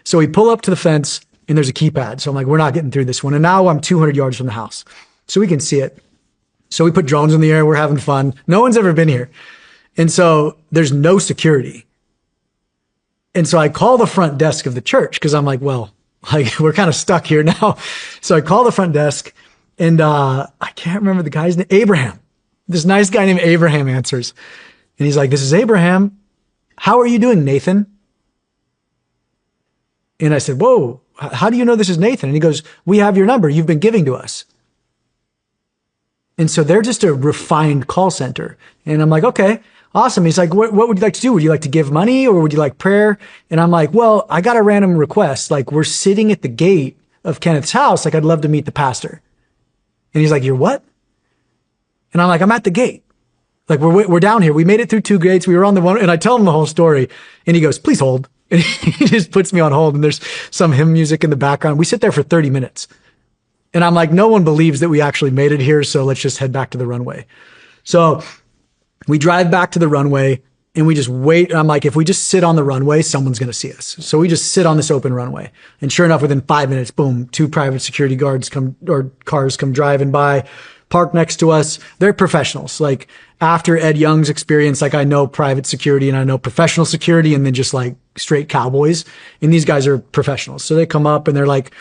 So we pull up to the fence and there's a keypad. So I'm like, we're not getting through this one. And now I'm 200 yards from the house. So we can see it. So we put drones in the air. We're having fun. No one's ever been here. And so there's no security. And so I call the front desk of the church because I'm like, well, we're kind of stuck here now. So I call the front desk and I can't remember the guy's name. Abraham. This nice guy named Abraham answers. And he's like, this is Abraham. How are you doing, Nathan? And I said, whoa, how do you know this is Nathan? And he goes, we have your number. You've been giving to us. And so they're just a refined call center. And I'm like, okay, awesome. He's like, what would you like to do? Would you like to give money or would you like prayer? And I'm like, well, I got a random request. Like, we're sitting at the gate of Kenneth's house. Like, I'd love to meet the pastor. And he's like, you're what? And I'm like, I'm at the gate. Like, we're down here. We made it through 2 gates. We were on the one, and I tell him the whole story. And he goes, please hold. And he just puts me on hold. And there's some hymn music in the background. We sit there for 30 minutes. And I'm like, no one believes that we actually made it here. So let's just head back to the runway. So we drive back to the runway and we just wait. And I'm like, if we just sit on the runway, someone's going to see us. So we just sit on this open runway. And sure enough, within 5 minutes, boom, 2 private security guards cars come driving by, park next to us. They're professionals. Like, after Ed Young's experience, like, I know private security and I know professional security and then just like straight cowboys. And these guys are professionals. So they come up and they're like,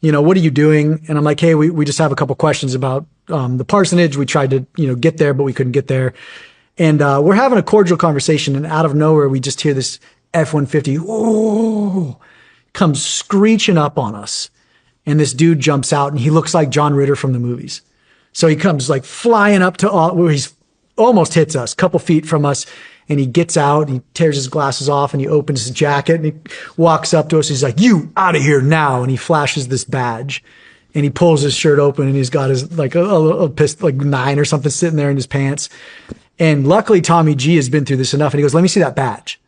what are you doing? And I'm like, hey, we just have a couple questions about the parsonage. We tried to, get there, but we couldn't get there. And we're having a cordial conversation. And out of nowhere, we just hear this F-150, oh, comes screeching up on us. And this dude jumps out and he looks like John Ritter from the movies. So he comes like flying up to where he's almost hits us, a couple feet from us. And he gets out, and he tears his glasses off, and he opens his jacket, and he walks up to us. He's like, you out of here now. And he flashes this badge, and he pulls his shirt open, and he's got his like a pistol, like 9 or something sitting there in his pants. And luckily, Tommy G has been through this enough. And he goes, let me see that badge.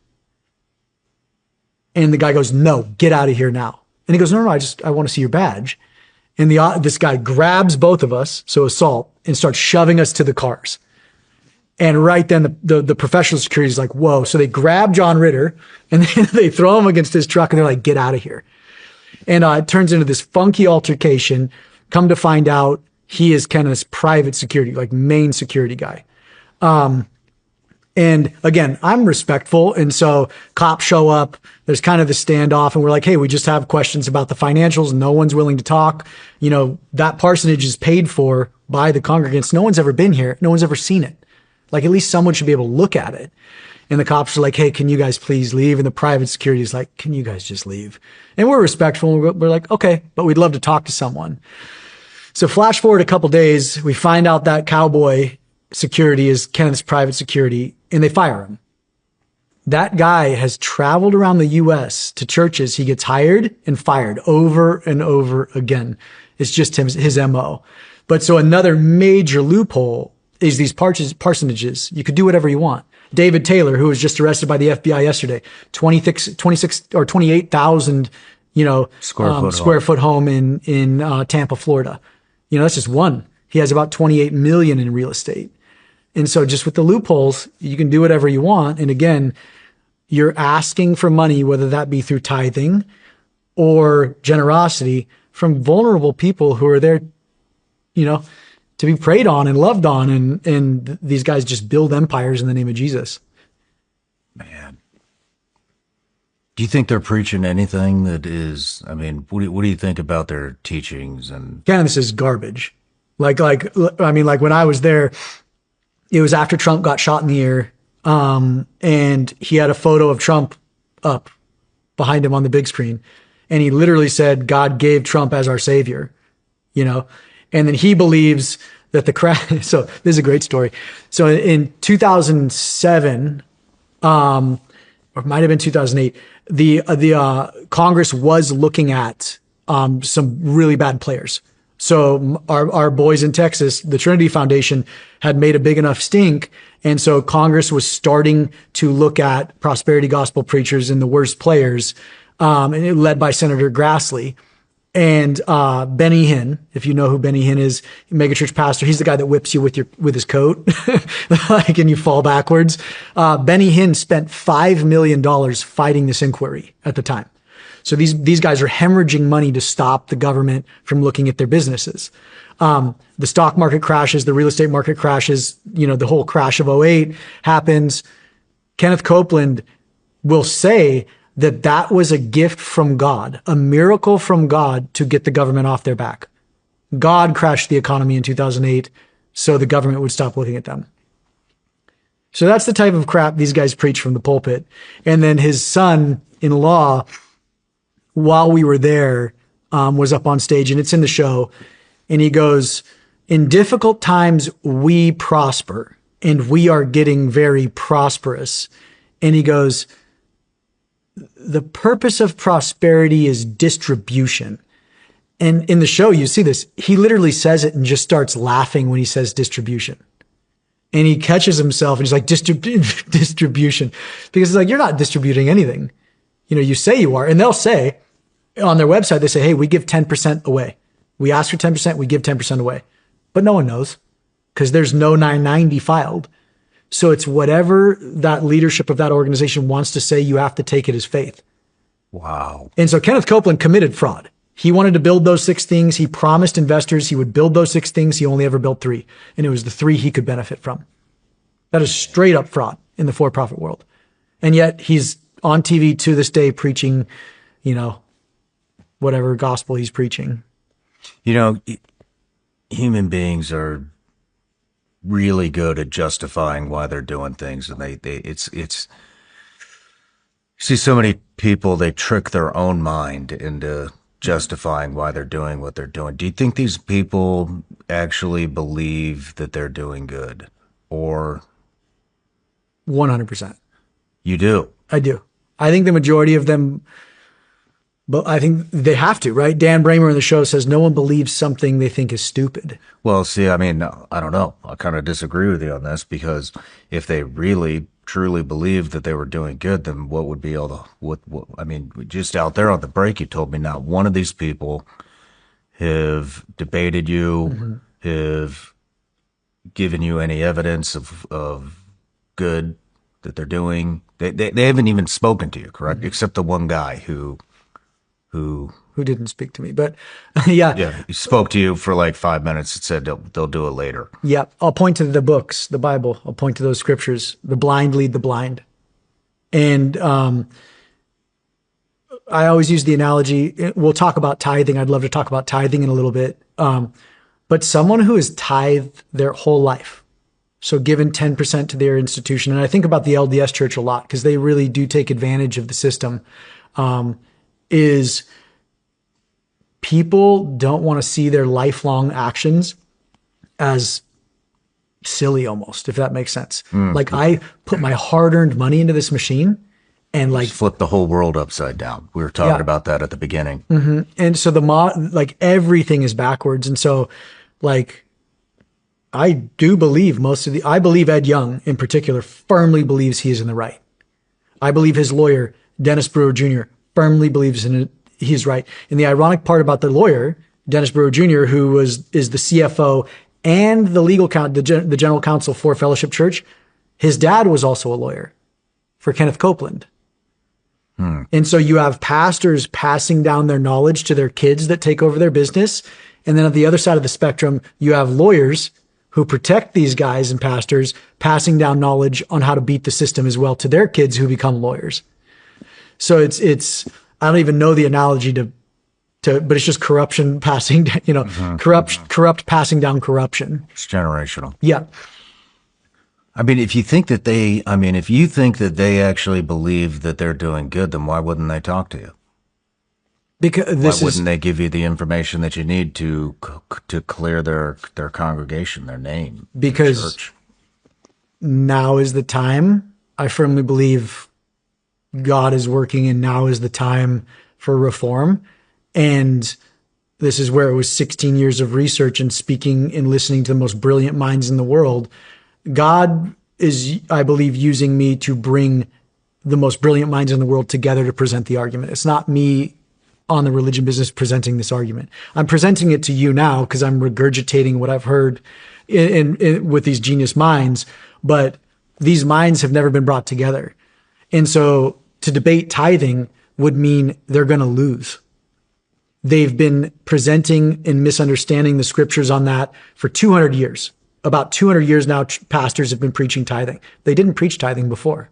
And the guy goes, no, get out of here now. And he goes, no, I want to see your badge. And this guy grabs both of us, so assault, and starts shoving us to the cars. And right then the professional security is like, whoa. So they grab John Ritter and then they throw him against his truck and they're like, get out of here. And it turns into this funky altercation. Come to find out, he is Kenneth's private security, like main security guy. And again, I'm respectful. And so cops show up, there's kind of the standoff and we're like, hey, we just have questions about the financials. No one's willing to talk. That parsonage is paid for by the congregants. No one's ever been here. No one's ever seen it. Like, at least someone should be able to look at it. And the cops are like, hey, can you guys please leave? And the private security is like, can you guys just leave? And we're respectful. We're like, okay, but we'd love to talk to someone. So flash forward a couple days, we find out that cowboy security is Kenneth's private security, and they fire him. That guy has traveled around the U.S. to churches. He gets hired and fired over and over again. It's just his MO. But so another major loophole is these parsonages. You could do whatever you want. David Taylor, who was just arrested by the FBI yesterday, 26 or 28,000, square foot home in Tampa, Florida. That's just one. He has about 28 million in real estate. And so just with the loopholes, you can do whatever you want. And again, you're asking for money, whether that be through tithing or generosity, from vulnerable people who are there, to be preyed on and loved on. And these guys just build empires in the name of Jesus. Man. Do you think they're preaching anything that is, what do you think about their teachings? And This is garbage. Like when I was there, it was after Trump got shot in the ear. And he had a photo of Trump up behind him on the big screen. And he literally said, God gave Trump as our savior, and then he believes that so this is a great story. So in 2007, or it might have been 2008, the Congress was looking at some really bad players. So our boys in Texas, the Trinity Foundation, had made a big enough stink. And so Congress was starting to look at prosperity gospel preachers and the worst players, and it led by Senator Grassley. And Benny Hinn, if you know who Benny Hinn is, megachurch pastor, he's the guy that whips you with his coat, and you fall backwards. Benny Hinn spent $5 million fighting this inquiry at the time. So these guys are hemorrhaging money to stop the government from looking at their businesses. The stock market crashes, the real estate market crashes, the whole crash of '08 happens. Kenneth Copeland will say that was a gift from God, a miracle from God to get the government off their back. God crashed the economy in 2008 so the government would stop looking at them. So that's the type of crap these guys preach from the pulpit. And then his son-in-law while we were there, was up on stage, and it's in the show. And he goes, in difficult times, we prosper, and we are getting very prosperous. And he goes, the purpose of prosperity is distribution. And in the show, you see this. He literally says it and just starts laughing when he says distribution. And he catches himself and he's like, distribution. Because it's like, you're not distributing anything. You say you are. And they'll say on their website, they say, hey, we give 10% away. We ask for 10%, we give 10% away. But no one knows because there's no 990 filed. So it's whatever that leadership of that organization wants to say, you have to take it as faith. Wow. And so Kenneth Copeland committed fraud. He wanted to build those 6 things. He promised investors he would build those 6 things. He only ever built 3. And it was the 3 he could benefit from. That is straight up fraud in the for-profit world. And yet he's on TV to this day preaching, whatever gospel he's preaching. Human beings are really good at justifying why they're doing things. And it's see so many people, they trick their own mind into justifying why they're doing what they're doing. Do you think these people actually believe that they're doing good? Or 100%. You do? I do. I think the majority of them, but I think they have to, right? Dan Bramer in the show says no one believes something they think is stupid. Well, see, I mean, I don't know. I kind of disagree with you on this because if they really truly believed that they were doing good, then what would be all the, what I mean, just out there on the break, you told me not one of these people have debated you, have given you any evidence of good that they're doing. They haven't even spoken to you, correct? Except the one guy who didn't speak to me, but yeah. Yeah, he spoke to you for like 5 minutes and said they'll do it later. Yeah, I'll point to the books, the Bible. I'll point to those scriptures. The blind lead the blind. And I always use the analogy. We'll talk about tithing. I'd love to talk about tithing in a little bit. But someone who has tithed their whole life, so given 10% to their institution, and I think about the LDS Church a lot because they really do take advantage of the system, is people don't want to see their lifelong actions as silly almost, if that makes sense. Like I put my hard-earned money into this machine and like flip the whole world upside down. We were talking about that at the beginning. And so like everything is backwards. And so like, I do believe I believe Ed Young in particular firmly believes he is in the right. I believe his lawyer, Dennis Brewer Jr., firmly believes he's right. And the ironic part about the lawyer, Dennis Brewer Jr., who is the CFO and the legal the general counsel for Fellowship Church, his dad was also a lawyer for Kenneth Copeland. And so you have pastors passing down their knowledge to their kids that take over their business. And then at the other side of the spectrum, you have lawyers who protect these guys and pastors passing down knowledge on how to beat the system as well to their kids who become lawyers. So it's I don't even know the analogy but it's just corruption passing, corrupt passing down corruption. It's generational. Yeah. I mean, if you think that they actually believe that they're doing good, then why wouldn't they talk to you? Because why wouldn't they give you the information that you need to clear their congregation, their name? Because their church? Now is the time. I firmly believe God is working, and now is the time for reform. And this is where it was 16 years of research and speaking and listening to the most brilliant minds in the world. God is, I believe, using me to bring the most brilliant minds in the world together to present the argument. It's not me on the religion business presenting this argument. I'm presenting it to you now because I'm regurgitating what I've heard with these genius minds, but these minds have never been brought together. And so to debate tithing would mean they're going to lose. They've been presenting and misunderstanding the scriptures on that for 200 years. About 200 years now, pastors have been preaching tithing. They didn't preach tithing before.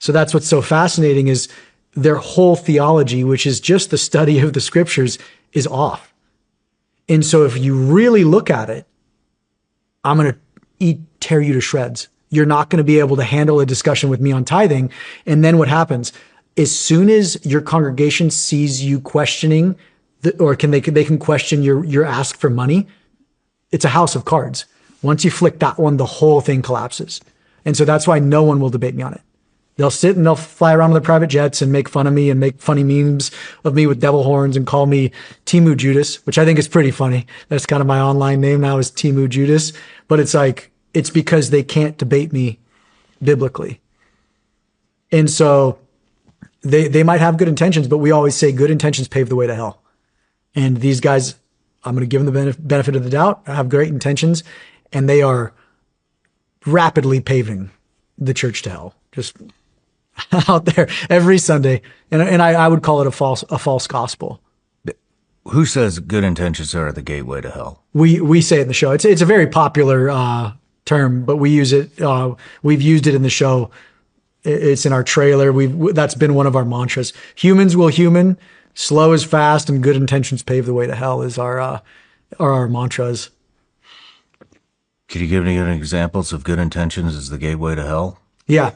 So that's what's so fascinating is their whole theology, which is just the study of the scriptures, is off. And so if you really look at it, I'm going to tear you to shreds. You're not going to be able to handle a discussion with me on tithing. And then what happens? as soon as your congregation sees you questioning, they can question your ask for money, it's a house of cards. Once you flick that one, the whole thing collapses. And so that's why no one will debate me on it. They'll sit and they'll fly around in their private jets and make fun of me and make funny memes of me with devil horns and call me Timu Judas, which I think is pretty funny. That's kind of my online name now, is Timu Judas. But it's like, it's because they can't debate me biblically. And so they might have good intentions, but we always say good intentions pave the way to hell. And these guys, I'm going to give them the benefit of the doubt. I have great intentions, and they are rapidly paving the church to hell. Just out there every Sunday. And I would call it a false gospel. Who says good intentions are the gateway to hell? We say it in the show. It's a very popular term, but we use it. We've used it in the show. It's in our trailer. That's been one of our mantras. Humans will human, slow is fast, and good intentions pave the way to hell is our mantras. Could you give any examples of good intentions as the gateway to hell? Yeah.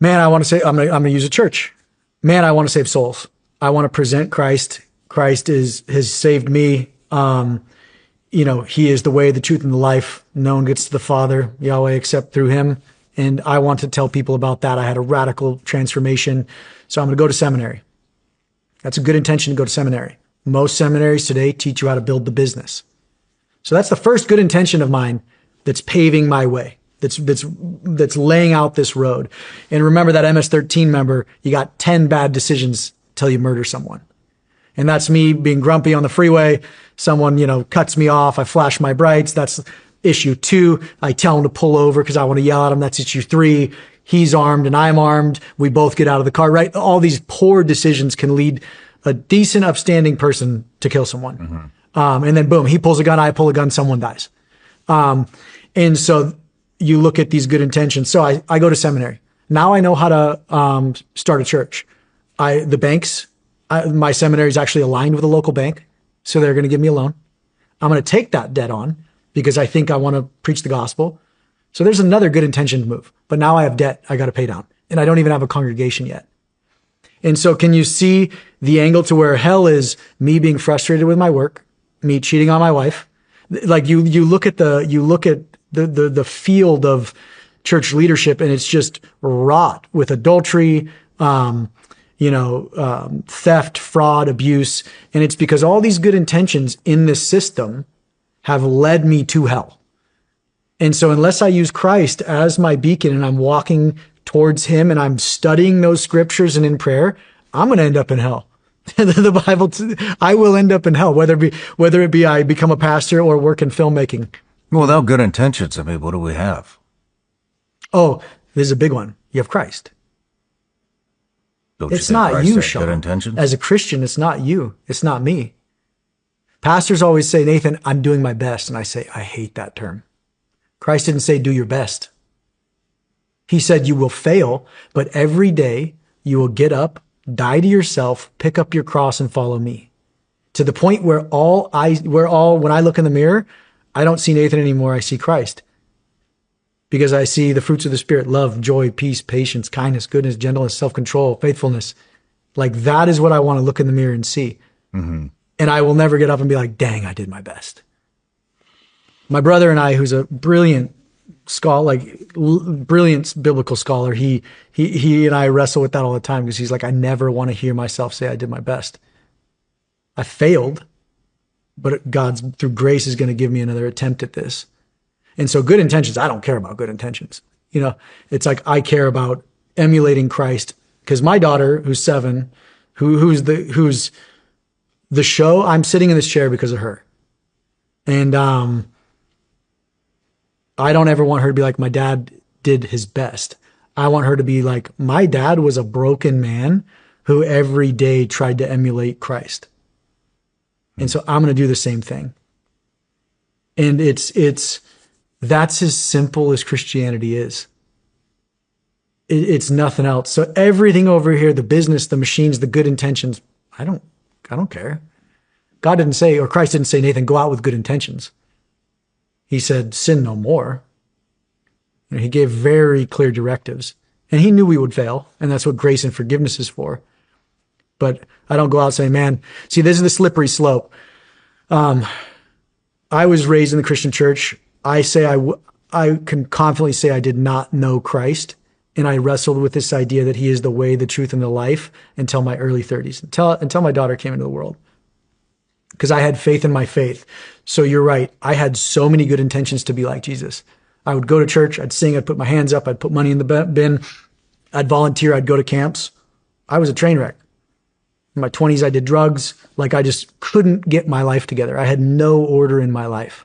Man, I want to say, I'm going to use a church. Man, I want to save souls. I want to present Christ. Christ has saved me. He is the way, the truth, and the life. No one gets to the Father, Yahweh, except through him. And I want to tell people about that. I had a radical transformation. So I'm going to go to seminary. That's a good intention to go to seminary. Most seminaries today teach you how to build the business. So that's the first good intention of mine that's paving my way. That's laying out this road. And remember that MS-13 member, you got 10 bad decisions till you murder someone. And that's me being grumpy on the freeway. Someone, cuts me off. I flash my brights. That's issue 2. I tell him to pull over because I want to yell at him. That's issue 3. He's armed and I'm armed. We both get out of the car, right? All these poor decisions can lead a decent, upstanding person to kill someone. Mm-hmm. And then boom, he pulls a gun, I pull a gun, someone dies. And so you look at these good intentions. So I go to seminary. Now I know how to start a church. My seminary is actually aligned with a local bank, so they're going to give me a loan. I'm going to take that debt on because I think I want to preach the gospel. So there's another good intention move. But now I have debt I got to pay down, and I don't even have a congregation yet. And so can you see the angle to where hell is me being frustrated with my work, me cheating on my wife? Like you look at the field of church leadership, and it's just wrought with adultery, theft, fraud, abuse. And it's because all these good intentions in this system have led me to hell. And so unless I use Christ as my beacon and I'm walking towards him and I'm studying those scriptures and in prayer, I'm going to end up in hell. The Bible, I will end up in hell, whether it be I become a pastor or work in filmmaking. Well, without good intentions, what do we have? Oh, this is a big one. You have Christ. It's not you, Sean. Good intentions? As a Christian, it's not you. It's not me. Pastors always say, Nathan, I'm doing my best. And I say, I hate that term. Christ didn't say, do your best. He said, you will fail, but every day you will get up, die to yourself, pick up your cross and follow me. To the point where when I look in the mirror, I don't see Nathan anymore. I see Christ. Because I see the fruits of the Spirit: love, joy, peace, patience, kindness, goodness, gentleness, self-control, faithfulness. Like that is what I want to look in the mirror and see. Mm-hmm. And I will never get up and be like, dang, I did my best. My brother and I, who's a brilliant scholar, brilliant biblical scholar, he and I wrestle with that all the time because he's like, I never want to hear myself say I did my best. I failed, but God's through grace is going to give me another attempt at this. And so good intentions, I don't care about good intentions. It's like I care about emulating Christ, because my daughter, who's 7, who's the show, I'm sitting in this chair because of her. And I don't ever want her to be like, my dad did his best. I want her to be like, my dad was a broken man who every day tried to emulate Christ. And so I'm going to do the same thing. And that's as simple as Christianity is. It's nothing else. So everything over here, the business, the machines, the good intentions, I don't care. God didn't say, or Christ didn't say, Nathan, go out with good intentions. He said, sin no more. He gave very clear directives. And he knew we would fail. And that's what grace and forgiveness is for. But I don't go out saying, man, see, this is the slippery slope. I was raised in the Christian church. I can confidently say I did not know Christ. And I wrestled with this idea that he is the way, the truth, and the life until my early 30s, until my daughter came into the world. Because I had faith in my faith. So you're right. I had so many good intentions to be like Jesus. I would go to church. I'd sing. I'd put my hands up. I'd put money in the bin. I'd volunteer. I'd go to camps. I was a train wreck. In my 20s, I did drugs. Like I just couldn't get my life together. I had no order in my life.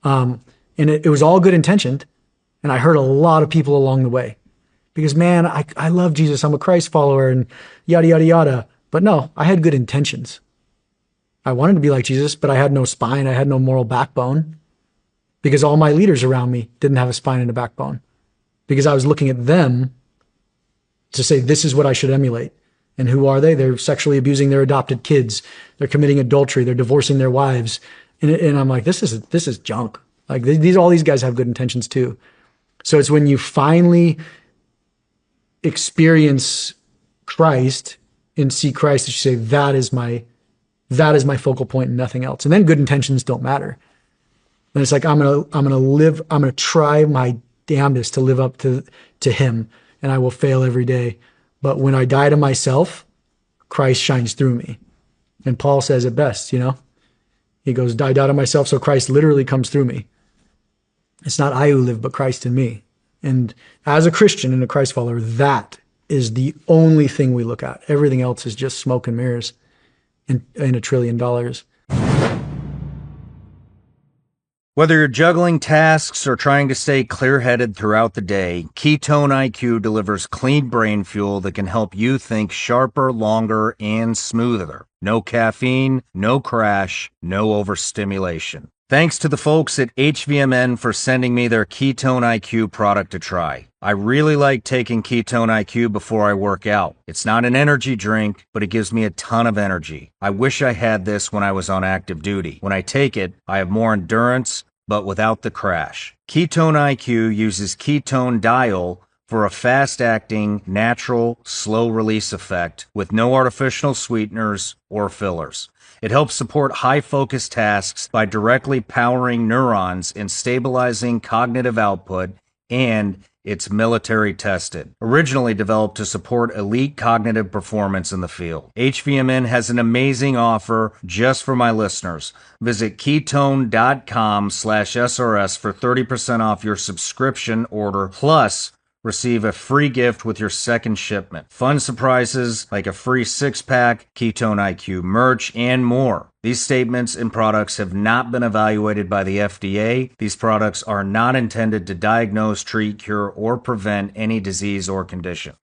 And it was all good intentioned. And I hurt a lot of people along the way. Because, man, I love Jesus. I'm a Christ follower and yada, yada, yada. But no, I had good intentions. I wanted to be like Jesus, but I had no spine. I had no moral backbone. Because all my leaders around me didn't have a spine and a backbone. Because I was looking at them to say, this is what I should emulate. And who are they? They're sexually abusing their adopted kids. They're committing adultery. They're divorcing their wives. And I'm like, this is junk. Like all these guys have good intentions too. So it's when you finally experience Christ and see Christ that you say, that is my focal point and nothing else. And then good intentions don't matter. And it's like, I'm going to try my damnedest to live up to him, and I will fail every day. But when I die to myself, Christ shines through me. And Paul says it best, he goes, die to myself. So Christ literally comes through me. It's not I who live, but Christ in me. And as a Christian and a Christ follower, that is the only thing we look at. Everything else is just smoke and mirrors and $1 trillion. Whether you're juggling tasks or trying to stay clear-headed throughout the day, Ketone IQ delivers clean brain fuel that can help you think sharper, longer, and smoother. No caffeine, no crash, no overstimulation. Thanks to the folks at HVMN for sending me their Ketone IQ product to try. I really like taking Ketone IQ before I work out. It's not an energy drink, but it gives me a ton of energy. I wish I had this when I was on active duty. When I take it, I have more endurance, but without the crash. Ketone IQ uses ketone diol for a fast-acting, natural, slow-release effect with no artificial sweeteners or fillers. It helps support high-focus tasks by directly powering neurons and stabilizing cognitive output, and it's military tested. Originally developed to support elite cognitive performance in the field. HVMN has an amazing offer just for my listeners. Visit ketone.com/SRS for 30% off your subscription order, plus receive a free gift with your second shipment. Fun surprises like a free 6-pack, Ketone IQ merch, and more. These statements and products have not been evaluated by the FDA. These products are not intended to diagnose, treat, cure, or prevent any disease or condition.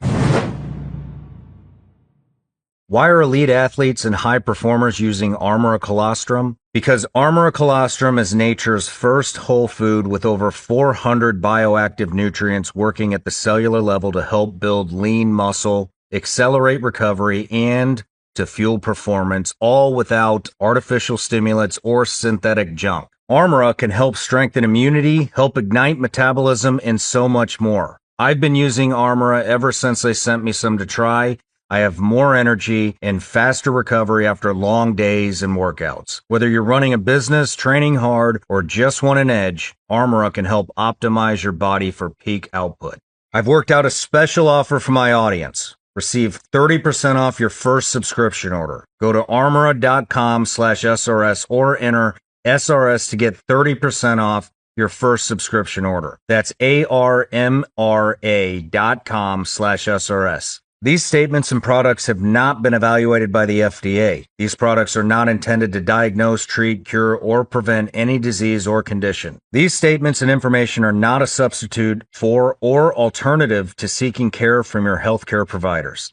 Why are elite athletes and high performers using Armora colostrum? Because Armora colostrum is nature's first whole food with over 400 bioactive nutrients working at the cellular level to help build lean muscle, accelerate recovery, and to fuel performance, all without artificial stimulants or synthetic junk. Armora can help strengthen immunity, help ignite metabolism, and so much more. I've been using Armora ever since they sent me some to try. I have more energy and faster recovery after long days and workouts. Whether you're running a business, training hard, or just want an edge, Armora can help optimize your body for peak output. I've worked out a special offer for my audience. Receive 30% off your first subscription order. Go to armora.com/SRS or enter SRS to get 30% off your first subscription order. That's ARMRA.com/SRS. These statements and products have not been evaluated by the FDA. These products are not intended to diagnose, treat, cure, or prevent any disease or condition. These statements and information are not a substitute for or alternative to seeking care from your healthcare providers.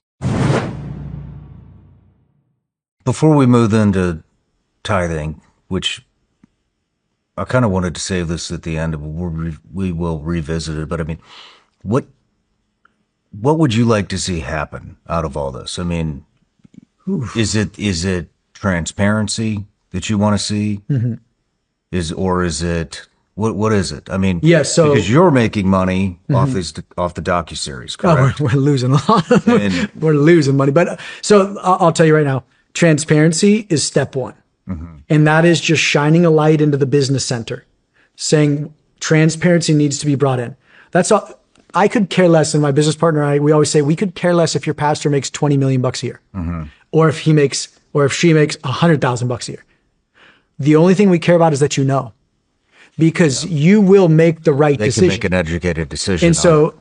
Before we move into tithing, which I kind of wanted to save this at the end, we will revisit it, but I mean, what would you like to see happen out of all this? I mean, is it transparency that you want to see? Mm-hmm. Is it What is it? I mean, Yeah, so because you're making money off the docuseries, oh, correct? we're losing a lot. And We're losing money. But so I'll tell you right now, transparency is step one. And that is just shining a light into the business center, saying transparency needs to be brought in. That's all. I could care less. And my business partner and I, we always say we could care less if your pastor makes 20 million bucks a year, or if she makes $100,000 a year. The only thing we care about is that you know, because you will make the right they decision. can make an educated decision. And so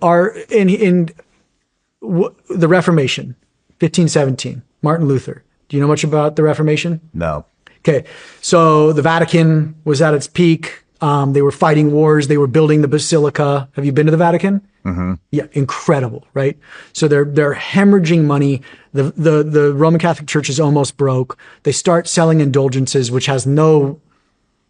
the Reformation, 1517, Martin Luther. Do you know much about the Reformation? No. Okay. So the Vatican was at its peak. They were fighting wars. They were building the Basilica. Have you been to the Vatican? Yeah. Incredible. Right. So they're hemorrhaging money. The Roman Catholic Church is almost broke. They start selling indulgences, which has no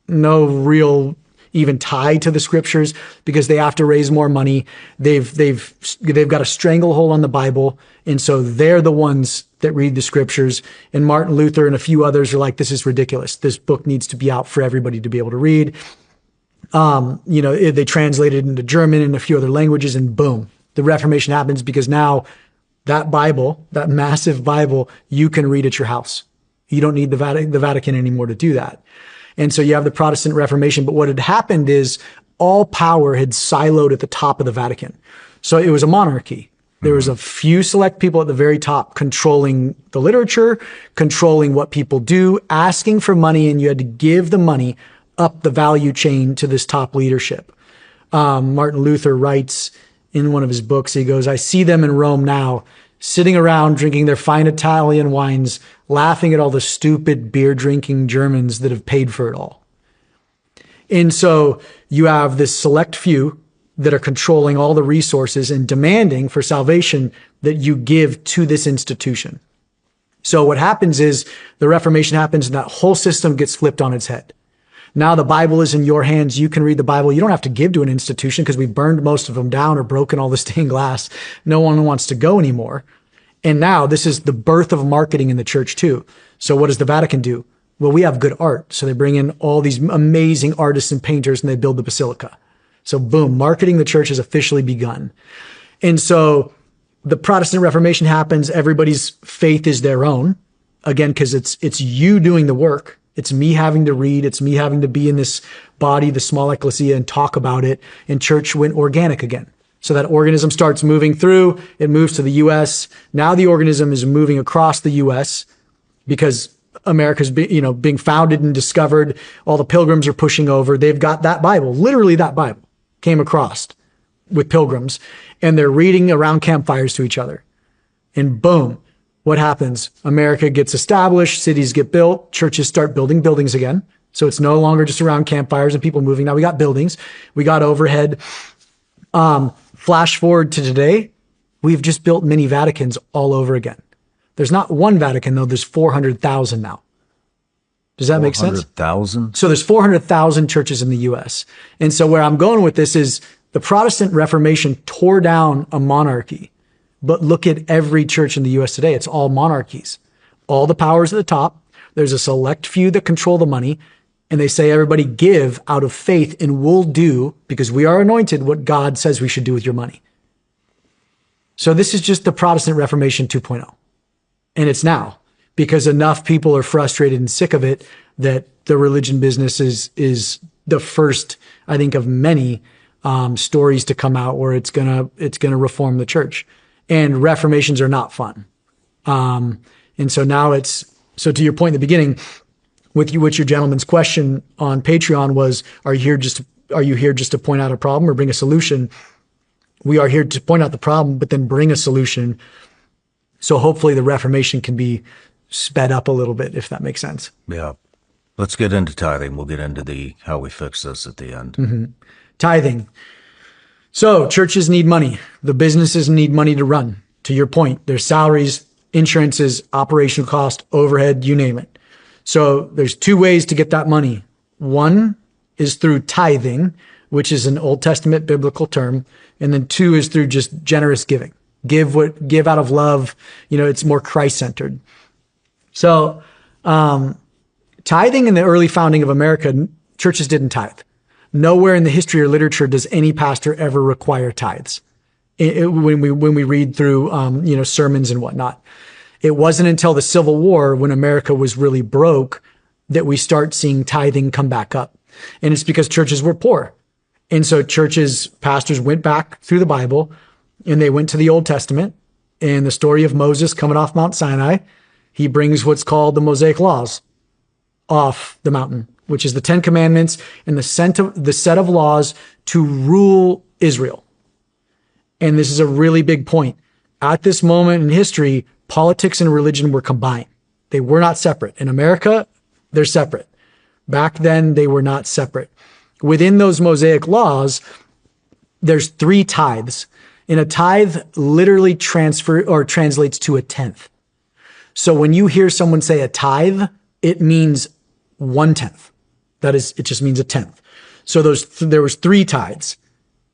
real even tie to the scriptures, because they have to raise more money. They've got a stranglehold on the Bible. And so they're the ones that read the scriptures. And Martin Luther and a few others are like, this is ridiculous. This book needs to be out for everybody to be able to read. They translated it into German and a few other languages, and boom, the Reformation happens, because now that Bible, that massive Bible, you can read at your house. You don't need the Vatican anymore to do that. And so you have the Protestant Reformation. But what had happened is all power had siloed at the top of the Vatican. So it was a monarchy. There was a few select people at the very top controlling the literature, controlling what people do, asking for money, and you had to give the money up the value chain to this top leadership. Martin Luther writes in one of his books, he goes, I see them in Rome now, sitting around drinking their fine Italian wines, laughing at all the stupid beer drinking Germans that have paid for it all. And so you have this select few that are controlling all the resources and demanding for salvation that you give to this institution. So what happens is the Reformation happens and that whole system gets flipped on its head. Now the Bible is in your hands. You can read the Bible. You don't have to give to an institution, because we burned most of them down or broken all the stained glass. No one wants to go anymore. And now this is the birth of marketing in the church too. So what does the Vatican do? Well, we have good art. So they bring in all these amazing artists and painters and they build the Basilica. So boom, marketing the church has officially begun. And so the Protestant Reformation happens. Everybody's faith is their own. Again, because it's you doing the work. It's me having to read. It's me having to be in this body, the small ecclesia, and talk about it. And church went organic again. So that organism starts moving through. It moves to the U.S. Now the organism is moving across the U.S. because America's being founded and discovered. All the pilgrims are pushing over. They've got that Bible. Literally that Bible came across with pilgrims. And they're reading around campfires to each other. And boom. What happens? America gets established, cities get built, churches start building buildings again. So it's no longer just around campfires and people moving. Now we got buildings, we got overhead. Flash forward to today, we've just built mini Vaticans all over again. There's not one Vatican though, there's 400,000 now. Does that make sense? 400,000? So there's 400,000 churches in the US. And so where I'm going with this is the Protestant Reformation tore down a monarchy. But look at every church in the U.S. today. It's all monarchies. All the powers at the top. There's a select few that control the money. And they say, everybody give out of faith and we'll do, because we are anointed, what God says we should do with your money. So this is just the Protestant Reformation 2.0. And it's now, because enough people are frustrated and sick of it that the religion business is the first, I think, of many stories to come out where it's gonna reform the church. And reformations are not fun. And so now so to your point in the beginning, with your gentleman's question on Patreon was, are you here just to point out a problem or bring a solution? We are here to point out the problem, but then bring a solution. So hopefully the Reformation can be sped up a little bit, if that makes sense. Yeah. Let's get into tithing. We'll get into how we fix this at the end. Mm-hmm. Tithing. So churches need money. The businesses need money to run. To your point, there's salaries, insurances, operational cost, overhead, you name it. So there's two ways to get that money. One is through tithing, which is an Old Testament biblical term. And then two is through just generous giving. Give out of love. It's more Christ-centered. So, tithing in the early founding of America, churches didn't tithe. Nowhere in the history or literature does any pastor ever require tithes. When we read through, sermons and whatnot. It wasn't until the Civil War, when America was really broke, that we start seeing tithing come back up. And it's because churches were poor. And so pastors went back through the Bible, and they went to the Old Testament, and the story of Moses coming off Mount Sinai, he brings what's called the Mosaic Laws off the mountain, which is the 10 Commandments and the set of laws to rule Israel. And this is a really big point. At this moment in history, politics and religion were combined. They were not separate. In America, they're separate. Back then, they were not separate. Within those Mosaic laws, there's 3 tithes. And a tithe literally translates to a tenth. So when you hear someone say a tithe, it means 1/10. That is, it just means a tenth. So there was 3 tithes.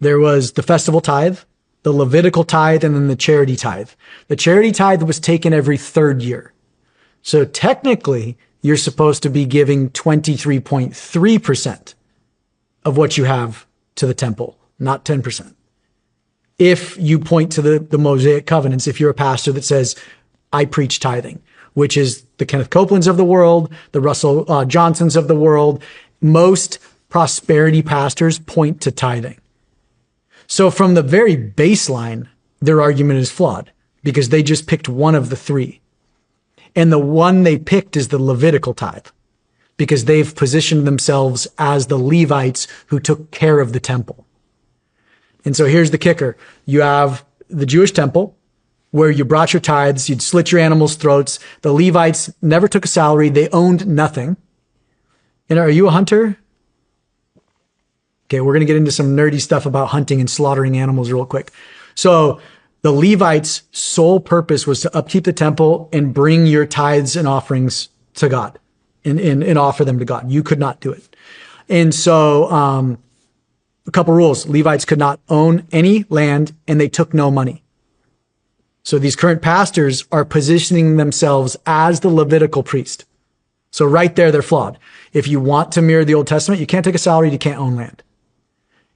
There was the festival tithe, the Levitical tithe, and then the charity tithe. The charity tithe was taken every 3rd year. So technically, you're supposed to be giving 23.3% of what you have to the temple, not 10%. If you point to the Mosaic covenants, if you're a pastor that says, I preach tithing, which is the Kenneth Copelands of the world, the Russell Johnsons of the world, most prosperity pastors point to tithing. So from the very baseline, their argument is flawed because they just picked one of the 3. And the one they picked is the Levitical tithe because they've positioned themselves as the Levites who took care of the temple. And so here's the kicker. You have the Jewish temple where you brought your tithes, you'd slit your animals' throats. The Levites never took a salary. They owned nothing. And are you a hunter? Okay, we're going to get into some nerdy stuff about hunting and slaughtering animals real quick. So the Levites' sole purpose was to upkeep the temple and bring your tithes and offerings to God and offer them to God. You could not do it. And so a couple rules. Levites could not own any land and they took no money. So these current pastors are positioning themselves as the Levitical priest. So right there, they're flawed. If you want to mirror the Old Testament, you can't take a salary, you can't own land.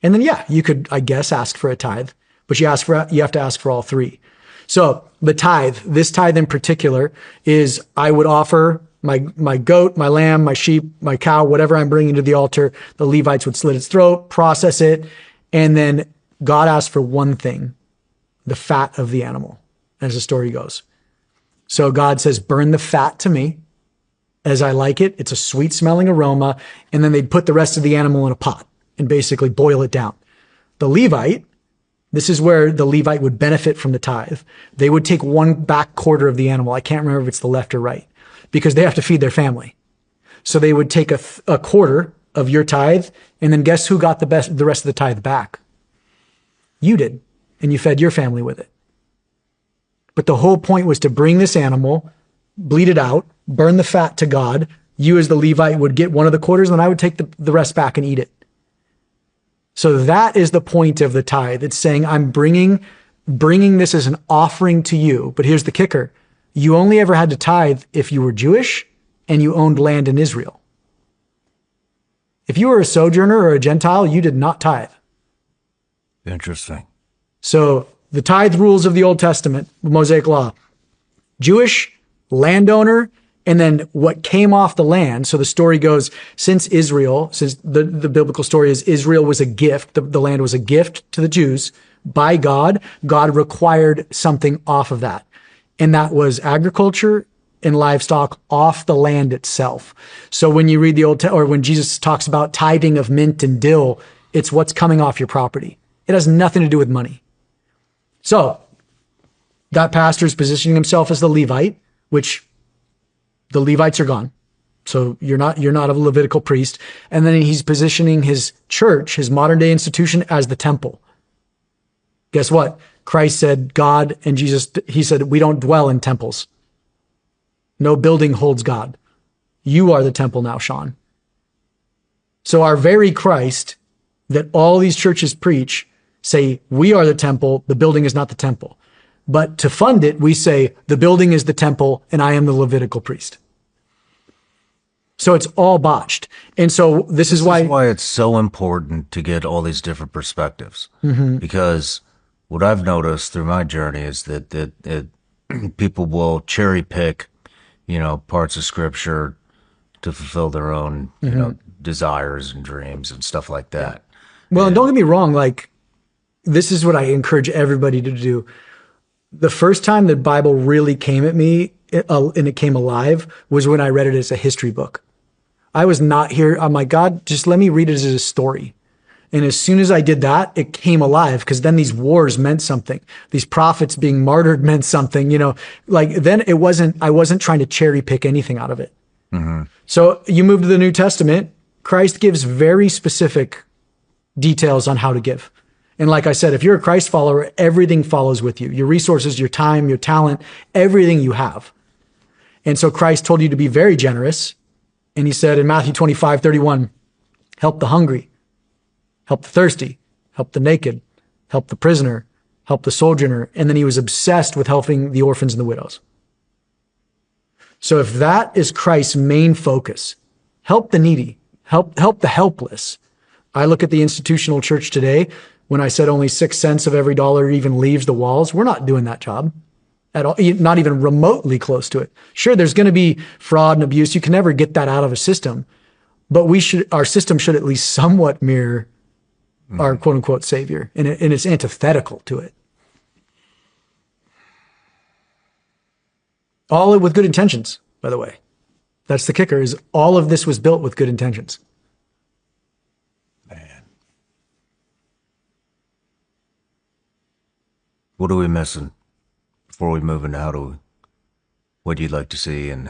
And then, yeah, you could, I guess, ask for a tithe, but you have to ask for all 3. So the tithe, this tithe in particular, is I would offer my goat, my lamb, my sheep, my cow, whatever I'm bringing to the altar. The Levites would slit its throat, process it, and then God asked for one thing, the fat of the animal, as the story goes. So God says, burn the fat to me as I like it. It's a sweet smelling aroma. And then they'd put the rest of the animal in a pot and basically boil it down. The Levite, this is where the Levite would benefit from the tithe. They would take one back quarter of the animal. I can't remember if it's the left or right because they have to feed their family. So they would take a quarter of your tithe and then guess who got the rest of the tithe back? You did. And you fed your family with it. But the whole point was to bring this animal, bleed it out, burn the fat to God. You as the Levite would get one of the quarters and I would take the rest back and eat it. So that is the point of the tithe. It's saying I'm bringing this as an offering to you. But here's the kicker. You only ever had to tithe if you were Jewish and you owned land in Israel. If you were a sojourner or a Gentile, you did not tithe. Interesting. So the tithe rules of the Old Testament, the Mosaic Law, Jewish, landowner, and then what came off the land. So the story goes, since the biblical story is Israel was a gift, the land was a gift to the Jews by God, God required something off of that. And that was agriculture and livestock off the land itself. So when you read or when Jesus talks about tithing of mint and dill, it's what's coming off your property. It has nothing to do with money. So that pastor is positioning himself as the Levite, which the Levites are gone. So you're not a Levitical priest. And then he's positioning his church, his modern day institution, as the temple. Guess what? Christ said, God and Jesus, he said, we don't dwell in temples. No building holds God. You are the temple now, Sean. So our very Christ that all these churches preach say, we are the temple, the building is not the temple. But to fund it, we say, the building is the temple and I am the Levitical priest. So it's all botched. And so this is That's why, why it's so important to get all these different perspectives. Because what I've noticed through my journey is that people will cherry pick, parts of scripture to fulfill their own, desires and dreams and stuff like that. well, and don't get me wrong, like this is what I encourage everybody to do. The first time the Bible really came at me and it came alive was when I read it as a history book. I was not here. I'm like, God, just let me read it as a story. And as soon as I did that, it came alive because then these wars meant something. These prophets being martyred meant something, like then I wasn't trying to cherry pick anything out of it. So you move to the New Testament, Christ gives very specific details on how to give. And like I said, if you're a Christ follower, everything follows with you, your resources, your time, your talent, everything you have. And so Christ told you to be very generous. And he said in Matthew 25:31, help the hungry, help the thirsty, help the naked, help the prisoner, help the sojourner. And then he was obsessed with helping the orphans and the widows. So if that is Christ's main focus, help the needy, help the helpless. I look at the institutional church today. When I said only 6 cents of every dollar even leaves the walls, we're not doing that job at all, not even remotely close to it. Sure, there's going to be fraud and abuse. You can never get that out of a system, but our system should at least somewhat mirror our quote unquote savior, and it's antithetical to it. All with good intentions, by the way. That's the kicker, is all of this was built with good intentions. Man. What are we missing before we move into what you'd like to see and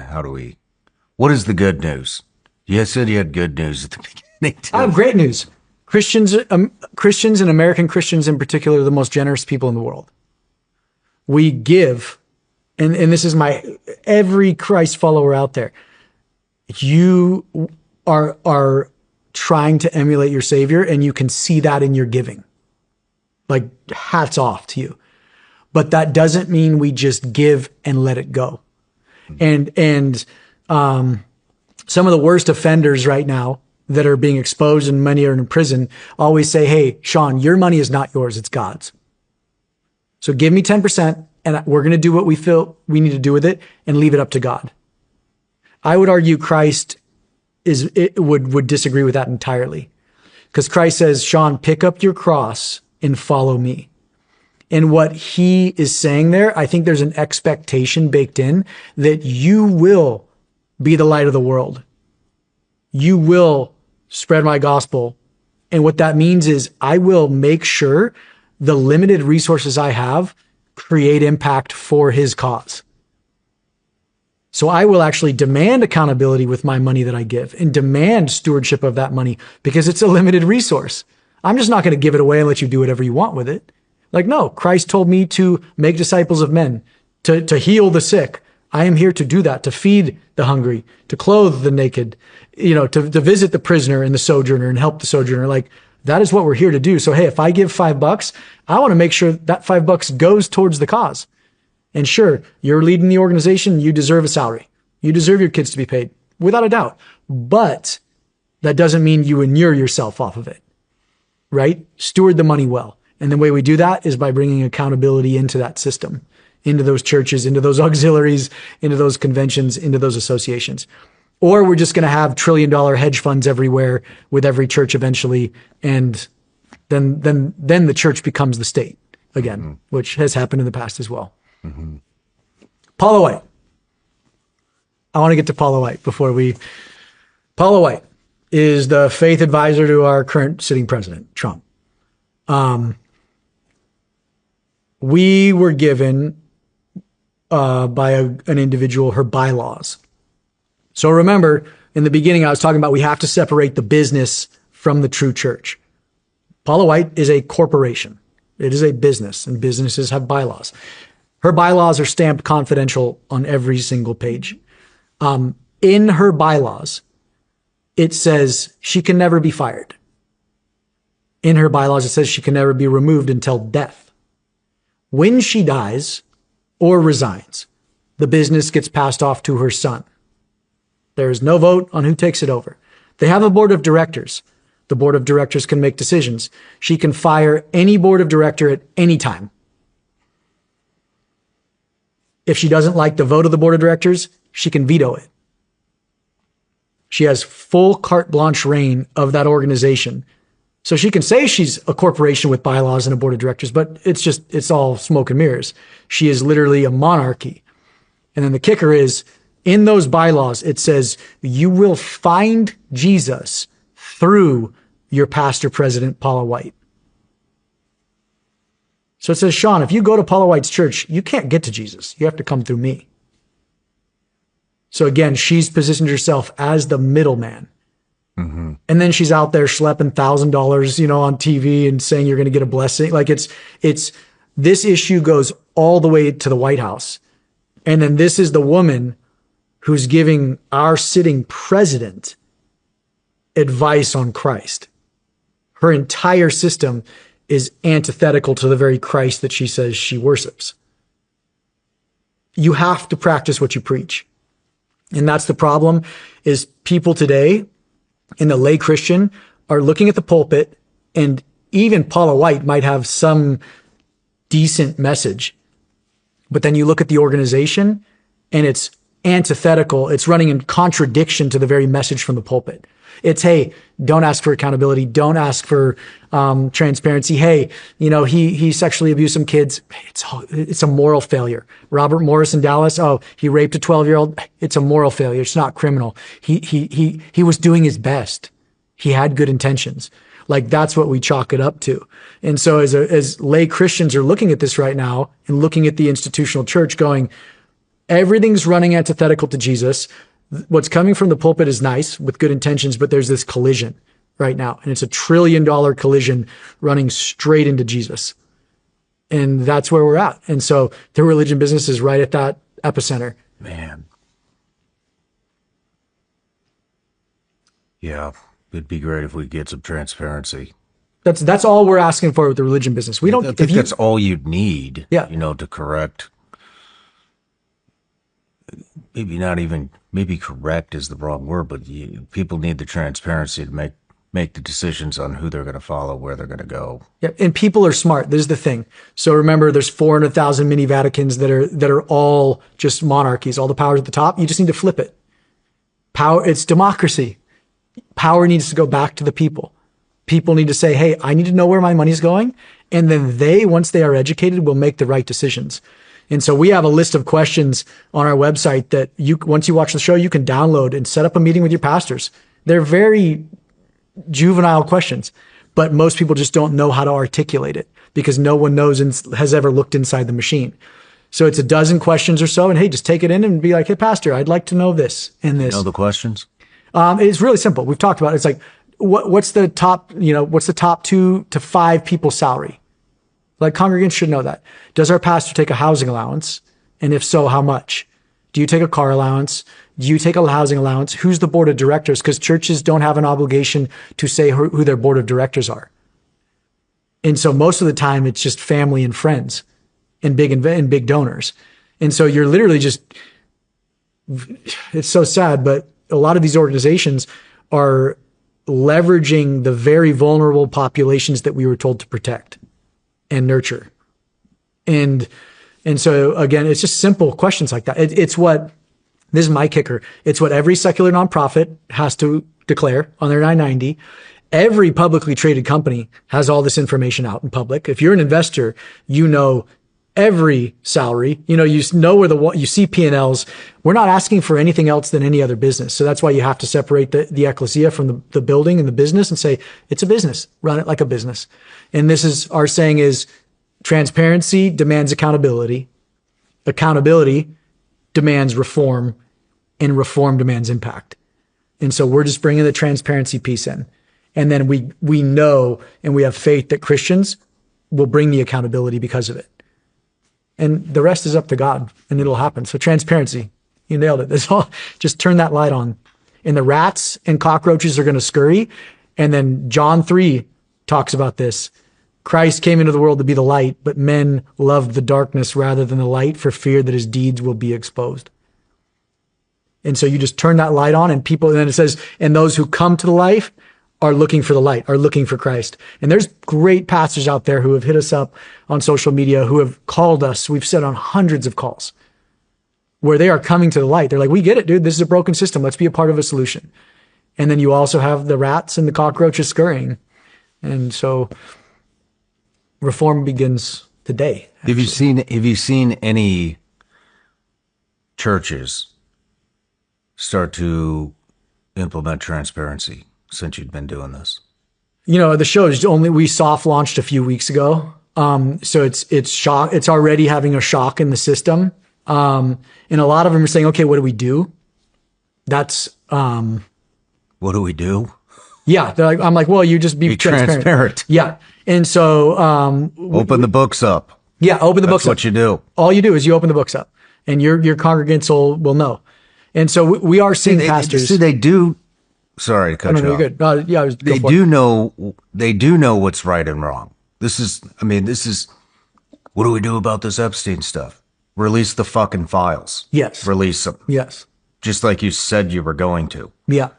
what is the good news? You said you had good news at the beginning too. I have great news. Christians and American Christians in particular are the most generous people in the world. We give, and this is every Christ follower out there. You are trying to emulate your Savior, and you can see that in your giving. Like, hats off to you. But that doesn't mean we just give and let it go. And some of the worst offenders right now that are being exposed and many are in prison always say, hey, Sean, your money is not yours, it's God's. So give me 10% and we're going to do what we feel we need to do with it and leave it up to God. I would argue Christ would disagree with that entirely, because Christ says, Sean, pick up your cross and follow me. And what he is saying there, I think there's an expectation baked in that you will be the light of the world. You will spread my gospel. And what that means is I will make sure the limited resources I have create impact for his cause. So I will actually demand accountability with my money that I give and demand stewardship of that money because it's a limited resource. I'm just not going to give it away and let you do whatever you want with it. Like, no, Christ told me to make disciples of men, to heal the sick. I am here to do that, to feed the hungry, to clothe the naked, to visit the prisoner and the sojourner and help the sojourner. Like, that is what we're here to do. So, hey, if I give $5, I want to make sure that $5 goes towards the cause. And sure, you're leading the organization. You deserve a salary. You deserve your kids to be paid, without a doubt. But that doesn't mean you inure yourself off of it, right? Steward the money well. And the way we do that is by bringing accountability into that system, into those churches, into those auxiliaries, into those conventions, into those associations. Or we're just going to have $1 trillion hedge funds everywhere with every church eventually. And then the church becomes the state again, which has happened in the past as well. Paula White. I want to get to Paula White Paula White is the faith advisor to our current sitting president, Trump. We were given by an individual her bylaws. So remember, in the beginning, I was talking about we have to separate the business from the true church. Paula White is a corporation. It is a business, and businesses have bylaws. Her bylaws are stamped confidential on every single page. In her bylaws, it says she can never be fired. In her bylaws, it says she can never be removed until death. When she dies or resigns, the business gets passed off to her son. There is no vote on who takes it over. They have a board of directors. The board of directors can make decisions. She can fire any board of director at any time. If she doesn't like the vote of the board of directors, she can veto it. She has full carte blanche reign of that organization. So she can say she's a corporation with bylaws and a board of directors, but it's all smoke and mirrors. She is literally a monarchy. And then the kicker is, in those bylaws, it says you will find Jesus through your pastor president, Paula White. So it says, Sean, if you go to Paula White's church, you can't get to Jesus. You have to come through me. So again, she's positioned herself as the middleman. Mm-hmm. And then she's out there schlepping $1,000, on TV and saying you're going to get a blessing. Like this issue goes all the way to the White House. And then this is the woman who's giving our sitting president advice on Christ. Her entire system is antithetical to the very Christ that she says she worships. You have to practice what you preach. And that's the problem, is people today in the lay Christian are looking at the pulpit, and even Paula White might have some decent message. But then you look at the organization and it's antithetical. It's running in contradiction to the very message from the pulpit. It's, hey, don't ask for accountability. Don't ask for transparency. Hey, he sexually abused some kids. It's a moral failure. Robert Morris in Dallas. Oh, he raped a 12-year-old. It's a moral failure. It's not criminal. He was doing his best. He had good intentions. Like, that's what we chalk it up to. And so as lay Christians are looking at this right now and looking at the institutional church going, everything's running antithetical to Jesus. What's coming from the pulpit is nice with good intentions, but there's this collision right now. And it's $1 trillion collision running straight into Jesus. And that's where we're at. And so the religion business is right at that epicenter. Man. Yeah. It'd be great if we get some transparency. That's all we're asking for with the religion business. We don't, I think that's all you'd need, yeah. To correct. Maybe correct is the wrong word, but people need the transparency to make the decisions on who they're going to follow, where they're going to go. Yeah, and people are smart. This is the thing. So remember, there's 400,000 mini Vaticans that are all just monarchies. All the power's at the top. You just need to flip it. Power. It's democracy. Power needs to go back to the people. People need to say, hey, I need to know where my money's going. And then once they are educated, will make the right decisions. And so we have a list of questions on our website that once you watch the show, you can download and set up a meeting with your pastors. They're very juvenile questions, but most people just don't know how to articulate it because no one knows and has ever looked inside the machine. So it's a dozen questions or so. And hey, just take it in and be like, hey, pastor, I'd like to know this and this. Know the questions? It's really simple. We've talked about it. It's like, what's the top 2 to 5 people's salary? Like, congregants should know that. Does our pastor take a housing allowance? And if so, how much? Do you take a car allowance? Do you take a housing allowance? Who's the board of directors? Because churches don't have an obligation to say who their board of directors are. And so most of the time, it's just family and friends and big donors. And so you're literally it's so sad, but a lot of these organizations are leveraging the very vulnerable populations that we were told to protect and nurture. And so again, it's just simple questions like that. This is my kicker. It's what every secular nonprofit has to declare on their 990. Every publicly traded company has all this information out in public. If you're an investor, you know every salary, you know where you see P&Ls. We're not asking for anything else than any other business. So that's why you have to separate the ecclesia from the building and the business and say, it's a business, run it like a business. And this is our saying is transparency demands accountability. Accountability demands reform, and reform demands impact. And so we're just bringing the transparency piece in. And then we know, and we have faith that Christians will bring the accountability because of it. And the rest is up to God, and it'll happen. So transparency, you nailed it. That's all. Just turn that light on. And the rats and cockroaches are going to scurry. And then John 3 talks about this. Christ came into the world to be the light, but men loved the darkness rather than the light for fear that his deeds will be exposed. And so you just turn that light on, and people, and then it says, and those who come to the life are looking for the light, are looking for Christ. And there's great pastors out there who have hit us up on social media, who have called us. We've said on hundreds of calls where they are coming to the light. They're like, we get it, dude. This is a broken system. Let's be a part of a solution. And then you also have the rats and the cockroaches scurrying. And so reform begins today. Actually. Have you seen any churches start to implement transparency since you've been doing this? The show is we soft launched a few weeks ago. So it's already having a shock in the system. And a lot of them are saying, okay, what do we do? That's, what do we do? Yeah. I'm like, well, you just be transparent. Yeah. And so, open the books up. Yeah. Open the books up. That's what you do. All you do is you open the books up, and your congregants will know. And so we are seeing pastors. They do. Sorry to cut you off. You're good. Yeah. They do know what's right and wrong. This is, what do we do about this Epstein stuff? Release the fucking files. Yes. Release them. Yes. Just like you said you were going to. Yeah.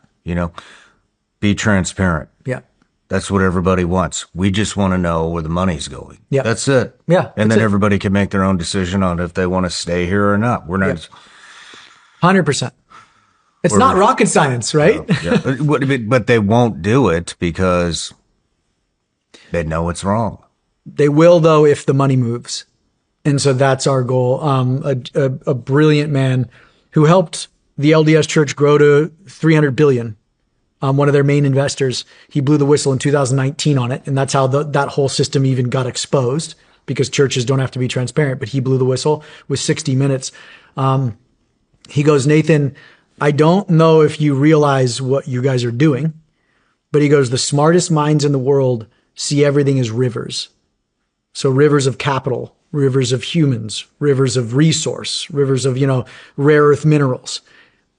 Be transparent. Yeah. That's what everybody wants. We just want to know where the money's going. Yeah. That's it. Yeah. And then everybody can make their own decision on if they want to stay here or not. We're not. 100%. It's not rocket science, right? Yeah. But they won't do it because they know it's wrong. They will, though, if the money moves. And so that's our goal. A brilliant man who helped the LDS Church grow to 300 billion. One of their main investors, he blew the whistle in 2019 on it. And that's how that whole system even got exposed, because churches don't have to be transparent, but he blew the whistle with 60 Minutes. He goes, Nathan, I don't know if you realize what you guys are doing, but he goes, the smartest minds in the world see everything as rivers. So rivers of capital, rivers of humans, rivers of resource, rivers of, rare earth minerals.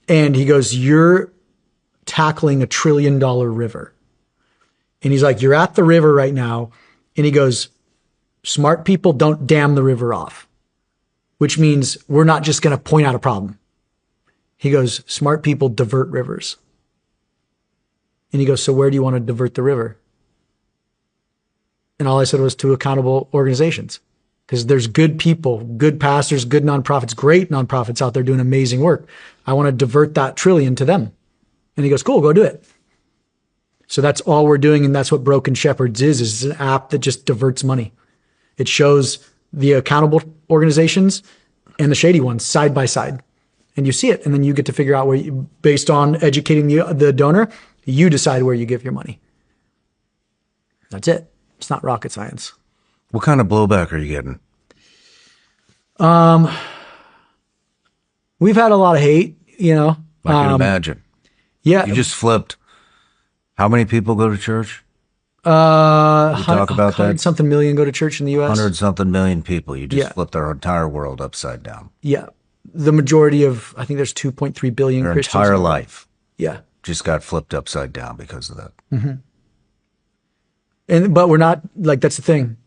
And he goes, you're tackling $1 trillion river. And he's like, you're at the river right now. And he goes, smart people don't dam the river off, which means we're not just going to point out a problem. He goes, smart people divert rivers. And he goes, so where do you want to divert the river? And all I said was to accountable organizations, because there's good people, good pastors, good nonprofits, great nonprofits out there doing amazing work. I want to divert that trillion to them. And he goes, cool, go do it. So that's all we're doing. And that's what Broken Shepherds is an app that just diverts money. It shows the accountable organizations and the shady ones side by side. And you see it. And then you get to figure out based on educating the donor, you decide where you give your money. That's it. It's not rocket science. What kind of blowback are you getting? We've had a lot of hate, I can imagine. Yeah. You just flipped. How many people go to church? Talk about 100-something million go to church in the U.S. 100-something million people. You just flipped their entire world upside down. Yeah. The majority of, I think there's 2.3 billion Their Christians. entire life. Yeah. Just got flipped upside down because of that. Mm-hmm. But we're not, that's the thing.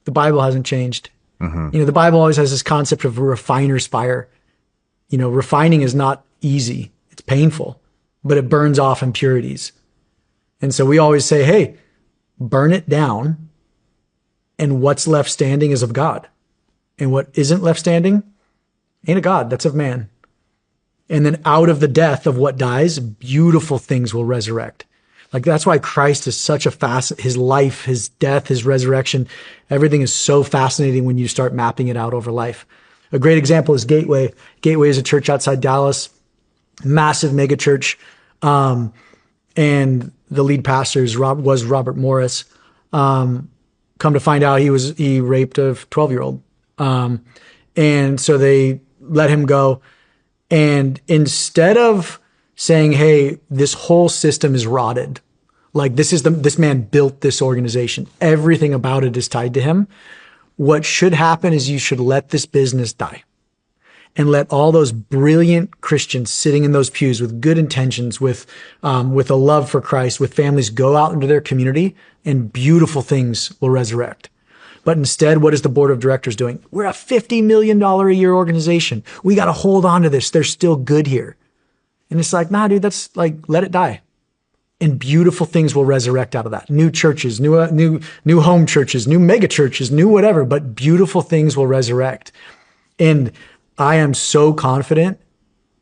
The Bible hasn't changed. Mm-hmm. The Bible always has this concept of a refiner's fire. Refining is not easy. It's painful, but it burns off impurities. And so we always say, hey, burn it down, and what's left standing is of God. And what isn't left standing ain't of God, that's of man. And then out of the death of what dies, beautiful things will resurrect. That's why Christ is such his life, his death, his resurrection, everything is so fascinating when you start mapping it out over life. A great example is Gateway. Gateway is a church outside Dallas, massive megachurch. And the lead pastor was Robert Morris. Come to find out he raped a 12-year-old. And so they let him go. And instead of saying, hey, this whole system is rotted, this man built this organization, everything about it is tied to him. What should happen is you should let this business die and let all those brilliant Christians sitting in those pews with good intentions, with a love for Christ, with families, go out into their community, and beautiful things will resurrect. But instead, what is the board of directors doing? We're a $50 million a year organization. We got to hold on to this. There's still good here. And it's like, nah, dude, that's like, let it die. And beautiful things will resurrect out of that. New churches, new home churches, new mega churches, new whatever, but beautiful things will resurrect. And I am so confident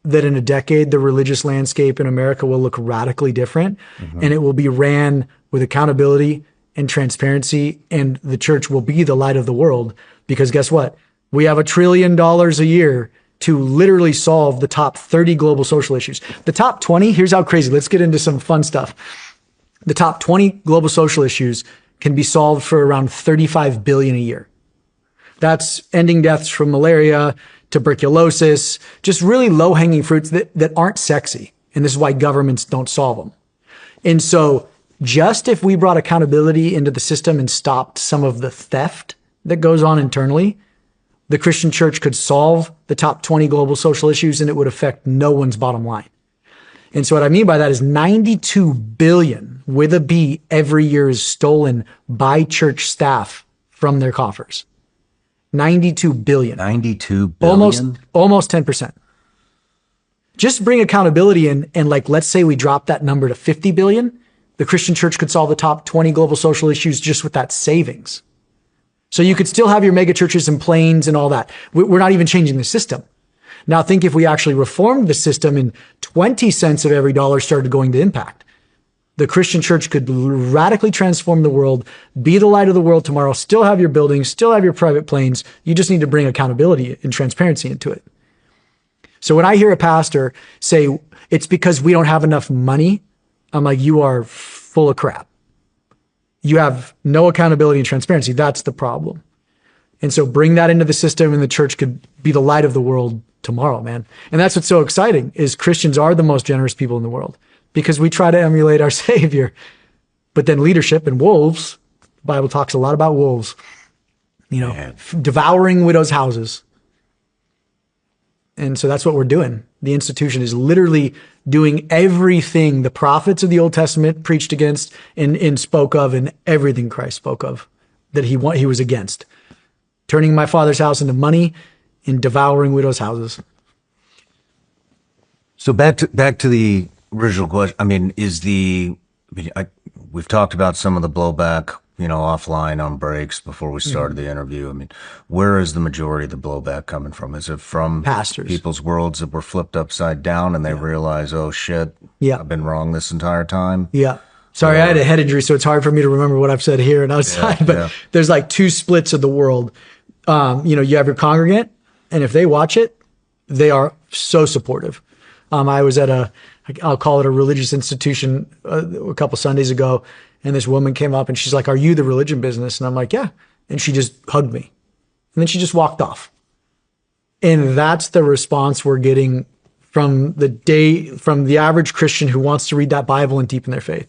that in a decade, the religious landscape in America will look radically different, and it will be ran with accountability and transparency, and the church will be the light of the world. Because guess what? We have $1 trillion a year to literally solve the top 30 global social issues. The top 20, here's how crazy. Let's get into some fun stuff. The top 20 global social issues can be solved for around $35 billion a year. That's ending deaths from malaria, tuberculosis, just really low-hanging fruits that aren't sexy. And this is why governments don't solve them. And so just if we brought accountability into the system and stopped some of the theft that goes on internally, the Christian church could solve the top 20 global social issues and it would affect no one's bottom line. And so what I mean by that is 92 billion with a B every year is stolen by church staff from their coffers. 92 billion. 92 billion? Almost 10%. Just bring accountability in, and like, let's say we drop that number to 50 billion. The Christian church could solve the top 20 global social issues just with that savings. So you could still have your mega churches and planes and all that. We're not even changing the system. Now think if we actually reformed the system and 20 cents of every dollar started going to impact. The Christian church could radically transform the world, be the light of the world tomorrow, still have your buildings, still have your private planes. You just need to bring accountability and transparency into it. So when I hear a pastor say, it's because we don't have enough money, I'm like, you are full of crap. You have no accountability and transparency. That's the problem. And so bring that into the system and the church could be the light of the world tomorrow, man. And that's what's so exciting is Christians are the most generous people in the world because we try to emulate our Savior. But then leadership and wolves, the Bible talks a lot about wolves, devouring widows' houses. And so that's what we're doing. The institution is literally doing everything the prophets of the Old Testament preached against and spoke of, and everything Christ spoke of that he was against. Turning my Father's house into money and devouring widows' houses. So back to the original question. I mean, we've talked about some of the blowback, offline on breaks before we started the interview. I mean, where is the majority of the blowback coming from? Is it from pastors, people's worlds that were flipped upside down and they realize, oh shit, I've been wrong this entire time? Yeah. Sorry, I had a head injury, so it's hard for me to remember what I've said here and outside, but there's like two splits of the world. You have your congregant, and if they watch it, they are so supportive. I was at I'll call it a religious institution a couple Sundays ago, and this woman came up and she's like, "Are you the religion business?" And I'm like, "Yeah." And she just hugged me. And then she just walked off. And that's the response we're getting from the average Christian who wants to read that Bible and deepen their faith.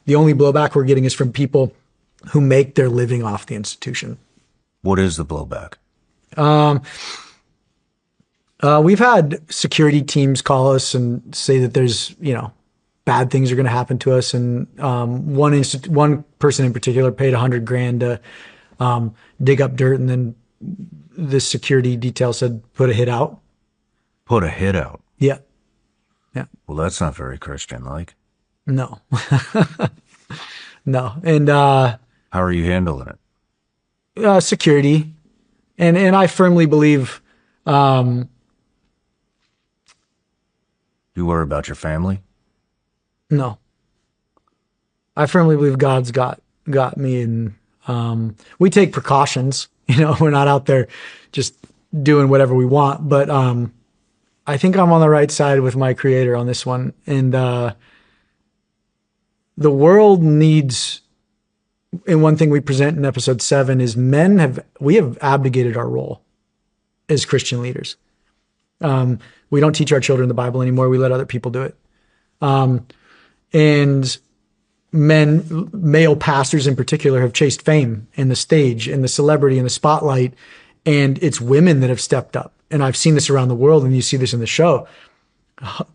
The only blowback we're getting is from people who make their living off the institution. What is the blowback? We've had security teams call us and say that there's, bad things are going to happen to us. And one person in particular paid $100,000 to dig up dirt, and then the security detail said, "Put a hit out." Put a hit out. Yeah. Yeah. Well, that's not very Christian-like. No. No. And how are you handling it? Security. And I firmly believe you worry about your family? No. I firmly believe God's got me, and we take precautions. We're not out there just doing whatever we want, but I think I'm on the right side with my Creator on this one. And the world needs, and one thing we present in episode 7 is we have abdicated our role as Christian leaders. We don't teach our children the Bible anymore. We let other people do it. And male pastors in particular, have chased fame and the stage and the celebrity and the spotlight. And it's women that have stepped up. And I've seen this around the world, and you see this in the show.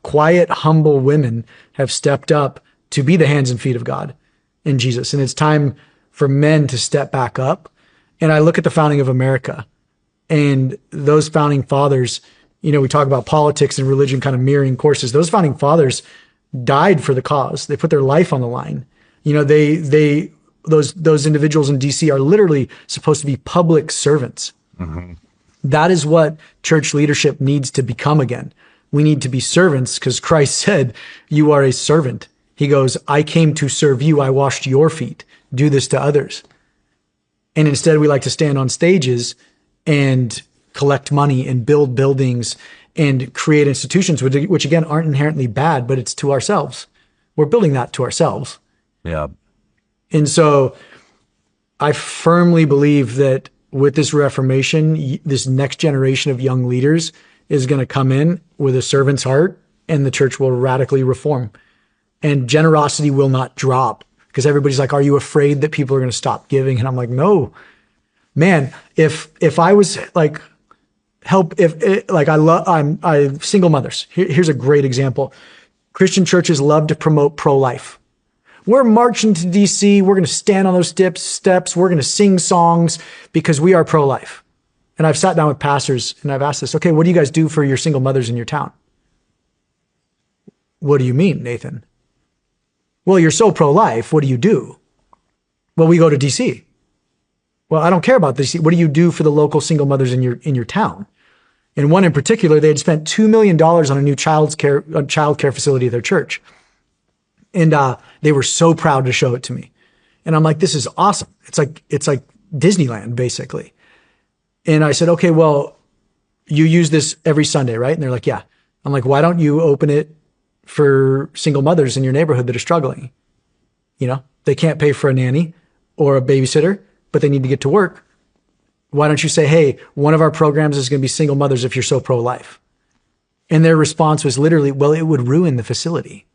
Quiet, humble women have stepped up to be the hands and feet of God and Jesus. And it's time for men to step back up. And I look at the founding of America, and those founding fathers, we talk about politics and religion kind of mirroring courses. Those founding fathers died for the cause. They put their life on the line. Those individuals in DC are literally supposed to be public servants. Mm-hmm. That is what church leadership needs to become again. We need to be servants because Christ said, you are a servant. He goes, I came to serve you. I washed your feet. Do this to others. And instead we like to stand on stages and collect money and build buildings and create institutions, which again aren't inherently bad, but it's to ourselves. We're building that to ourselves. Yeah. And so I firmly believe that with this Reformation, this next generation of young leaders is going to come in with a servant's heart, and the church will radically reform. And generosity will not drop, because everybody's like, are you afraid that people are going to stop giving? And I'm like, no, man, if I was like, I'm single mothers. Here's a great example. Christian churches love to promote pro-life. We're marching to DC. We're going to stand on those steps. We're going to sing songs because we are pro-life. And I've sat down with pastors and I've asked this, okay, what do you guys do for your single mothers in your town? What do you mean, Nathan? Well, you're so pro-life. What do you do? Well, we go to DC. Well, I don't care about DC. What do you do for the local single mothers in your town? And one in particular, they had spent $2 million on a new child care facility at their church. And they were so proud to show it to me. And I'm like, this is awesome. It's like Disneyland, basically. And I said, okay, well, you use this every Sunday, right? And they're like, yeah. I'm like, why don't you open it for single mothers in your neighborhood that are struggling? They can't pay for a nanny or a babysitter, but they need to get to work. Why don't you say, hey, one of our programs is going to be single mothers if you're so pro-life? And their response was literally, well, it would ruin the facility.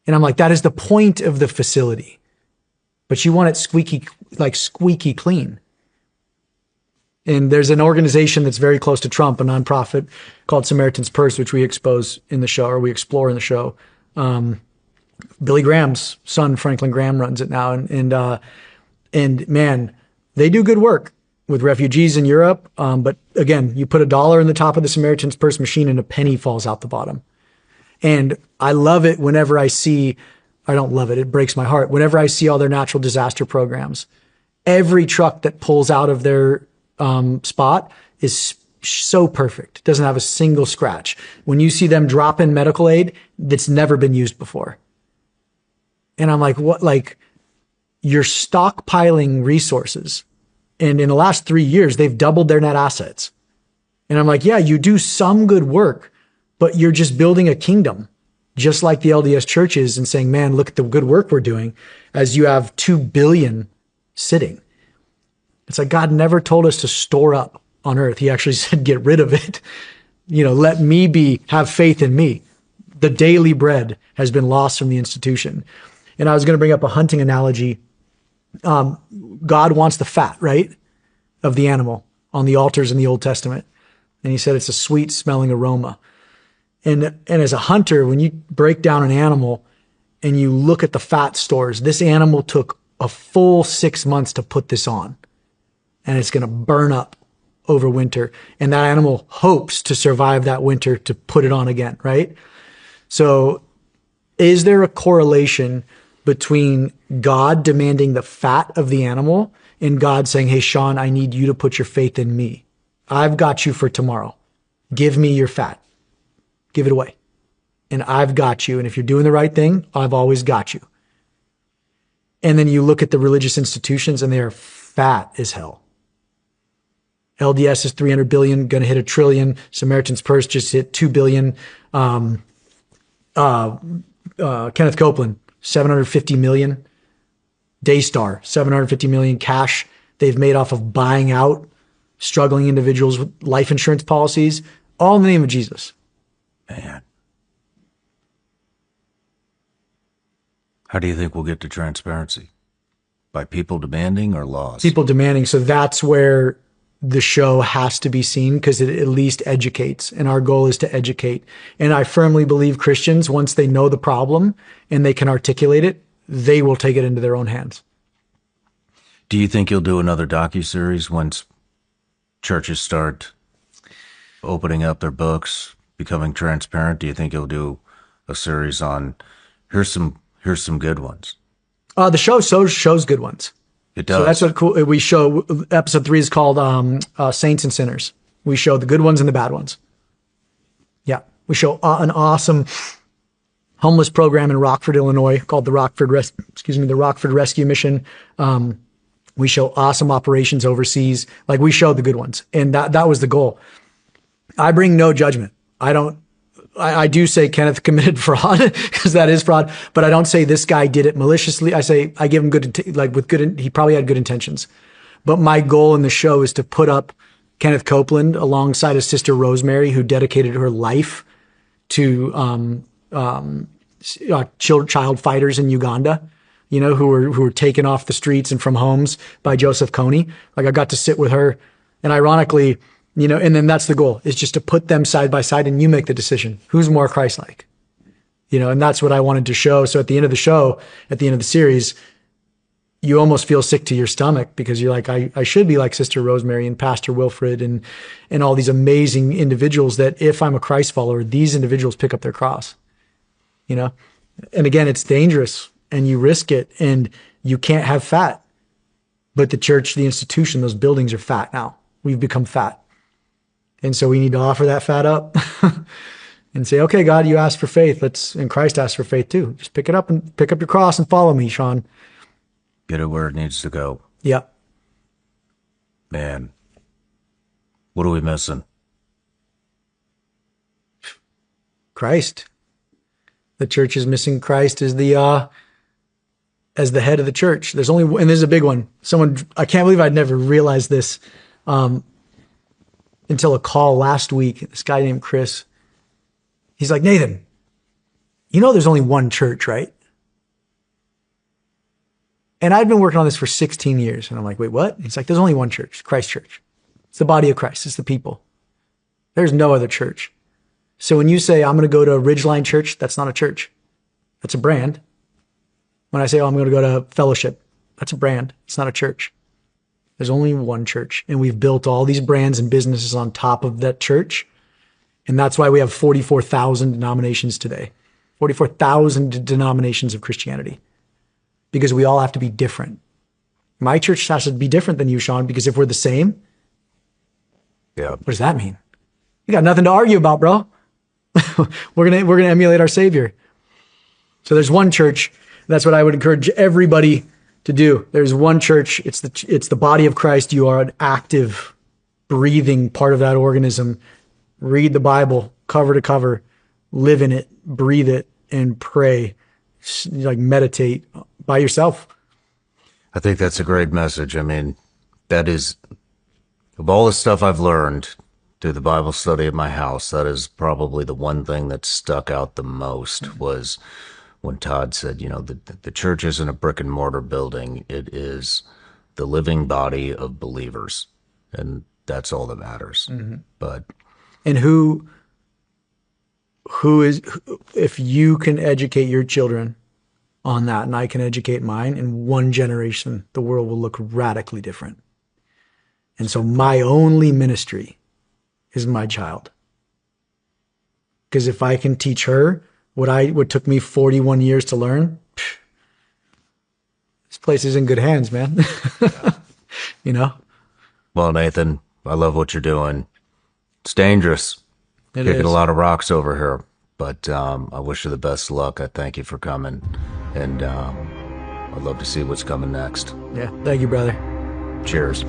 And I'm like, that is the point of the facility. But you want it squeaky clean. And there's an organization that's very close to Trump, a nonprofit called Samaritan's Purse, which we expose in the show, or we explore in the show. Billy Graham's son, Franklin Graham, runs it now. And man, they do good work with refugees in Europe. But again, you put $1 in the top of the Samaritan's Purse machine and a penny falls out the bottom. And I love it whenever I don't love it. It breaks my heart. Whenever I see all their natural disaster programs, every truck that pulls out of their spot is so perfect. It doesn't have a single scratch. When you see them drop in medical aid that's never been used before. And I'm like, what? Like, you're stockpiling resources. And in the last 3 years, they've doubled their net assets. And I'm like, yeah, you do some good work, but you're just building a kingdom, just like the LDS churches, and saying, man, look at the good work we're doing, as you have 2 billion sitting. It's like God never told us to store up on earth. He actually said, get rid of it. Let me have faith in me. The daily bread has been lost from the institution. And I was going to bring up a hunting analogy. God wants the fat, right, of the animal on the altars in the Old Testament. And he said it's a sweet smelling aroma. And as a hunter, when you break down an animal and you look at the fat stores, this animal took a full 6 months to put this on. And it's going to burn up over winter. And that animal hopes to survive that winter to put it on again, right? So is there a correlation between God demanding the fat of the animal and God saying, hey, Sean, I need you to put your faith in me. I've got you for tomorrow. Give me your fat. Give it away. And I've got you. And if you're doing the right thing, I've always got you. And then you look at the religious institutions and they are fat as hell. LDS is 300 billion, going to hit $1 trillion. Samaritan's Purse just hit 2 billion. Kenneth Copeland, 750 million. Daystar, 750 million cash they've made off of buying out struggling individuals with life insurance policies, all in the name of Jesus. Man. How do you think we'll get to transparency? By people demanding or laws? People demanding. So that's where the show has to be seen, because it at least educates. And our goal is to educate. And I firmly believe Christians, once they know the problem and they can articulate it, they will take it into their own hands. Do you think you'll do another docuseries once churches start opening up their books, becoming transparent? Do you think you'll do a series on here's some good ones? The shows good ones. It So that's does. what cool. We show episode 3 is called Saints and Sinners. We show the good ones and the bad ones. Yeah, we show an awesome homeless program in Rockford, Illinois, called the the Rockford Rescue Mission. We show awesome operations overseas. Like, we show the good ones, and that was the goal. I bring no judgment. I do say Kenneth committed fraud because that is fraud, but I don't say this guy did it maliciously. I give him he probably had good intentions. But my goal in the show is to put up Kenneth Copeland alongside his sister Rosemary, who dedicated her life to child fighters in Uganda, who were taken off the streets and from homes by Joseph Kony. Like, I got to sit with her, and ironically, and then that's the goal, is just to put them side by side, and you make the decision who's more Christ-like, and that's what I wanted to show. So at the end of the show, at the end of the series, you almost feel sick to your stomach because you're like, I should be like Sister Rosemary and Pastor Wilfred and all these amazing individuals that, if I'm a Christ follower, these individuals pick up their cross, and again, it's dangerous and you risk it, and you can't have fat, but the church, the institution, those buildings are fat now. We've become fat. And so we need to offer that fat up and say, okay, God, you asked for faith. And Christ asked for faith too. Just pick it up and pick up your cross and follow me, Sean. Get it where it needs to go. Yep. Man, what are we missing? Christ. The church is missing Christ as the head of the church. There's only, and there's a big one. I can't believe I'd never realized this until a call last week. This guy named Chris, he's like, Nathan, there's only one church, right? And I'd been working on this for 16 years. And I'm like, wait, what? He's like, there's only one church, Christ Church. It's the body of Christ. It's the people. There's no other church. So when you say, I'm going to go to Ridgeline Church, that's not a church. That's a brand. When I say, I'm going to go to Fellowship, that's a brand. It's not a church. There's only one church. And we've built all these brands and businesses on top of that church. And that's why we have 44,000 denominations today. 44,000 denominations of Christianity. Because we all have to be different. My church has to be different than you, Sean, because if we're the same, Yeah. what does that mean? You got nothing to argue about, bro. We're gonna emulate our Savior. So there's one church. That's what I would encourage everybody to do. There's one church. It's the body of Christ. You are an active, breathing part of that organism. Read the Bible cover to cover, live in it, breathe it, and pray. Like, meditate by yourself. I think that's a great message. I mean, that is, of all the stuff I've learned through the Bible study at my house, that is probably the one thing that stuck out the most, was when Todd said, the church isn't a brick and mortar building. It is the living body of believers. And that's all that matters. Mm-hmm. But, And if you can educate your children on that, and I can educate mine, in one generation, the world will look radically different. And so my only ministry is my child. Because if I can teach her what took me 41 years to learn, this place is in good hands, man. well, Nathan, I love what you're doing. It's dangerous. It Kicking is. a lot of rocks over here, but I wish you the best of luck. I thank you for coming, and I'd love to see what's coming next. Yeah. Thank you, brother. Cheers.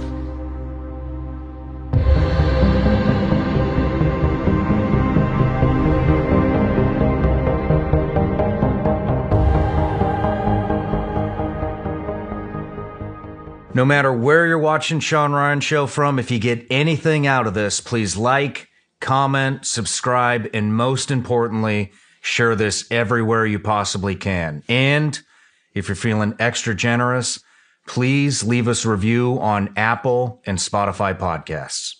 No matter where you're watching Sean Ryan Show from, if you get anything out of this, please like, comment, subscribe, and most importantly, share this everywhere you possibly can. And if you're feeling extra generous, please leave us a review on Apple and Spotify podcasts.